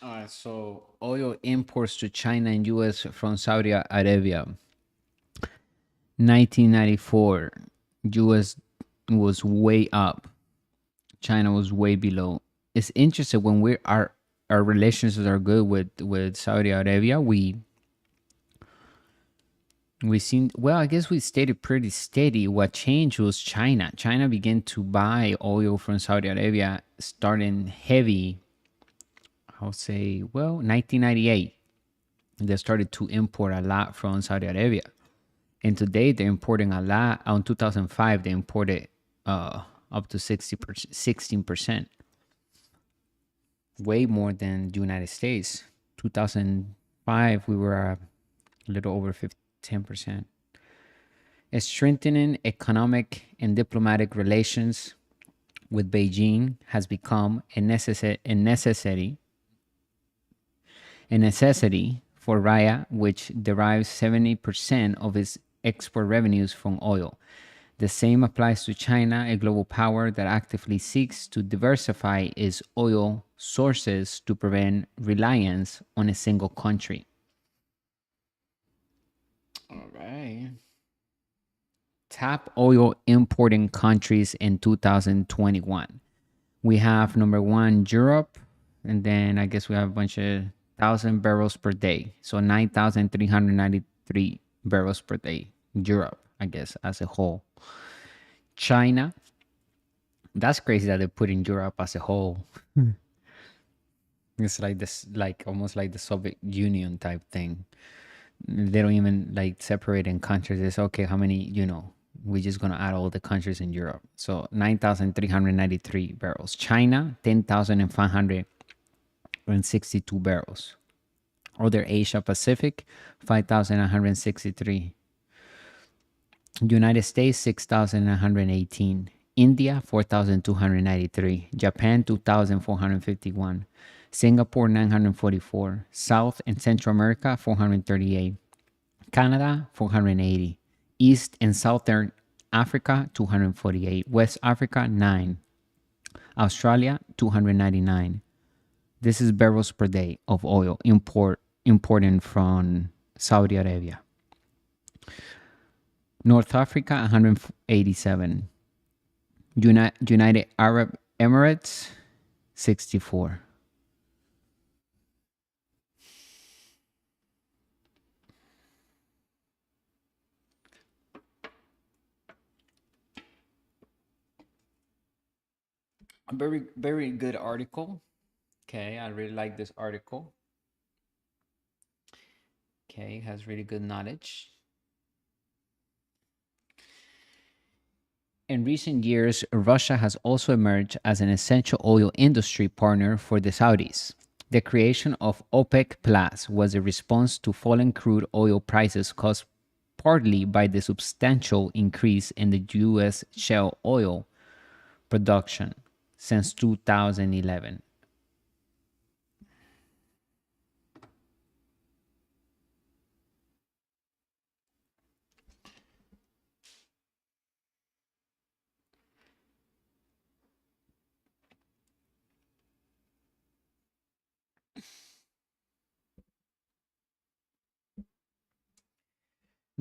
All right, so oil imports to China and US from Saudi Arabia. 1994, US was way up. China was way below. It's interesting when our relations are good with Saudi Arabia. We seem well. I guess we stayed pretty steady. What changed was China. China began to buy oil from Saudi Arabia, starting heavy. I'll say 1998. They started to import a lot from Saudi Arabia, and today they're importing a lot. On 2005, they imported up to 60%, 16%, way more than the United States. 2005, we were a little over 10%. Strengthening economic and diplomatic relations with Beijing has become a necessity for Raya, which derives 70% of its export revenues from oil. The same applies to China, a global power that actively seeks to diversify its oil sources to prevent reliance on a single country. All right. Top oil importing countries in 2021. We have number one, Europe, and then I guess we have a bunch of 1,000 barrels per day. So 9,393 barrels per day. Europe, I guess, as a whole. China, that's crazy that they put in Europe as a whole. It's like this, like almost like the Soviet Union type thing. They don't even like separate in countries. It's okay, how many, we're just gonna add all the countries in Europe. So 9,393 barrels. China, 10,562 barrels. Other Asia Pacific, 5,163. United States, 6,118. India, 4,293. Japan, 2,451. Singapore, 944. South and Central America, 438. Canada, 480. East and Southern Africa, 248. West Africa, 9. Australia, 299. This is barrels per day of oil imported from Saudi Arabia. North Africa, 187. United Arab Emirates, 64. A very, very good article. Okay, I really like this article. Okay, has really good knowledge. In recent years, Russia has also emerged as an essential oil industry partner for the Saudis. The creation of OPEC Plus was a response to falling crude oil prices caused partly by the substantial increase in the U.S. shale oil production since 2011.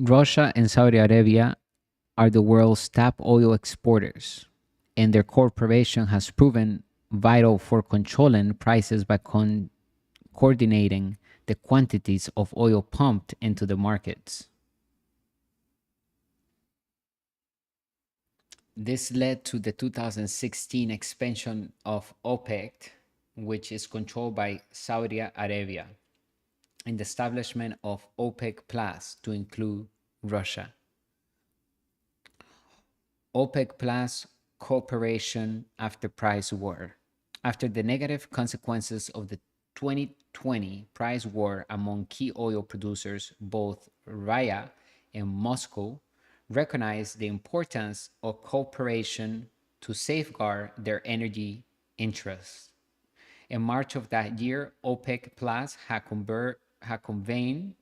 Russia and Saudi Arabia are the world's top oil exporters, and their cooperation has proven vital for controlling prices by coordinating the quantities of oil pumped into the markets. This led to the 2016 expansion of OPEC, which is controlled by Saudi Arabia. and the establishment of OPEC Plus to include Russia. OPEC Plus cooperation after price war. After the negative consequences of the 2020 price war among key oil producers, both Raya and Moscow recognized the importance of cooperation to safeguard their energy interests. In March of that year, OPEC Plus had convened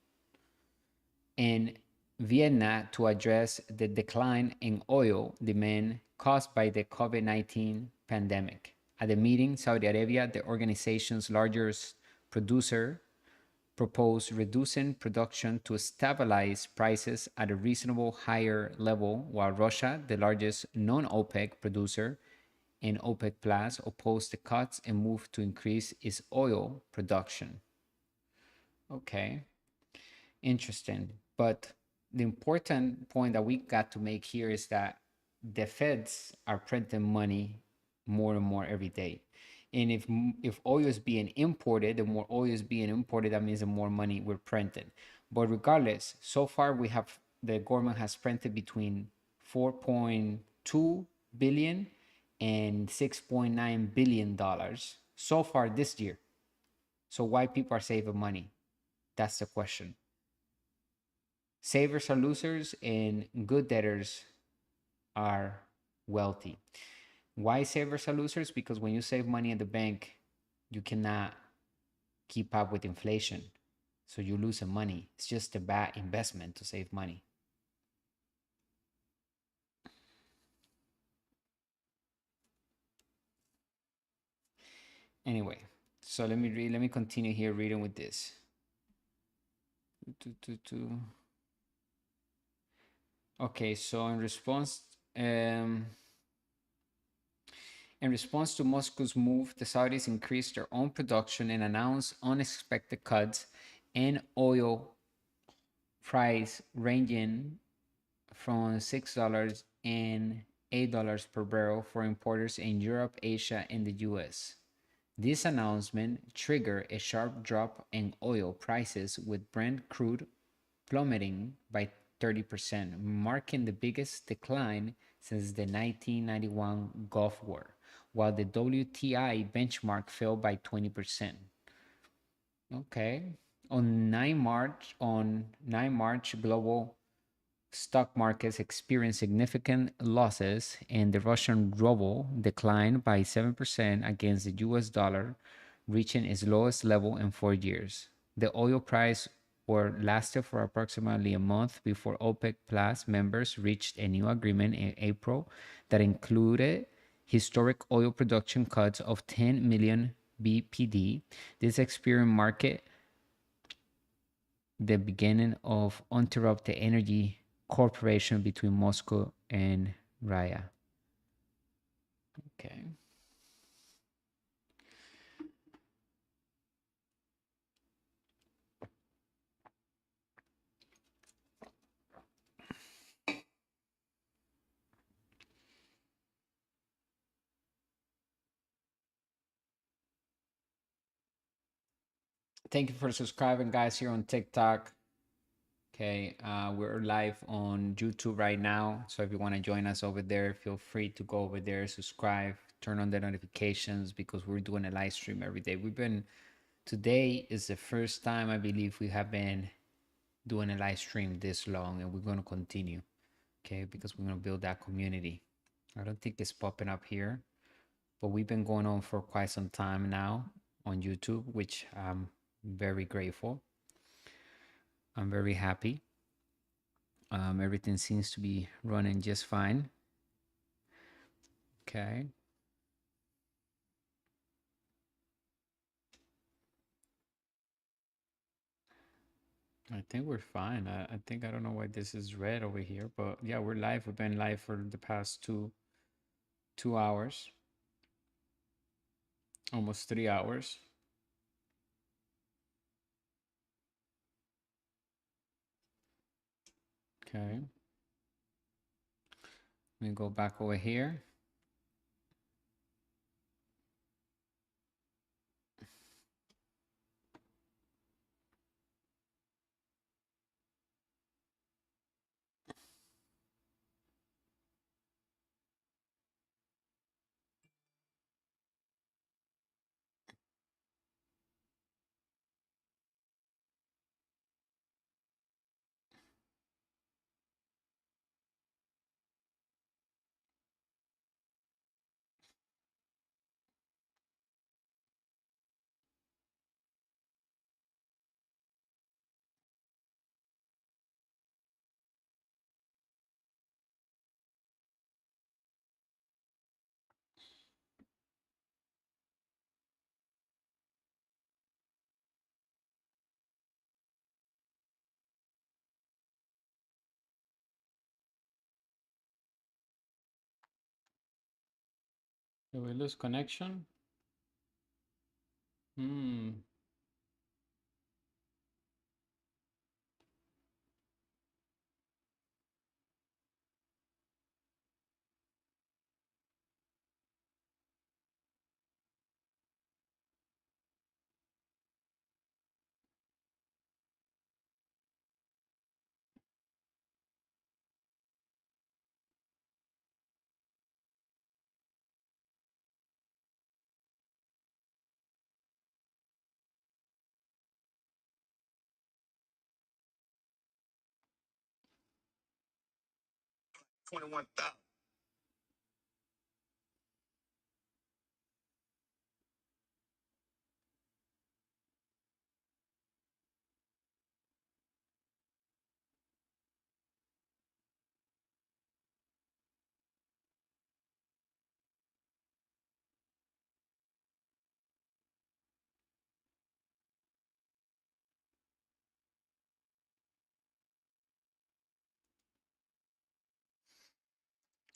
in Vienna to address the decline in oil demand caused by the COVID 19 pandemic. At the meeting, Saudi Arabia, the organization's largest producer, proposed reducing production to stabilize prices at a reasonable higher level, while Russia, the largest non OPEC producer and OPEC Plus, opposed the cuts and moved to increase its oil production. Okay. Interesting. But the important point that we got to make here is that the feds are printing money more and more every day. And if oil is being imported, the more oil is being imported, that means the more money we're printing. But regardless, so far the government has printed between 4.2 billion and 6.9 billion dollars so far this year. So why people are saving money? That's the question. Savers are losers and good debtors are wealthy. Why savers are losers? Because when you save money in the bank, you cannot keep up with inflation. So you lose some money. It's just a bad investment to save money. Anyway, so let me continue here reading with this. Okay, so in response to Moscow's move, the Saudis increased their own production and announced unexpected cuts in oil price ranging from $6 and $8 per barrel for importers in Europe, Asia, and the US. This announcement triggered a sharp drop in oil prices, with Brent crude plummeting by 30%, marking the biggest decline since the 1991 Gulf War, while the WTI benchmark fell by 20%. Okay. On 9 March, global stock markets experienced significant losses, and the Russian ruble declined by 7% against the US dollar, reaching its lowest level in 4 years. The oil price war lasted for approximately a month before OPEC Plus members reached a new agreement in April that included historic oil production cuts of 10 million BPD. This experience marked the beginning of uninterrupted energy cooperation between Moscow and Raya. Okay. Thank you for subscribing, guys, here on TikTok. Okay, we're live on YouTube right now. So if you want to join us over there, feel free to go over there, subscribe, turn on the notifications, because we're doing a live stream every day. Today is the first time I believe we have been doing a live stream this long, and we're going to continue. Okay, because we're going to build that community. I don't think it's popping up here, but we've been going on for quite some time now on YouTube, which I'm very grateful. I'm very happy. Everything seems to be running just fine. Okay. I think we're fine. I think I don't know why this is red over here, but yeah, we're live. We've been live for the past two hours, almost 3 hours. Okay. Let me go back over here. Did we lose connection? Hmm.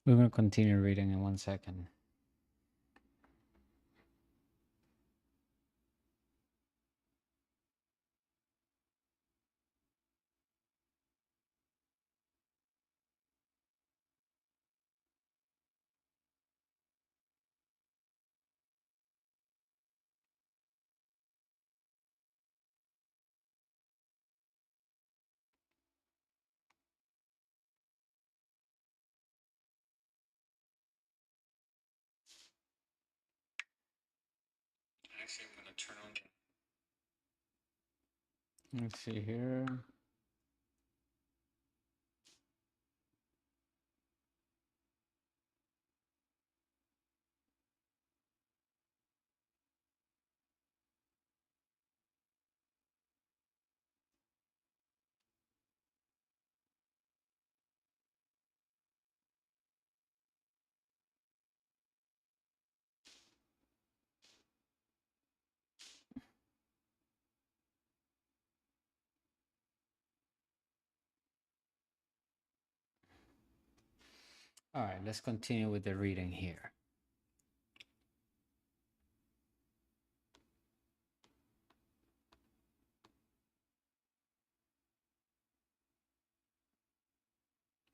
We're going to continue reading in 1 second. Actually, I'm going to turn on. Let's see here. All right, let's continue with the reading here.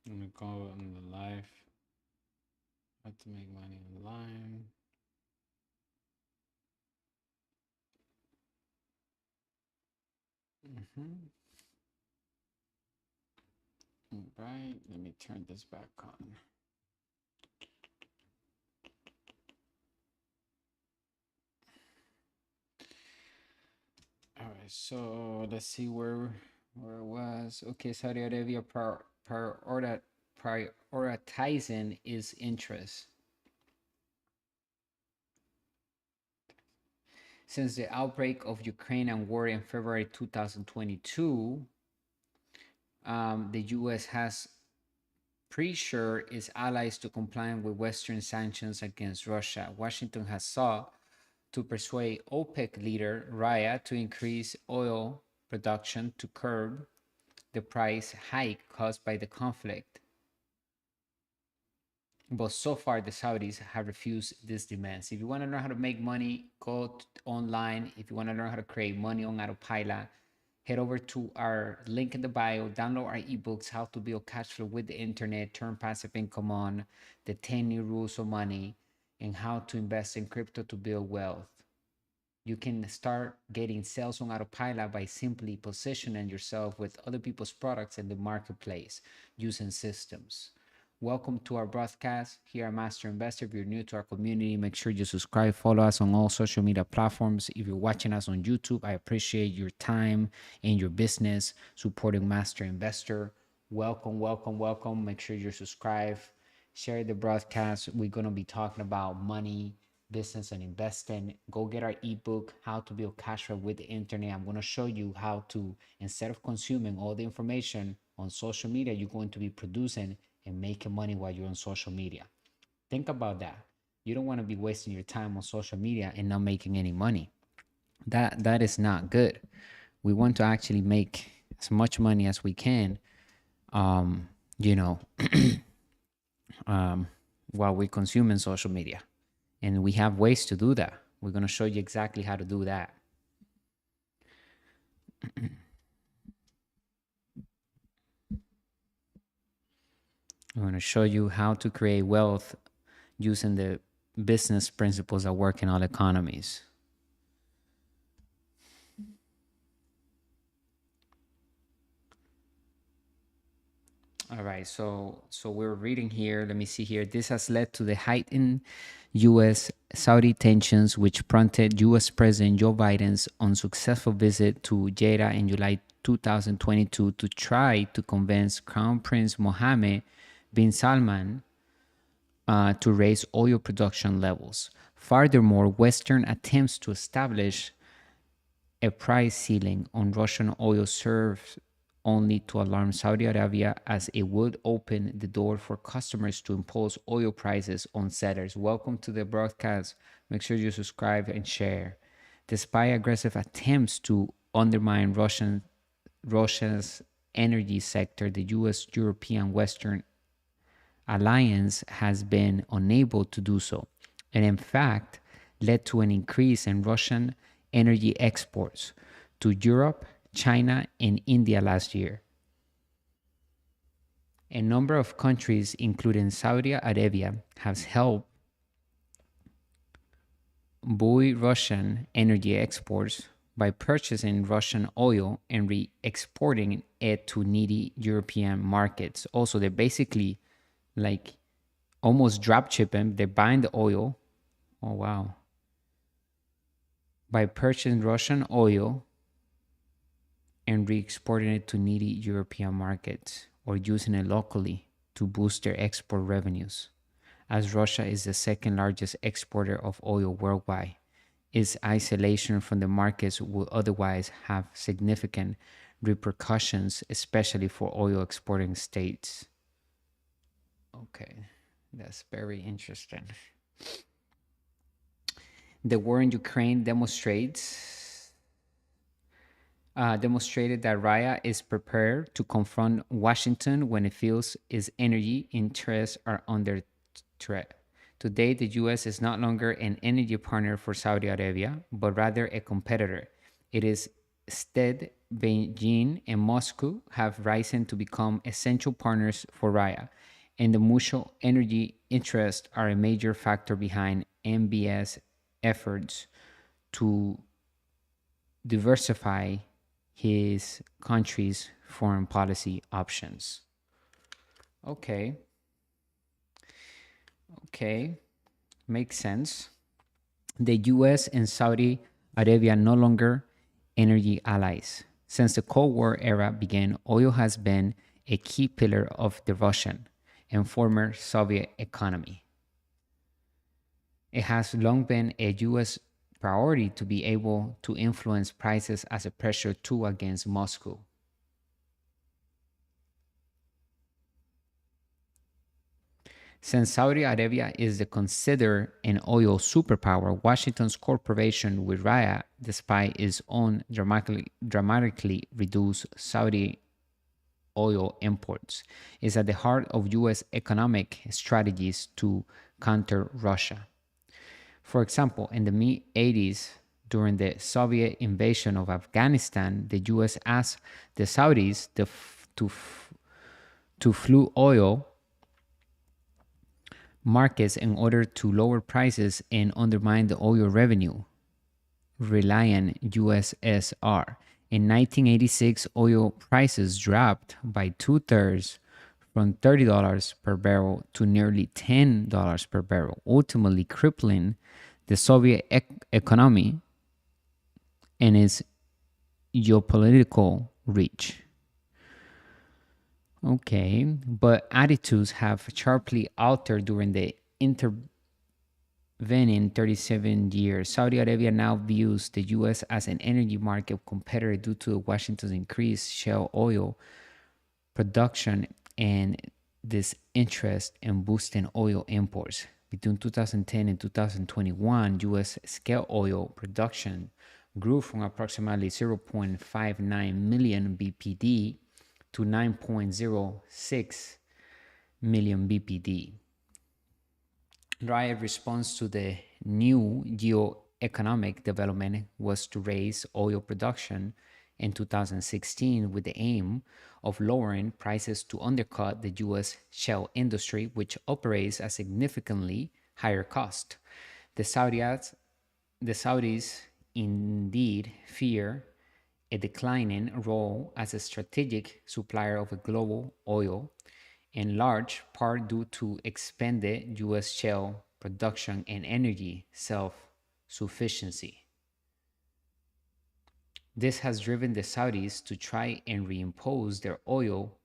I'm going to go on the live. How to make money online. All right, let me turn this back on. All right, so let's see where it was. Okay, Saudi Arabia prioritizing its interests. Since the outbreak of Ukrainian war in February 2022, the U.S. has pressured its allies to comply with Western sanctions against Russia. Washington has sought to persuade OPEC leader Raya to increase oil production to curb the price hike caused by the conflict. But so far, the Saudis have refused these demands. If you want to learn how to make money, go online. If you want to learn how to create money on autopilot, head over to our link in the bio, download our ebooks, How to Build Cash Flow with the Internet, Turn Passive Income On, the 10 New Rules of Money, and How to Invest in Crypto to Build Wealth. You can start getting sales on autopilot by simply positioning yourself with other people's products in the marketplace using systems. Welcome to our broadcast here at Master Investor. If you're new to our community, make sure you subscribe, follow us on all social media platforms. If you're watching us on YouTube, I appreciate your time and your business supporting Master Investor. Welcome, welcome, welcome. Make sure you're subscribed, share the broadcast. We're going to be talking about money, business, and investing. Go get our ebook, How to Build Cash Flow with the Internet. I'm going to show you how to, instead of consuming all the information on social media, you're going to be producing and making money while you're on social media. Think about that. You don't want to be wasting your time on social media and not making any money. That is not good. We want to actually make as much money as we can, you know, while we're consuming social media. And we have ways to do that. We're going to show you exactly how to do that. I'm going to show you how to create wealth using the business principles that work in all economies. All right, so we're reading here. Let me see here. This has led to the heightened U.S. Saudi tensions, which prompted U.S. President Joe Biden's unsuccessful visit to Jeddah in July 2022 to try to convince Crown Prince Mohammed bin Salman to raise oil production levels. Furthermore, Western attempts to establish a price ceiling on Russian oil serves only to alarm Saudi Arabia, as it would open the door for customers to impose oil prices on sellers. Welcome to the broadcast. Make sure you subscribe and share. Despite aggressive attempts to undermine Russia's energy sector, the US, European, Western alliance has been unable to do so, and in fact led to an increase in Russian energy exports to Europe, China, and India last year. A number of countries, including Saudi Arabia, have helped buoy Russian energy exports by purchasing Russian oil and re-exporting it to needy European markets. Also, they're basically like almost drop shipping. They're buying the oil. Oh, wow. By purchasing Russian oil and re-exporting it to needy European markets, or using it locally to boost their export revenues. As Russia is the second largest exporter of oil worldwide, its isolation from the markets would otherwise have significant repercussions, especially for oil exporting states. Okay, that's very interesting. The war in Ukraine demonstrated that Raya is prepared to confront Washington when it feels its energy interests are under threat. Today, the U.S. is no longer an energy partner for Saudi Arabia, but rather a competitor. It is instead Beijing and Moscow have risen to become essential partners for Raya, and the mutual energy interests are a major factor behind MBS efforts to diversify his country's foreign policy options. Okay. Okay. Makes sense. The US and Saudi Arabia no longer energy allies. Since the Cold War era began, oil has been a key pillar of the Russian and former Soviet economy. It has long been a US priority to be able to influence prices as a pressure tool against Moscow. Since Saudi Arabia is the considered an oil superpower, Washington's cooperation with Riyadh, despite its own dramatically reduced Saudi oil imports, is at the heart of U.S. economic strategies to counter Russia. For example, in the mid 80s, during the Soviet invasion of Afghanistan, the U.S. asked the Saudis to flood oil markets in order to lower prices and undermine the oil revenue reliant USSR. In 1986, oil prices dropped by two-thirds from $30 per barrel to nearly $10 per barrel, ultimately crippling the Soviet economy and its geopolitical reach. Okay, but attitudes have sharply altered during the intervening 37 years. Saudi Arabia now views the U.S. as an energy market competitor due to Washington's increased shale oil production and this interest in boosting oil imports. Between 2010 and 2021, U.S. scale oil production grew from approximately 0.59 million BPD to 9.06 million BPD. Riot response to the new geoeconomic development was to raise oil production in 2016 with the aim of lowering prices to undercut the US shale industry, which operates at significantly higher cost. The Saudis, the Saudis indeed fear a declining role as a strategic supplier of a global oil, in large part due to expanded U.S. shale production and energy self-sufficiency. This has driven the Saudis to try and reimpose their oil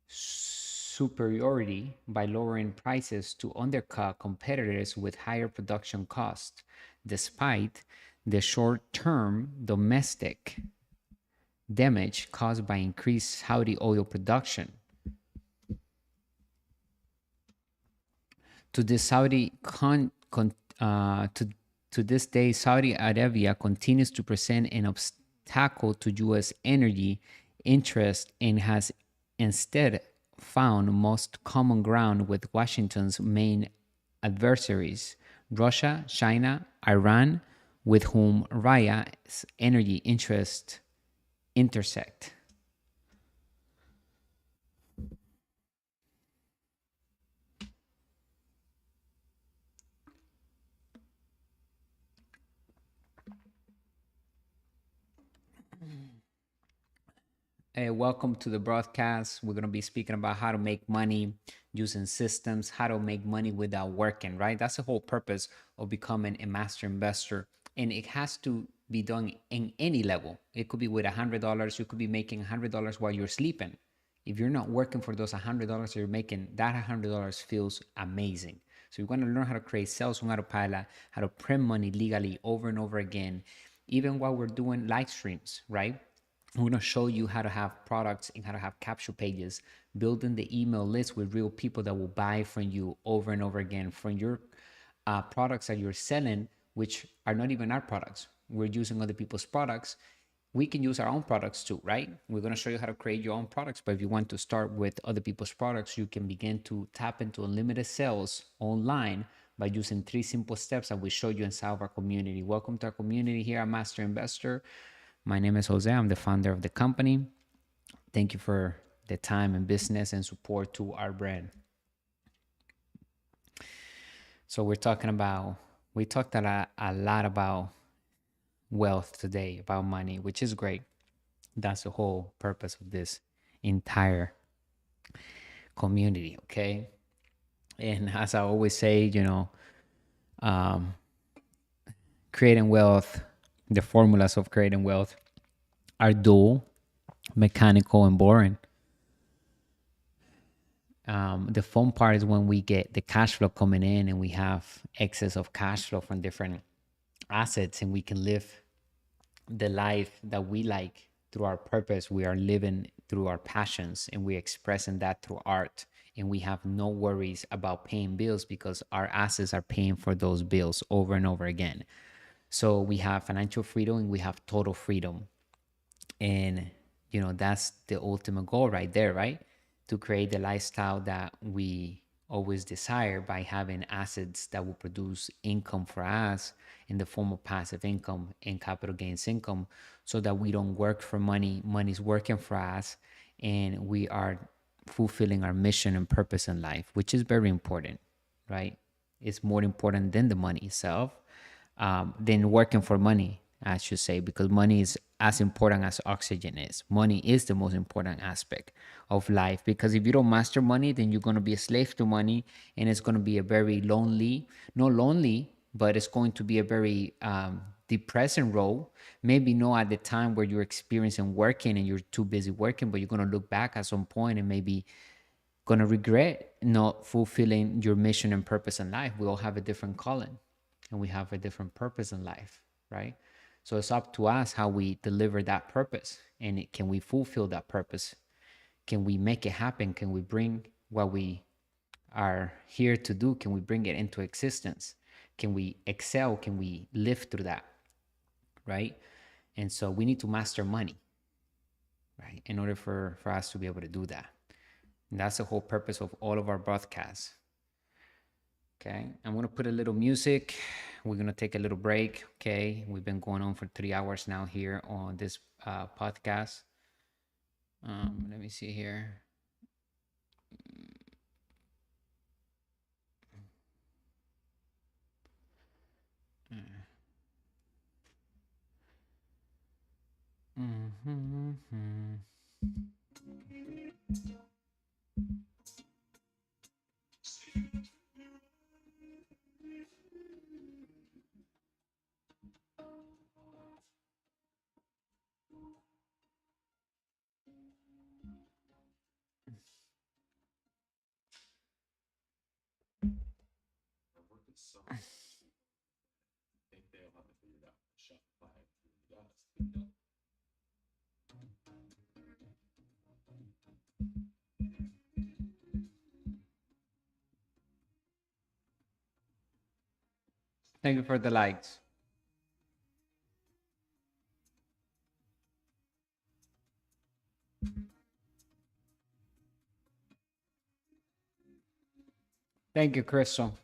superiority by lowering prices to undercut competitors with higher production costs, despite the short-term domestic damage caused by increased Saudi oil production. To this Saudi to this day, Saudi Arabia continues to present an obstacle to U.S. energy interest and has instead found most common ground with Washington's main adversaries, Russia, China, Iran, with whom Riyadh's energy interests intersect. Hey, welcome to the broadcast. We're going to be speaking about how to make money using systems, how to make money without working, right? That's the whole purpose of becoming a master investor. And it has to be done in any level. It could be with $100. You could be making $100 while you're sleeping. If you're not working for those $100 you're making, that $100 feels amazing. So you're going to learn how to create sales on autopilot, how to print money legally over and over again, even while we're doing live streams, right? I'm going to show you how to have products and how to have capture pages, building the email list with real people that will buy from you over and over again from your products that you're selling, which are not even our products. We're using other people's products. We can use our own products too, right? We're going to show you how to create your own products. But if you want to start with other people's products, you can begin to tap into unlimited sales online by using 3 simple steps that we show you inside of our community. Welcome to our community here at Master Investor. My name is Jose. I'm the founder of the company. Thank you for the time and business and support to our brand. So we talked a lot about wealth today, about money, which is great. That's the whole purpose of this entire community, okay? And as I always say, creating wealth, the formulas of creating wealth are dual, mechanical, and boring. The fun part is when we get the cash flow coming in and we have excess of cash flow from different assets and we can live the life that we like through our purpose. We are living through our passions and we're expressing that through art. And we have no worries about paying bills because our assets are paying for those bills over and over again. So we have financial freedom and we have total freedom. And, that's the ultimate goal right there, right? To create the lifestyle that we always desire by having assets that will produce income for us in the form of passive income and capital gains income so that we don't work for money. Money's working for us and we are fulfilling our mission and purpose in life, which is very important, right? It's more important than the money itself, than working for money, I should say, because money is as important as oxygen is. Money is the most important aspect of life because if you don't master money, then you're going to be a slave to money and it's going to be a very lonely, not lonely, but it's going to be a very depressing role. Maybe not at the time where you're experiencing working and you're too busy working, but you're going to look back at some point and maybe going to regret not fulfilling your mission and purpose in life. We all have a different calling and we have a different purpose in life, right? So it's up to us how we deliver that purpose and can we fulfill that purpose? Can we make it happen? Can we bring what we are here to do? Can we bring it into existence? Can we excel? Can we live through that? Right? And so we need to master money, right? In order for us to be able to do that. And that's the whole purpose of all of our broadcasts. Okay, I'm gonna put a little music. We're gonna take a little break. Okay, we've been going on for 3 hours now here on this podcast. Let me see here. Mhm. Our work is so I think they'll have to figure it out. Shopify really does. Thank you for the likes. Thank you, Crystal.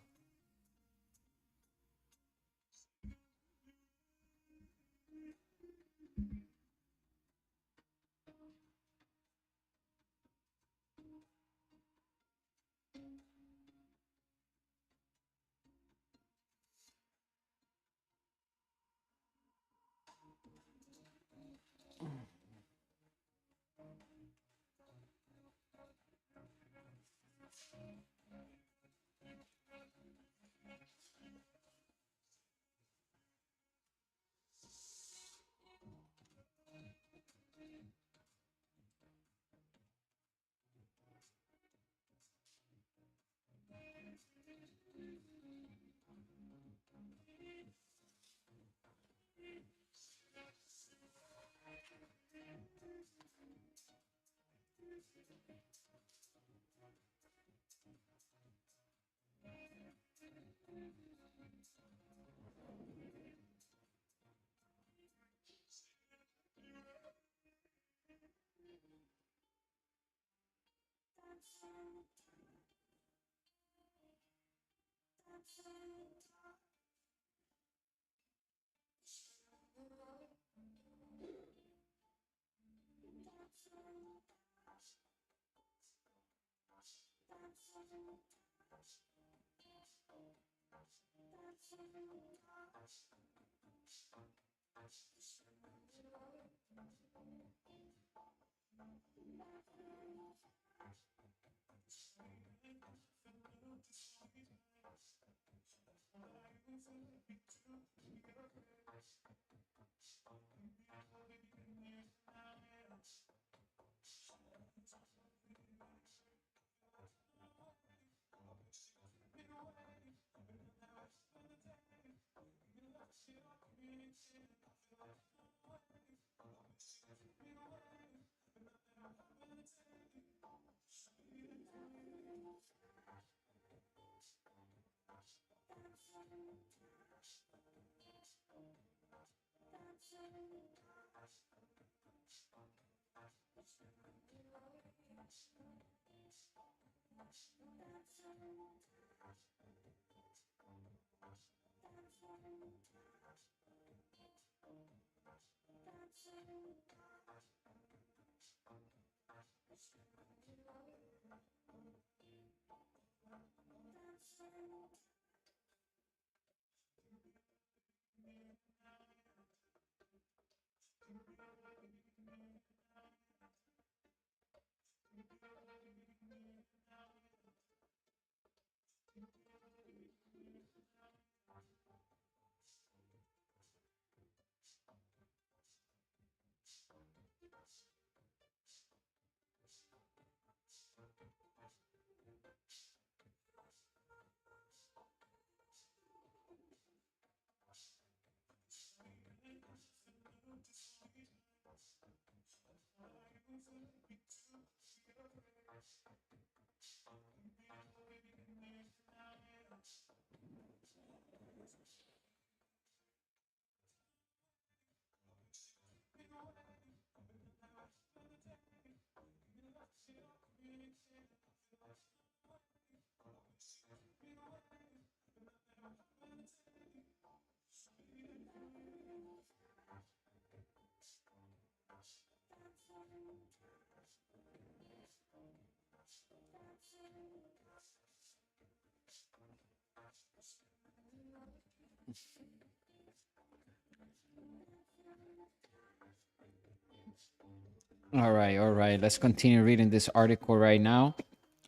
All right, all right. Let's continue reading this article right now.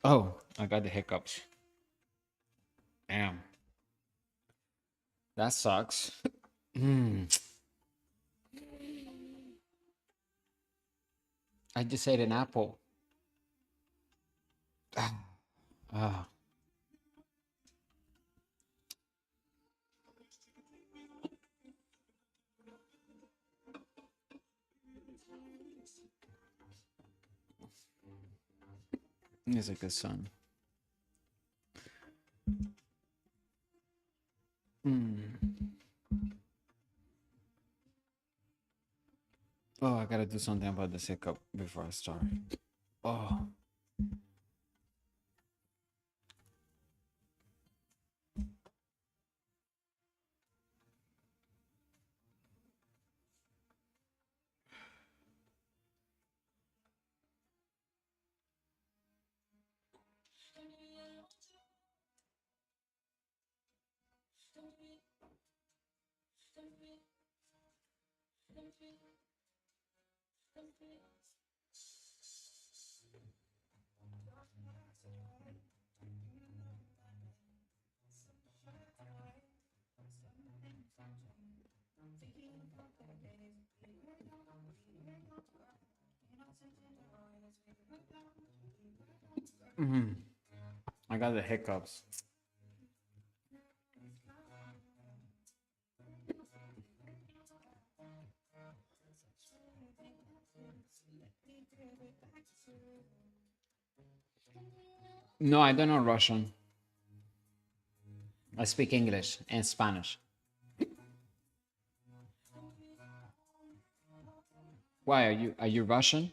Oh, I got the hiccups. Damn. That sucks. I just ate an apple. Ah. He's a good son. Oh, I gotta do something about this hiccup before I start. Oh. I got the hiccups. No, I don't know Russian. I speak English and Spanish. Why are you Russian?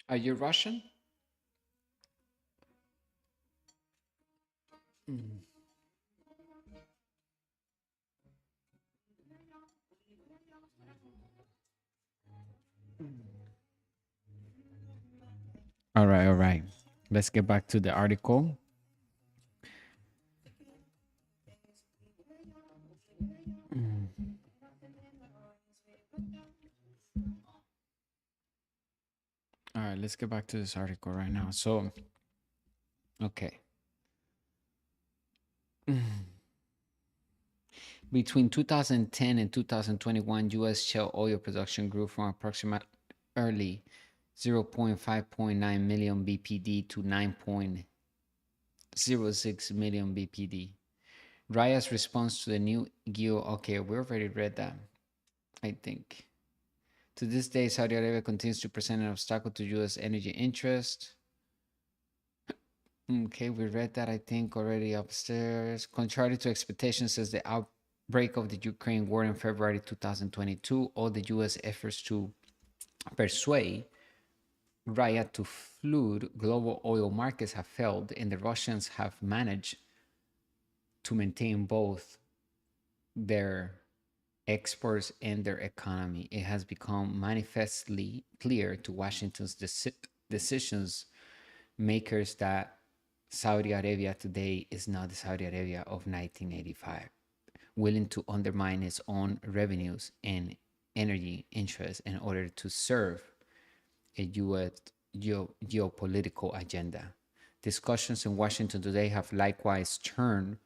Are you Russian? All right, all right. Let's get back to the article. All right, let's get back to this article right now. So, okay. Between 2010 and 2021, U.S. shale oil production grew from approximately 0.5.9 million BPD to 9.06 million BPD. Raya's response to the new GEO. Okay, we already read that, I think. To this day, Saudi Arabia continues to present an obstacle to U.S. energy interest. Okay, we read that, I think, already upstairs. Contrary to expectations, since the outbreak of the Ukraine war in February 2022, all the U.S. efforts to persuade Raya to flood global oil markets have failed, and the Russians have managed to maintain both their exports and their economy. It has become manifestly clear to Washington's decisions makers that Saudi Arabia today is not the Saudi Arabia of 1985, willing to undermine its own revenues and energy interests in order to serve a U.S. Geopolitical agenda. Discussions in Washington today have likewise turned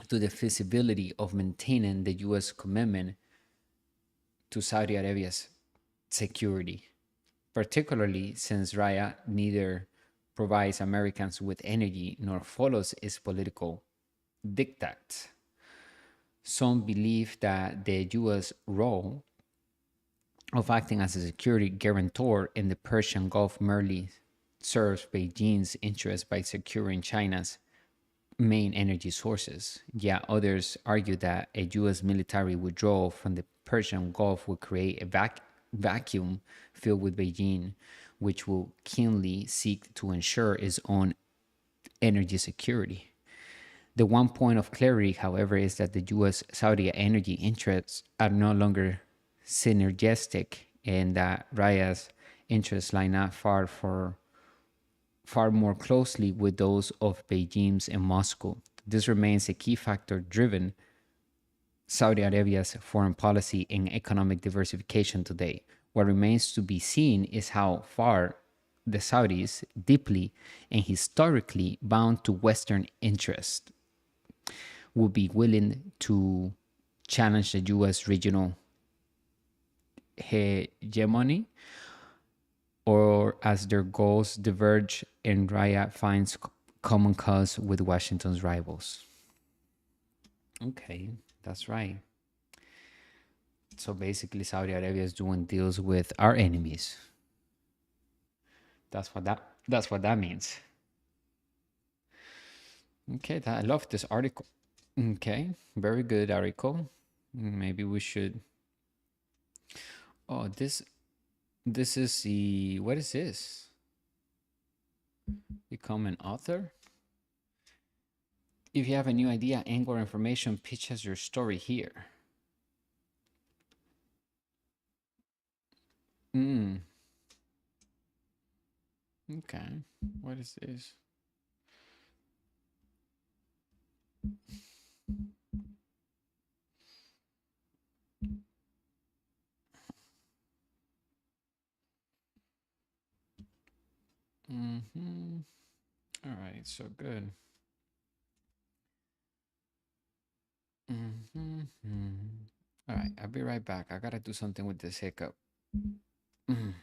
to the feasibility of maintaining the U.S. commitment to Saudi Arabia's security, particularly since Raya neither provides Americans with energy nor follows its political diktat. Some believe that the U.S. role of acting as a security guarantor in the Persian Gulf merely serves Beijing's interests by securing China's main energy sources. Yet others argue that a U.S. military withdrawal from the Persian Gulf would create a vacuum filled with Beijing, which will keenly seek to ensure its own energy security. The one point of clarity, however, is that the US Saudi energy interests are no longer synergistic, and that Raya's interests line up far more closely with those of Beijing's and Moscow. This remains a key factor driven Saudi Arabia's foreign policy and economic diversification today. What remains to be seen is how far the Saudis, deeply and historically bound to Western interest, will be willing to challenge the US regional hegemony, or as their goals diverge and Riyadh finds common cause with Washington's rivals. Okay, that's right. So basically, Saudi Arabia is doing deals with our enemies. That's what that means. Okay, I love this article. Okay, very good article. Maybe we should. Oh, this is the what is this? Become an author. If you have a new idea, angle, or information, pitch us your story here. Mm, okay. What is this? Mm-hmm. All right, so good. Mm-hmm. All right, I'll be right back. I gotta do something with this hiccup. Mm.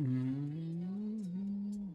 Mm.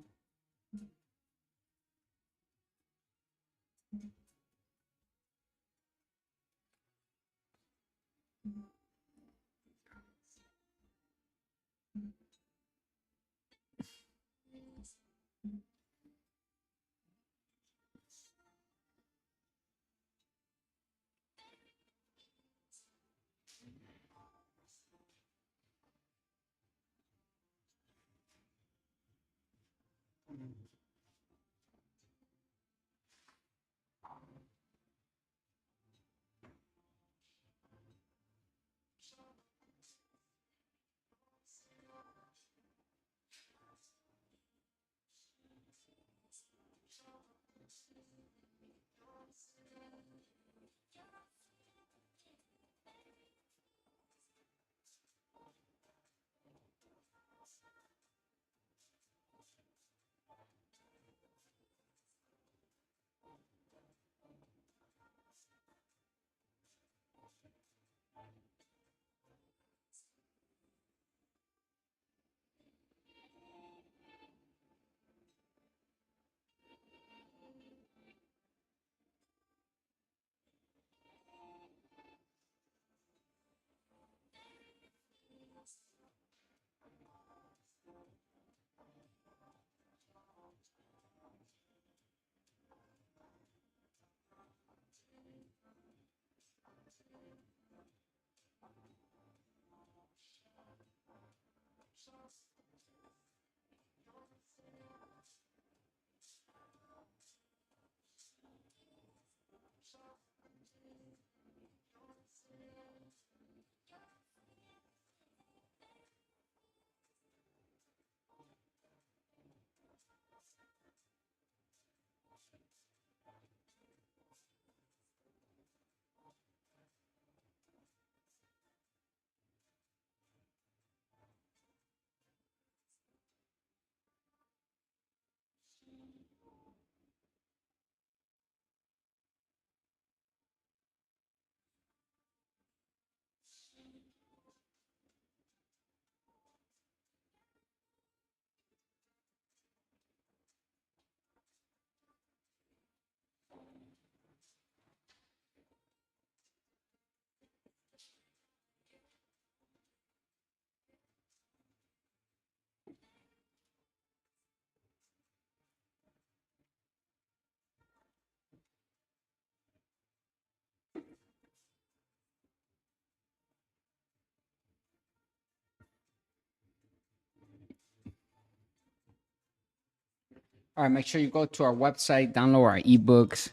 All right, make sure you go to our website, download our ebooks.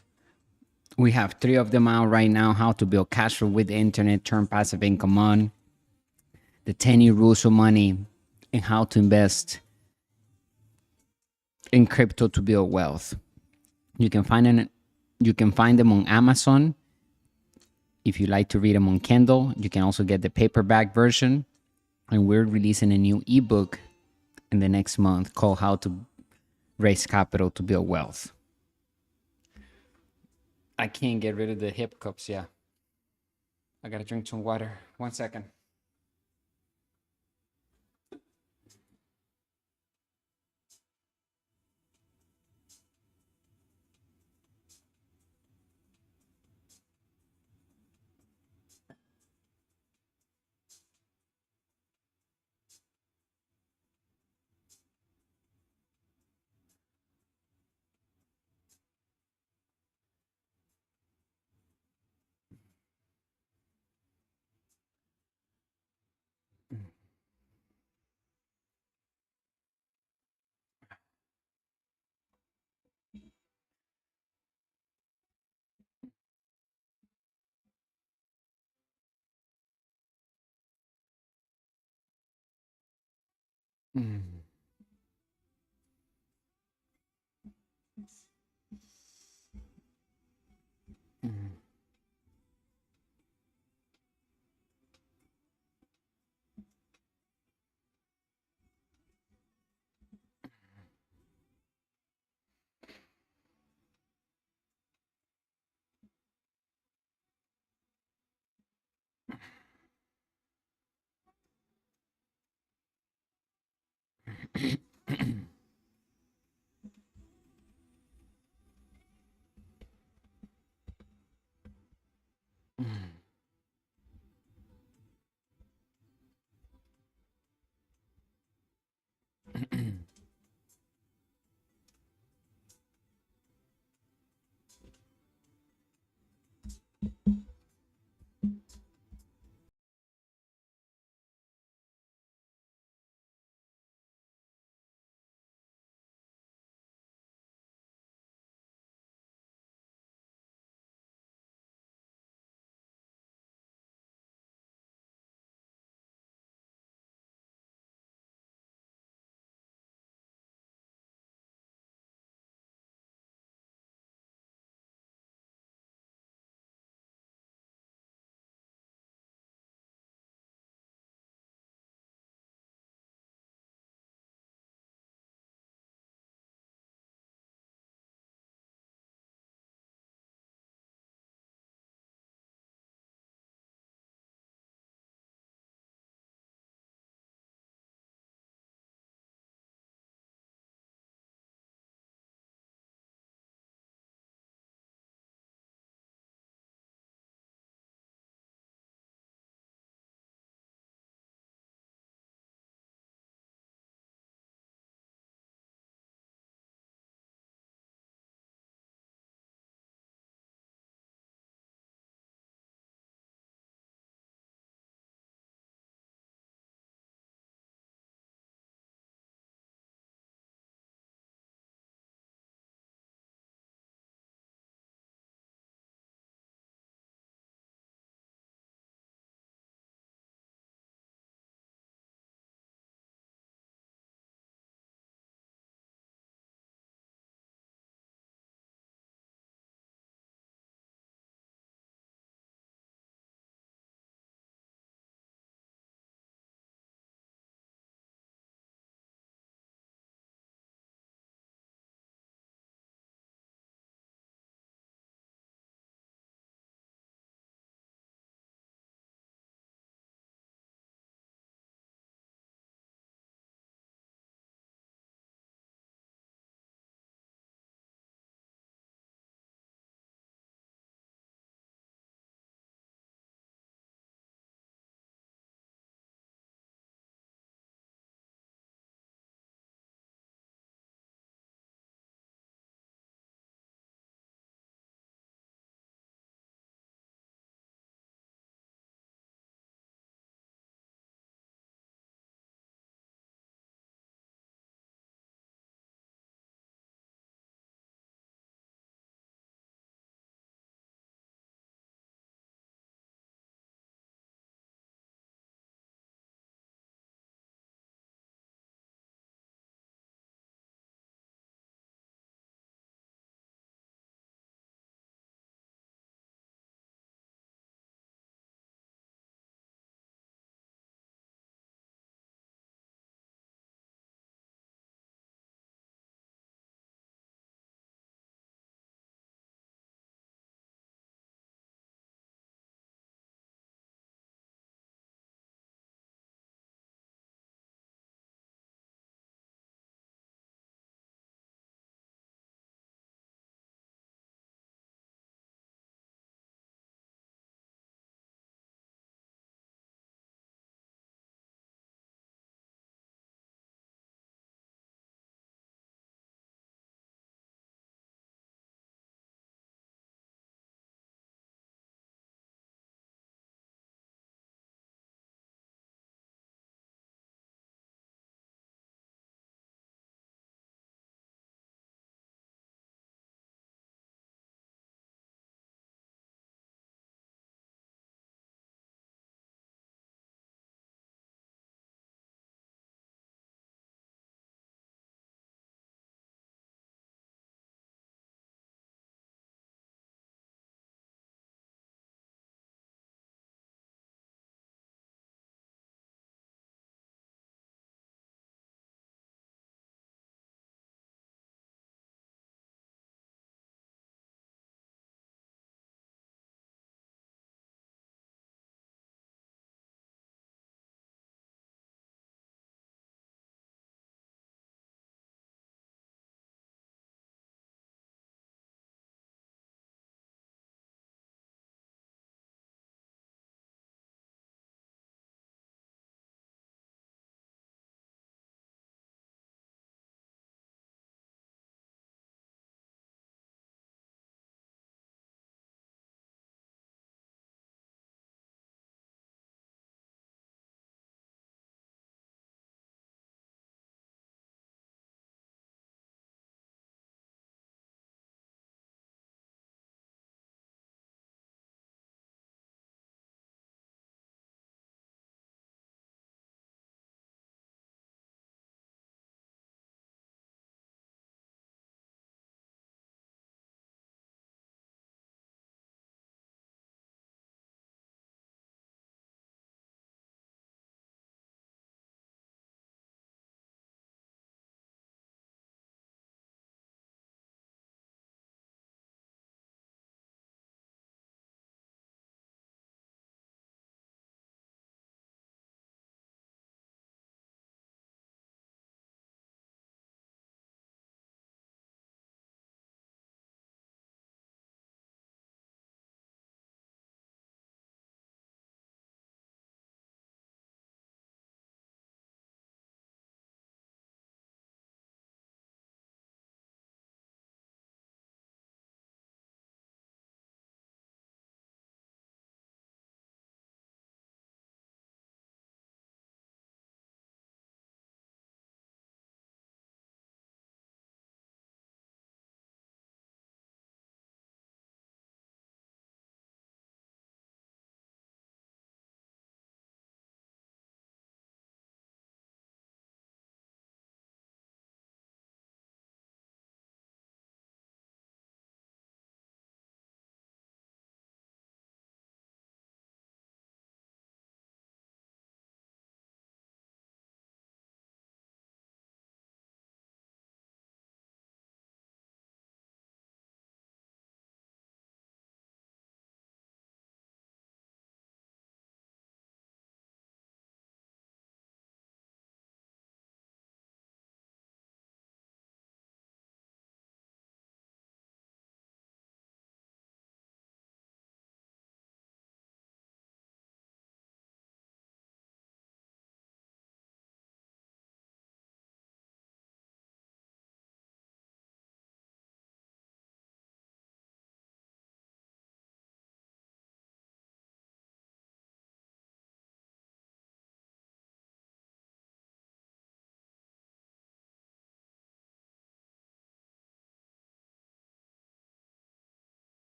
We have 3 of them out right now: how to build cash flow with the internet, turn passive income on, the 10-year rules of money, and how to invest in crypto to build wealth. You can find them on Amazon. If you like to read them on Kindle, you can also get the paperback version. And we're releasing a new ebook in the next month called How to Raise Capital to Build Wealth. I can't get rid of the hip cups. Yeah. I got to drink some water. 1 second. Mm. Mm.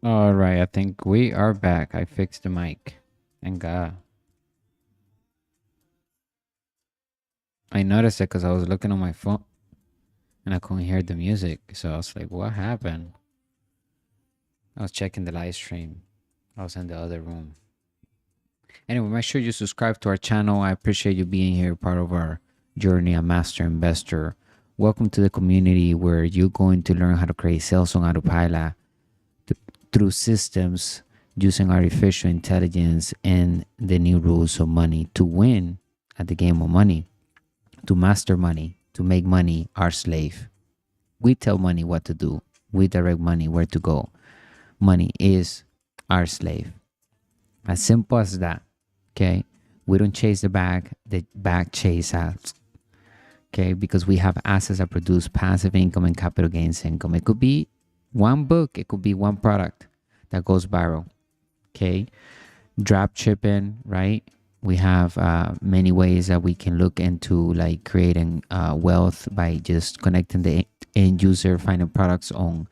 All right, I think we are back. I fixed the mic. Thank God. I noticed it because I was looking on my phone and I couldn't hear the music. So I was like, what happened? I was checking the live stream. I was in the other room. Anyway, make sure you subscribe to our channel. I appreciate you being here, part of our journey a master investor. Welcome to the community where you're going to learn how to create sales on autopilot through systems using artificial intelligence and the new rules of money to win at the game of money, to master money, to make money our slave. We tell money what to do, we direct money where to go. Money is our slave. As simple as that. Okay. We don't chase the bag chase us. Okay. Because we have assets that produce passive income and capital gains income. It could be one book, it could be one product that goes viral. Okay. Drop shipping, right? We have many ways that we can look into like creating wealth by just connecting the end user, finding products on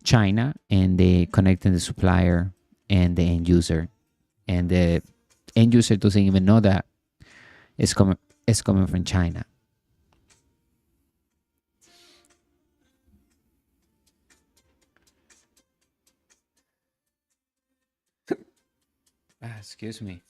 China and they connecting the supplier and the end user. And the end user doesn't even know that it's coming from China. Excuse me.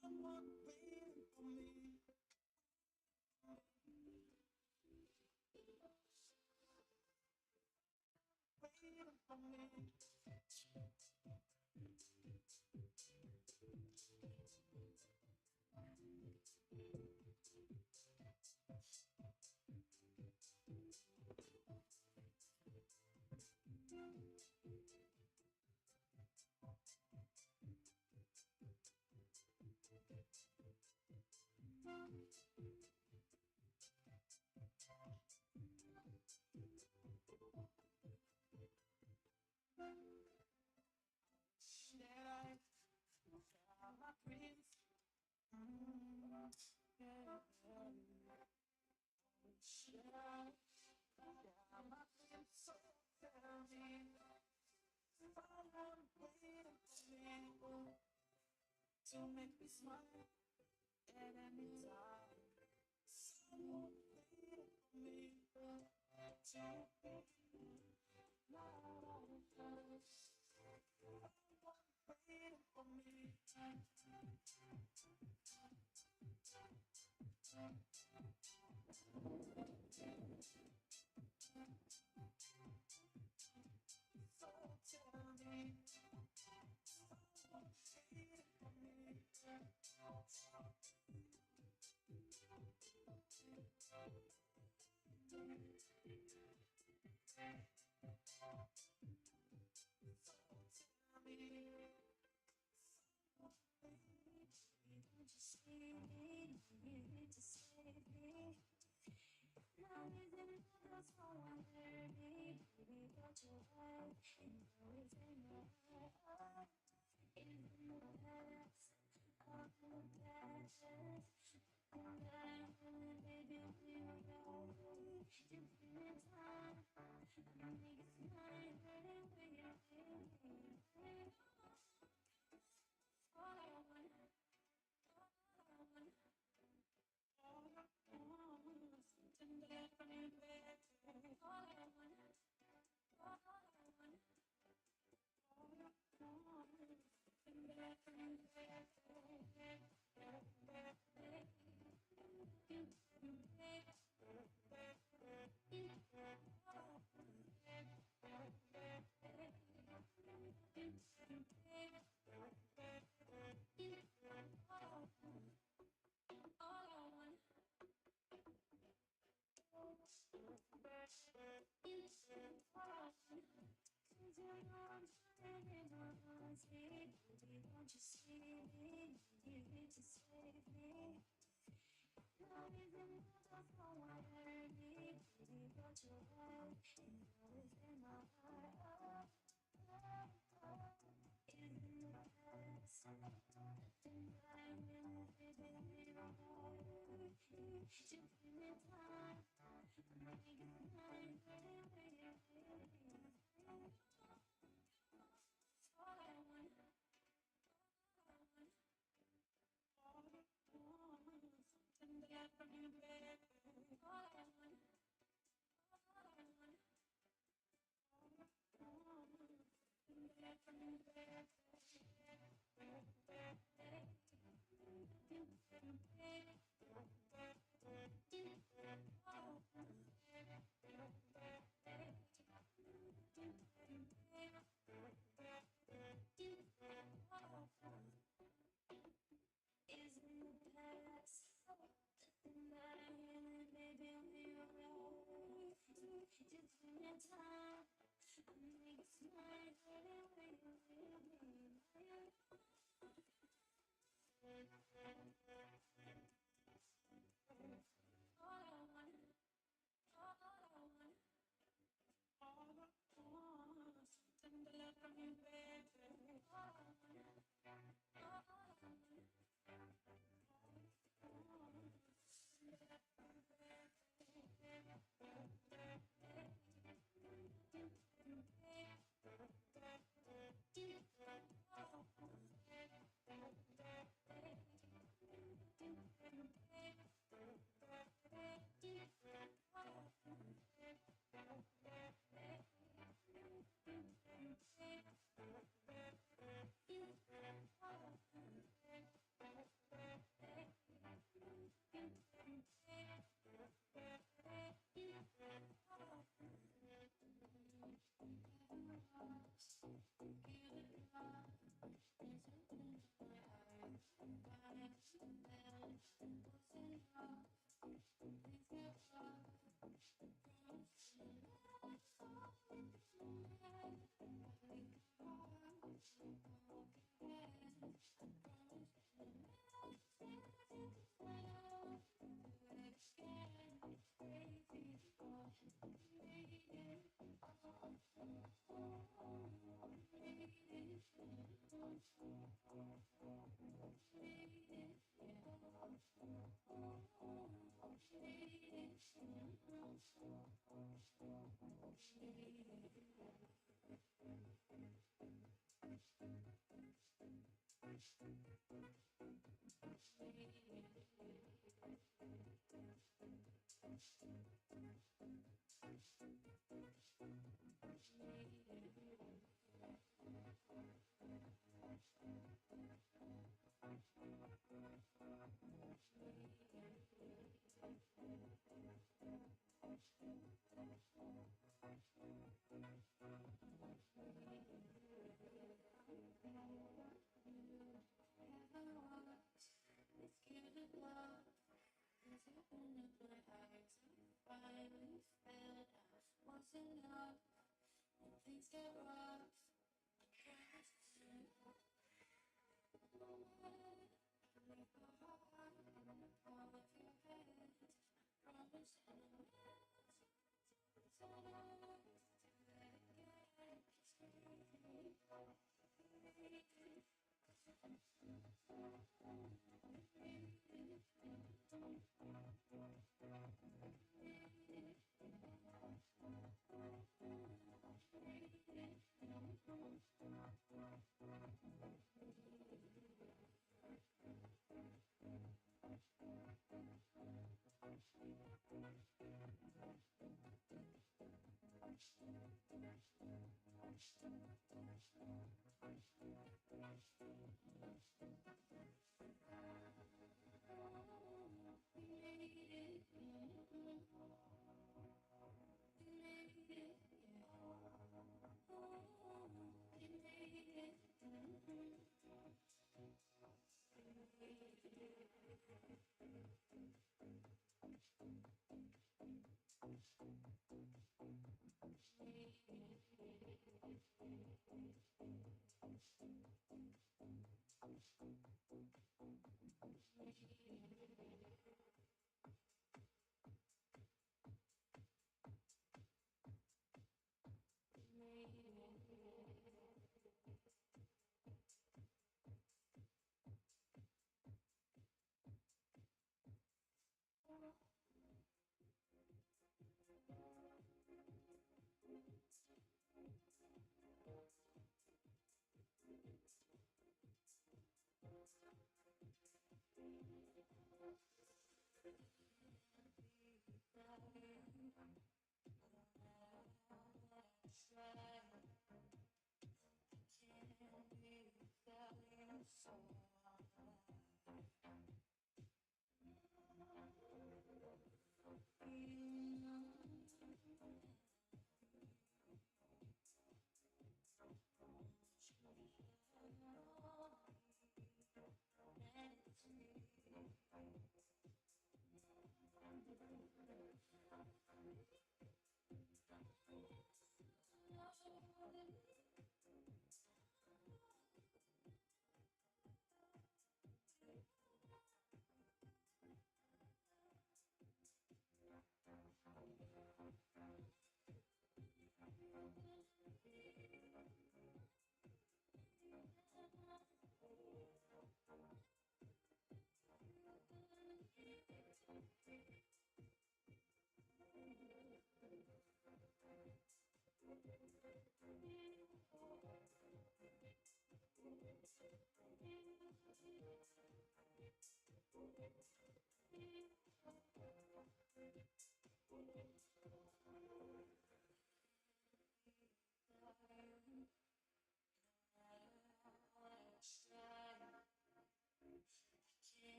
Someone waiting for me. Waiting for me. Should I tell my friends? Yeah. Should I tell my friends? So tell me, someone waiting for me to make me smile at any time. Someone waiting for me to be loud. Someone waiting for me. So tell me, someone waiting for me. So tell me, Don't you see me? You need to save me. Now is it not someone hurt me? Baby, don't you hide? And now it's in my heart. Is in the past, up in the past. And I'm feeling, baby, we're right. Just give me time. I make it smile, hurting when you're here. All I want, all I want. all I want is something that from you, baby. All I want, all I want. All I want is something that from you, baby. Don't you see me? You need to save me. Love is in the someone hurt me. Baby, don't you hide? And love is in my heart. Is in the past. And I'm in it, baby, right. Just give me time. Make it mine, baby. All I want, All I want is something that from you, baby. all I want, all I want. Is in the past. And I'm feeling, baby, we're right. Just give me time. I make it smile, hurting when you're with me. All I want, all I want. All I want is something that from you, baby. All I want, all I want. It's giving love. It's opened up my eyes. I finally felt I was in love. When things get rough, leave my heart in the palm of your hand. I promise that I'll never say no to that again.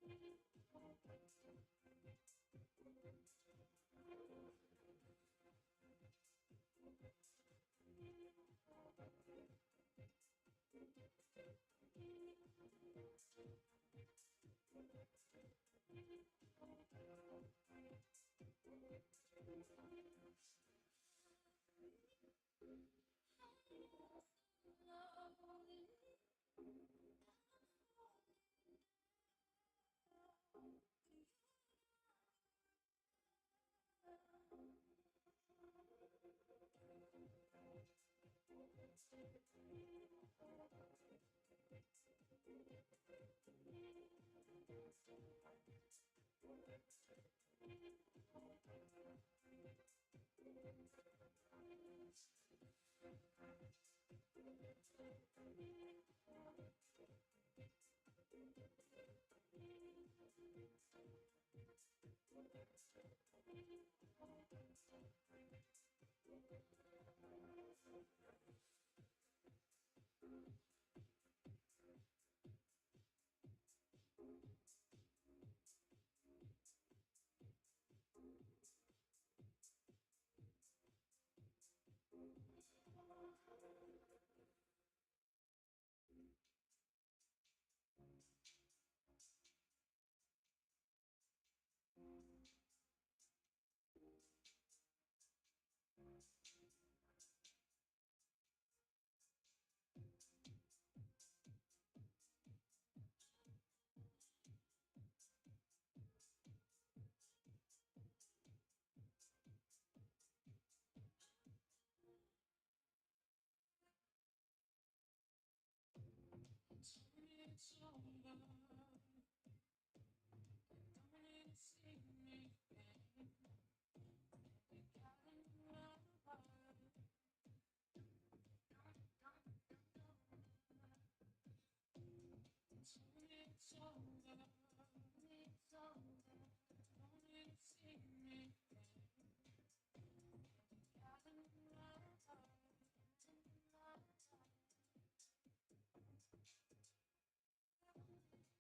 It's over. Don't need to see me again. You got in my heart. It's over. It's over. Don't need to see me again. You got in my heart.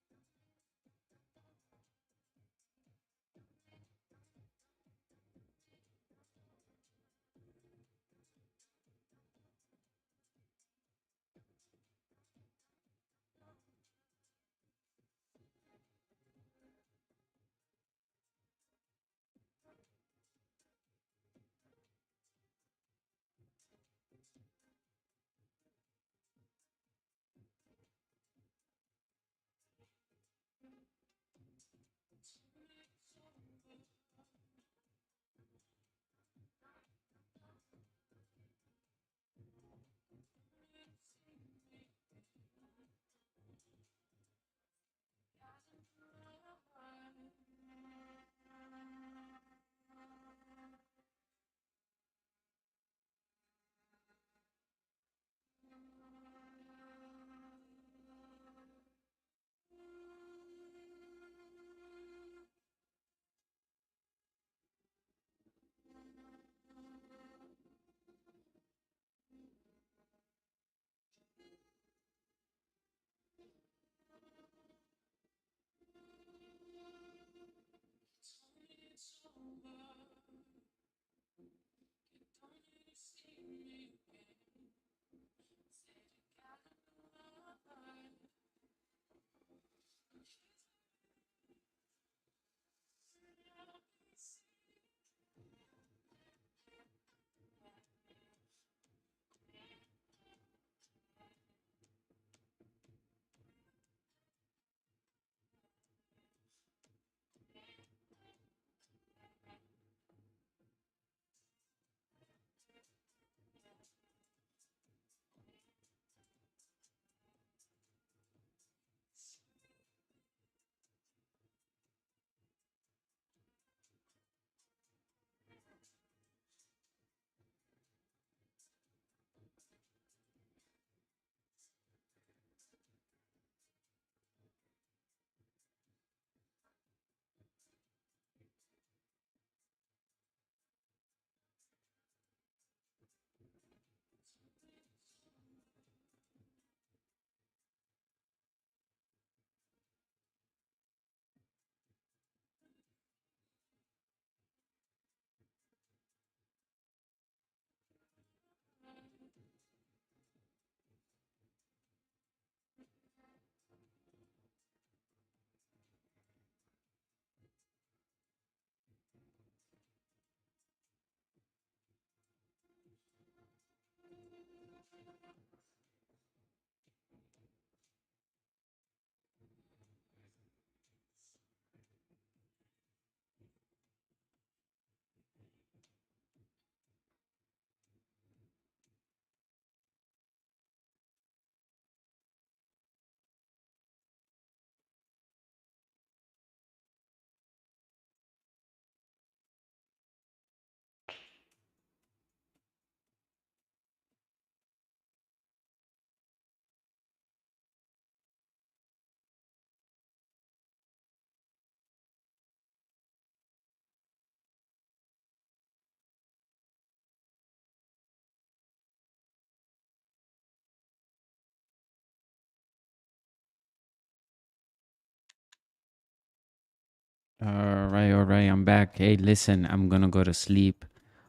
All right. I'm back. Hey, listen, I'm gonna go to sleep.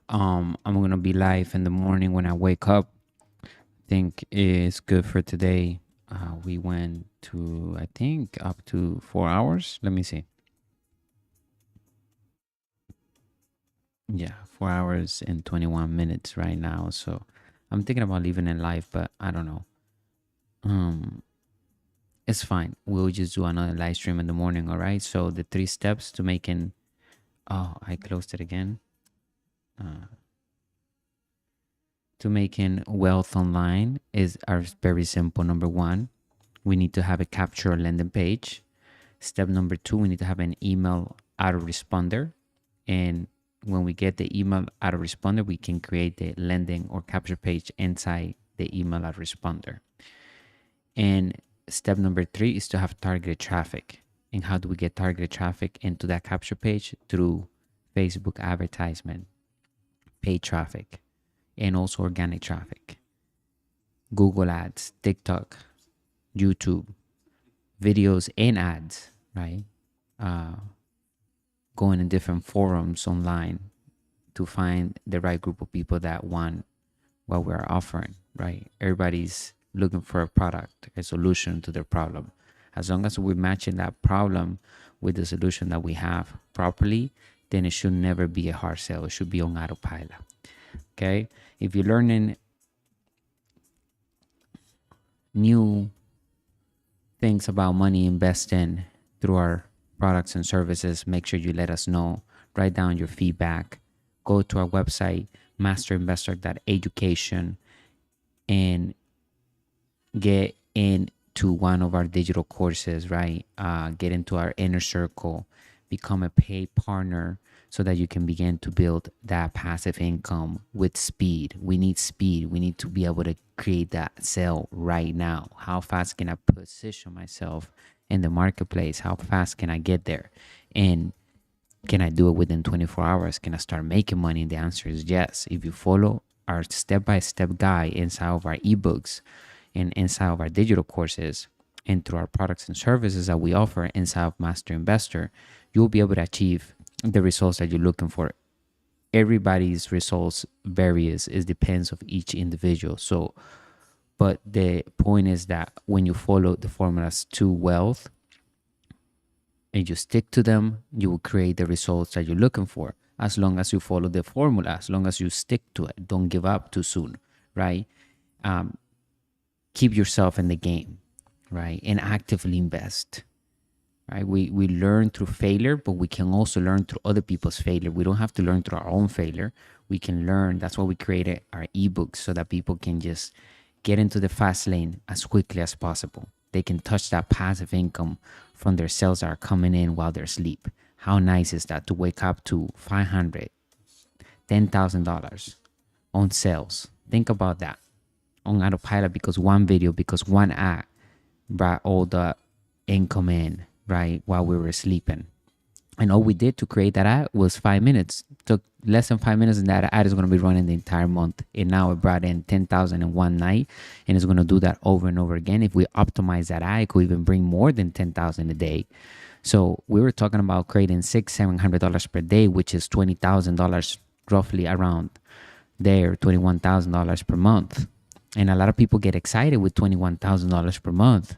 I'm gonna be live in the morning when I wake up. Think it's good for today. We went to, I think, up to 4 hours. Let me see. Yeah, 4 hours and 21 minutes right now. So I'm thinking about leaving it live, but I don't know. Um, it's fine. We'll just do another live stream in the morning. All right. So the 3 steps to making. Oh, I closed it again. To making wealth online are very simple. Number one, we need to have a capture landing page. Step number two, we need to have an email autoresponder. And when we get the email autoresponder, we can create the landing or capture page inside the email autoresponder. And step number three is to have targeted traffic. And how do we get targeted traffic into that capture page? Through Facebook advertisement, paid traffic, and also organic traffic. Google Ads, TikTok, YouTube, videos and ads, right? Going in different forums online to find the right group of people that want what we're offering, right? Everybody's looking for a product, a solution to their problem. As long as we're matching that problem with the solution that we have properly, then it should never be a hard sell. It should be on autopilot. Okay? If you're learning new things about money investing through our products and services, make sure you let us know. Write down your feedback. Go to our website, masterinvestor.education, and get into one of our digital courses, right? Get into our inner circle, become a paid partner so that you can begin to build that passive income with speed. We need speed. We need to be able to create that sale right now. How fast can I position myself in the marketplace? How fast can I get there? And can I do it within 24 hours? Can I start making money? And the answer is yes. If you follow our step-by-step guide inside of our ebooks and inside of our digital courses and through our products and services that we offer inside of Master Investor, you'll be able to achieve the results that you're looking for. Everybody's results varies. It depends of each individual. So, but the point is that when you follow the formulas to wealth and you stick to them, you will create the results that you're looking for. As long as you follow the formula, as long as you stick to it, don't give up too soon, right? Keep yourself in the game, right? And actively invest, right? We learn through failure, but we can also learn through other people's failure. We don't have to learn through our own failure. We can learn. That's why we created our ebooks, so that people can just get into the fast lane as quickly as possible. They can touch that passive income from their sales that are coming in while they're asleep. How nice is that to wake up to $500, $10,000 on sales? Think about that on autopilot, because one video, because one ad brought all the income in, right, while we were sleeping. And all we did to create that ad was 5 minutes. It took less than 5 minutes, and that ad is going to be running the entire month. And now it brought in 10,000 in one night, and it's going to do that over and over again. If we optimize that ad, it could even bring more than 10,000 a day. So we were talking about creating $600-$700 per day, which is $20,000 roughly around there, $21,000 per month. And a lot of people get excited with $21,000 per month.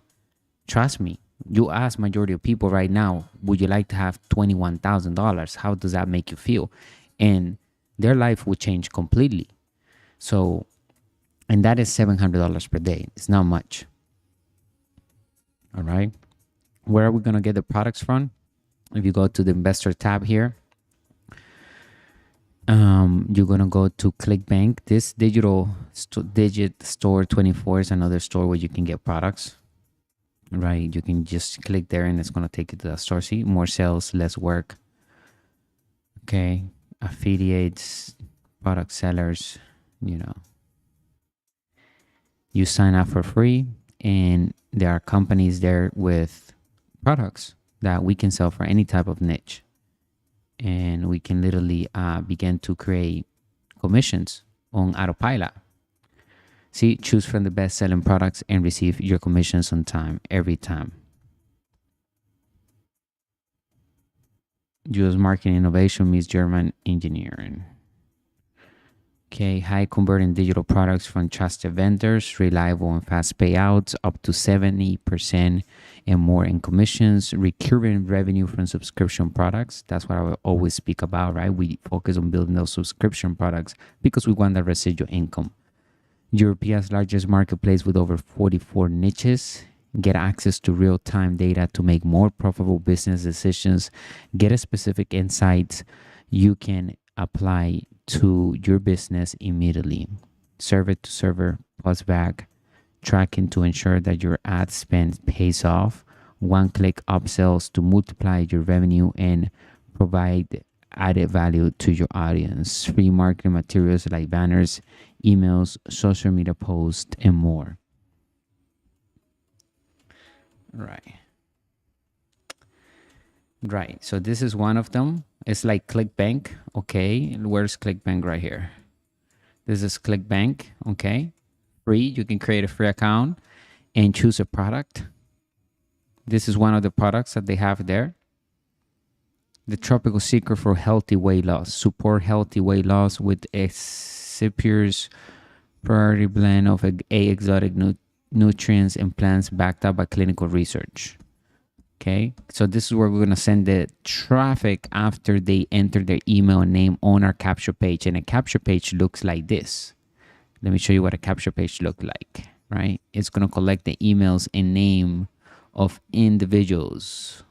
Trust me, you ask majority of people right now, would you like to have $21,000? How does that make you feel? And their life would change completely. So And that is $700 per day. It's not much. All right. Where are we going to get the products from? If you go to the investor tab here, you're going to go to ClickBank. This digit store 24 is another store where you can get products, right? You can just click there and it's going to take you to the store. See, more sales, less work. Okay. Affiliates, product sellers, you sign up for free, and there are companies there with products that we can sell for any type of niche. And we can literally begin to create commissions on autopilot. See, choose from the best selling products and receive your commissions on time, every time. US marketing innovation meets German engineering. Okay, high converting digital products from trusted vendors, reliable and fast payouts, up to 70% and more in commissions, recurring revenue from subscription products. That's what I will always speak about, right? We focus on building those subscription products because we want that residual income. Europe's largest marketplace with over 44 niches. Get access to real-time data to make more profitable business decisions. Get a specific insights you can apply to your business immediately. Server to server, plus back, tracking to ensure that your ad spend pays off. One-click upsells to multiply your revenue and provide added value to your audience. Free marketing materials like banners, emails, social media posts, and more. Right. So this is one of them. It's like ClickBank. Okay. Where's ClickBank? Right here. This is ClickBank. Okay. Free. You can create a free account and choose a product. This is one of the products that they have there. The Tropical Secret for Healthy Weight Loss. Support healthy weight loss with a Exipier's priority blend of exotic nutrients and plants backed up by clinical research. Okay, so this is where we're going to send the traffic after they enter their email name on our capture page. And a capture page looks like this. Let me show you what a capture page looks like, right? It's going to collect the emails and name of individuals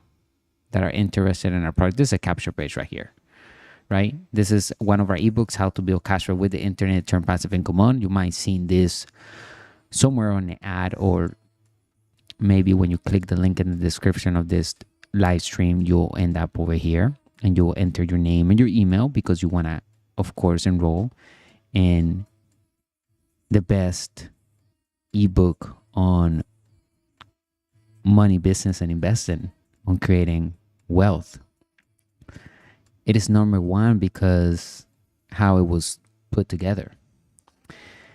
that are interested in our product. This is a capture page right here, right? This is one of our ebooks, How to Build Cash Flow with the Internet, Turn Passive Income On. You might have seen this somewhere on the ad, or maybe when you click the link in the description of this live stream, you'll end up over here and you'll enter your name and your email because you want to, of course, enroll in the best ebook on money, business, and investing, on creating wealth. It is number one because how it was put together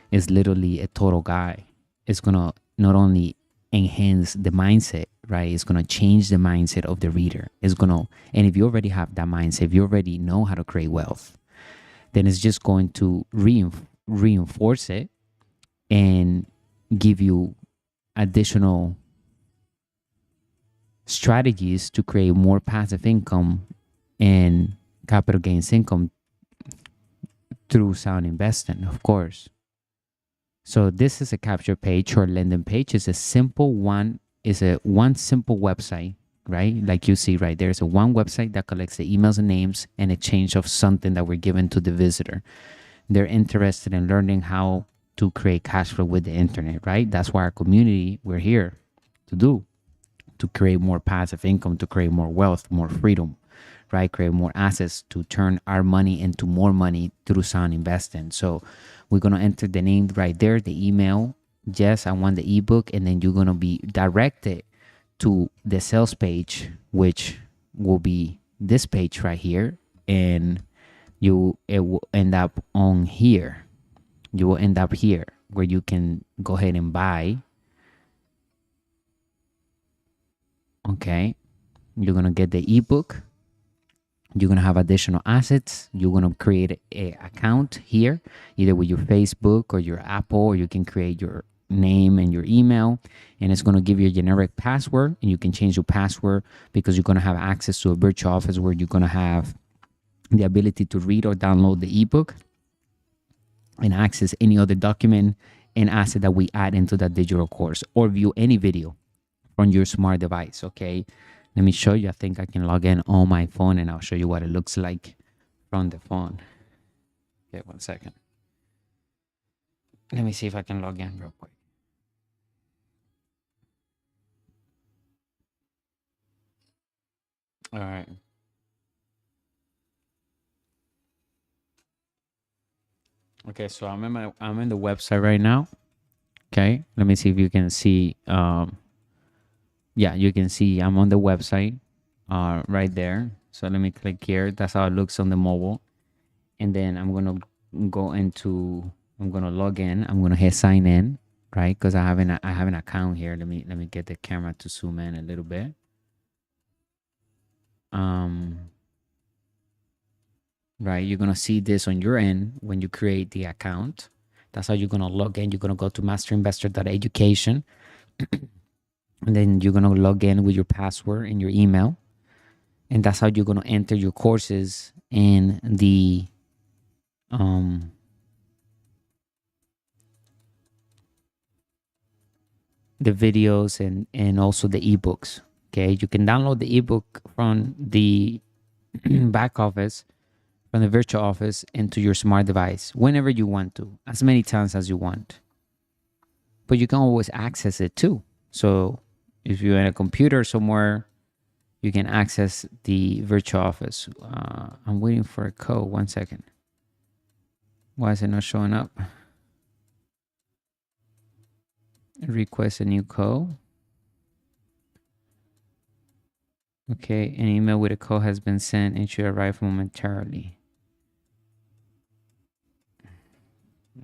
is literally a total guide. It's going to not only enhance the mindset, right? It's going to change the mindset of the reader. And if you already have that mindset, if you already know how to create wealth, then it's just going to reinforce it and give you additional strategies to create more passive income and capital gains income through sound investing, of course. So this is a capture page or landing page. It's a simple one. It's a one simple website, right? Like you see right there. It's a one website that collects the emails and names and exchange of something that we're given to the visitor. They're interested in learning how to create cash flow with the internet, right? That's why our community, we're here to do, to create more passive income, to create more wealth, more freedom, right? Create more assets to turn our money into more money through sound investing. So we're going to enter the name right there, the email. Yes, I want the ebook. And then you're going to be directed to the sales page, which will be this page right here. And it will end up on here. You will end up here where you can go ahead and buy. Okay. You're going to get the ebook. You're going to have additional assets. You're going to create an account here, either with your Facebook or your Apple, or you can create your name and your email, and it's going to give you a generic password, and you can change your password because you're going to have access to a virtual office where you're going to have the ability to read or download the ebook and access any other document an asset that we add into that digital course, or view any video from your smart device. Okay, let me show you. I think I can log in on my phone and I'll show you what it looks like from the phone. Okay, 1 second. Let me see if I can log in real quick. All right. Okay, so I'm in the website right now. Okay, let me see if you can see. Yeah, you can see I'm on the website, right there. So let me click here. That's how it looks on the mobile. And then I'm gonna go into. I'm gonna log in. I'm gonna hit sign in, right? Because I have an account here. Let me get the camera to zoom in a little bit. Right, you're gonna see this on your end when you create the account. That's how you're gonna log in. You're gonna go to masterinvestor.education, and then you're gonna log in with your password and your email, and that's how you're gonna enter your courses in the videos and also the ebooks. Okay, you can download the ebook from the back office, from the virtual office, into your smart device whenever you want to, as many times as you want. But you can always access it too. So if you're in a computer somewhere, you can access the virtual office. I'm waiting for a code. 1 second. Why is it not showing up? Request a new code. Okay, an email with a code has been sent and should arrive momentarily.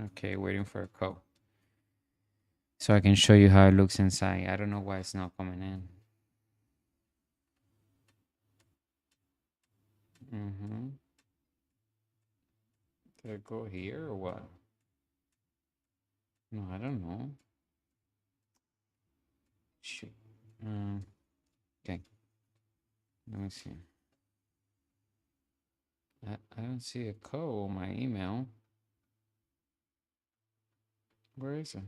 Okay, waiting for a code. So I can show you how it looks inside. I don't know why it's not coming in. Did I go here or what? No, I don't know. Shoot. Okay. Let me see. I don't see a code on my email. Where is it?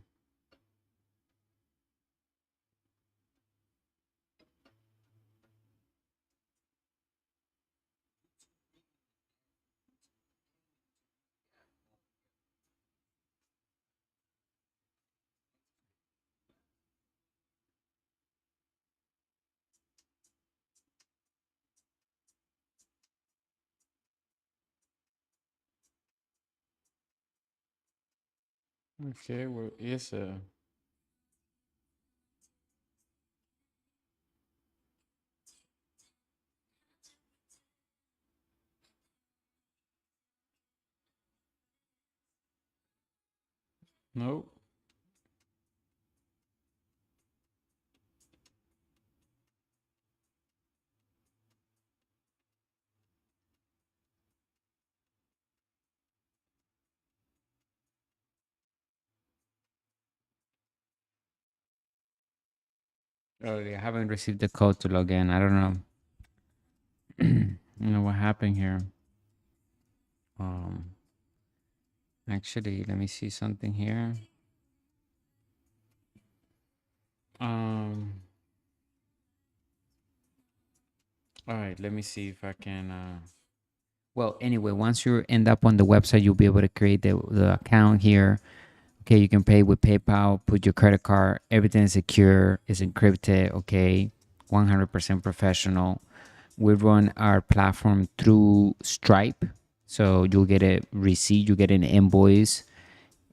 Okay, well, yes, nope. Oh, yeah, I haven't received the code to log in. I don't know. You know what happened here. Um, Actually, let me see something here. All right, let me see if I can. Well, anyway, once you end up on the website, you'll be able to create the account here. Okay, you can pay with PayPal, put your credit card. Everything is secure, is encrypted. Okay, 100% professional. We run our platform through Stripe, so you'll get a receipt, you get an invoice,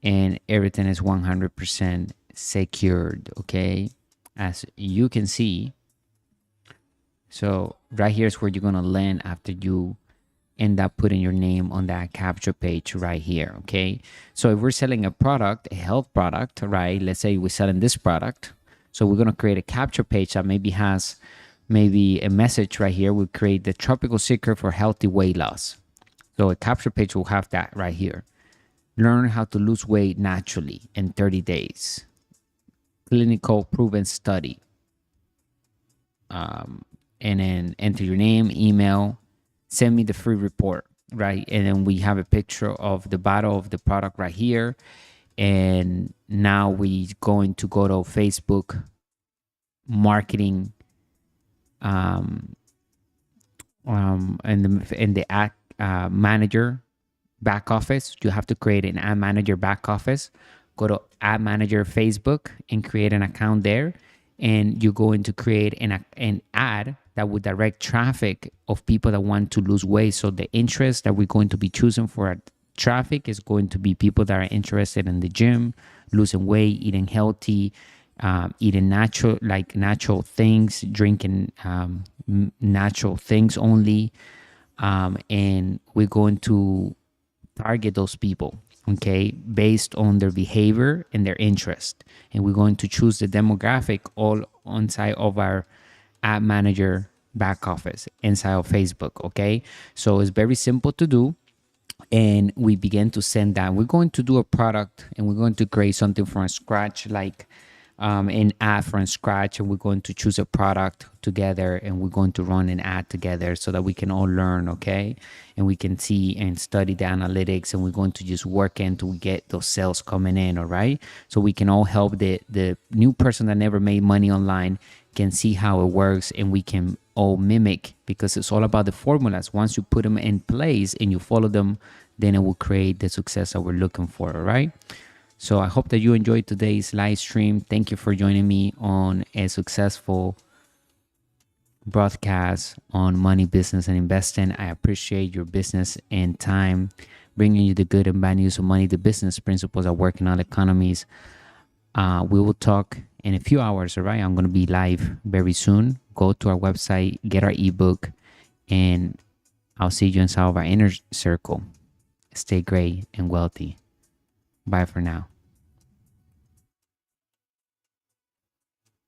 and everything is 100% secured. Okay, as you can see. So right here is where you're gonna land after you end up putting your name on that capture page right here. Okay, so if we're selling a product, a health product, right? Let's say we're selling this product, so we're gonna create a capture page that maybe has a message right here. We create the tropical secret for healthy weight loss. So a capture page will have that right here. Learn how to lose weight naturally in 30 days. Clinical proven study. And then enter your name, email, send me the free report, right? And then we have a picture of the bottle of the product right here. And now we going to go to Facebook marketing, in the ad manager back office. You have to create an ad manager back office. Go to ad manager Facebook and create an account there, and you're going to create an ad that would direct traffic of people that want to lose weight. So the interest that we're going to be choosing for our traffic is going to be people that are interested in the gym, losing weight, eating healthy, eating natural things, drinking natural things only, and we're going to target those people, okay, based on their behavior and their interest. And we're going to choose the demographic all inside of our ad manager back office inside of Facebook, okay? So it's very simple to do. And we begin to send that. We're going to do a product and we're going to create something from scratch, like an ad from scratch, and we're going to choose a product together and we're going to run an ad together so that we can all learn, okay? And we can see and study the analytics, and we're going to just work until we get those sales coming in, all right? So we can all help the new person that never made money online can see how it works, and we can all mimic, because it's all about the formulas. Once you put them in place and you follow them, then it will create the success that we're looking for, all right? So I hope that you enjoyed today's live stream. Thank you for joining me on a successful broadcast on money, business, and investing. I appreciate your business and time, bringing you the good and bad news of money, the business principles that work in all economies. We will talk in a few hours, all right? I'm going to be live very soon. Go to our website, get our ebook, and I'll see you inside of our inner circle. Stay great and wealthy. Bye for now.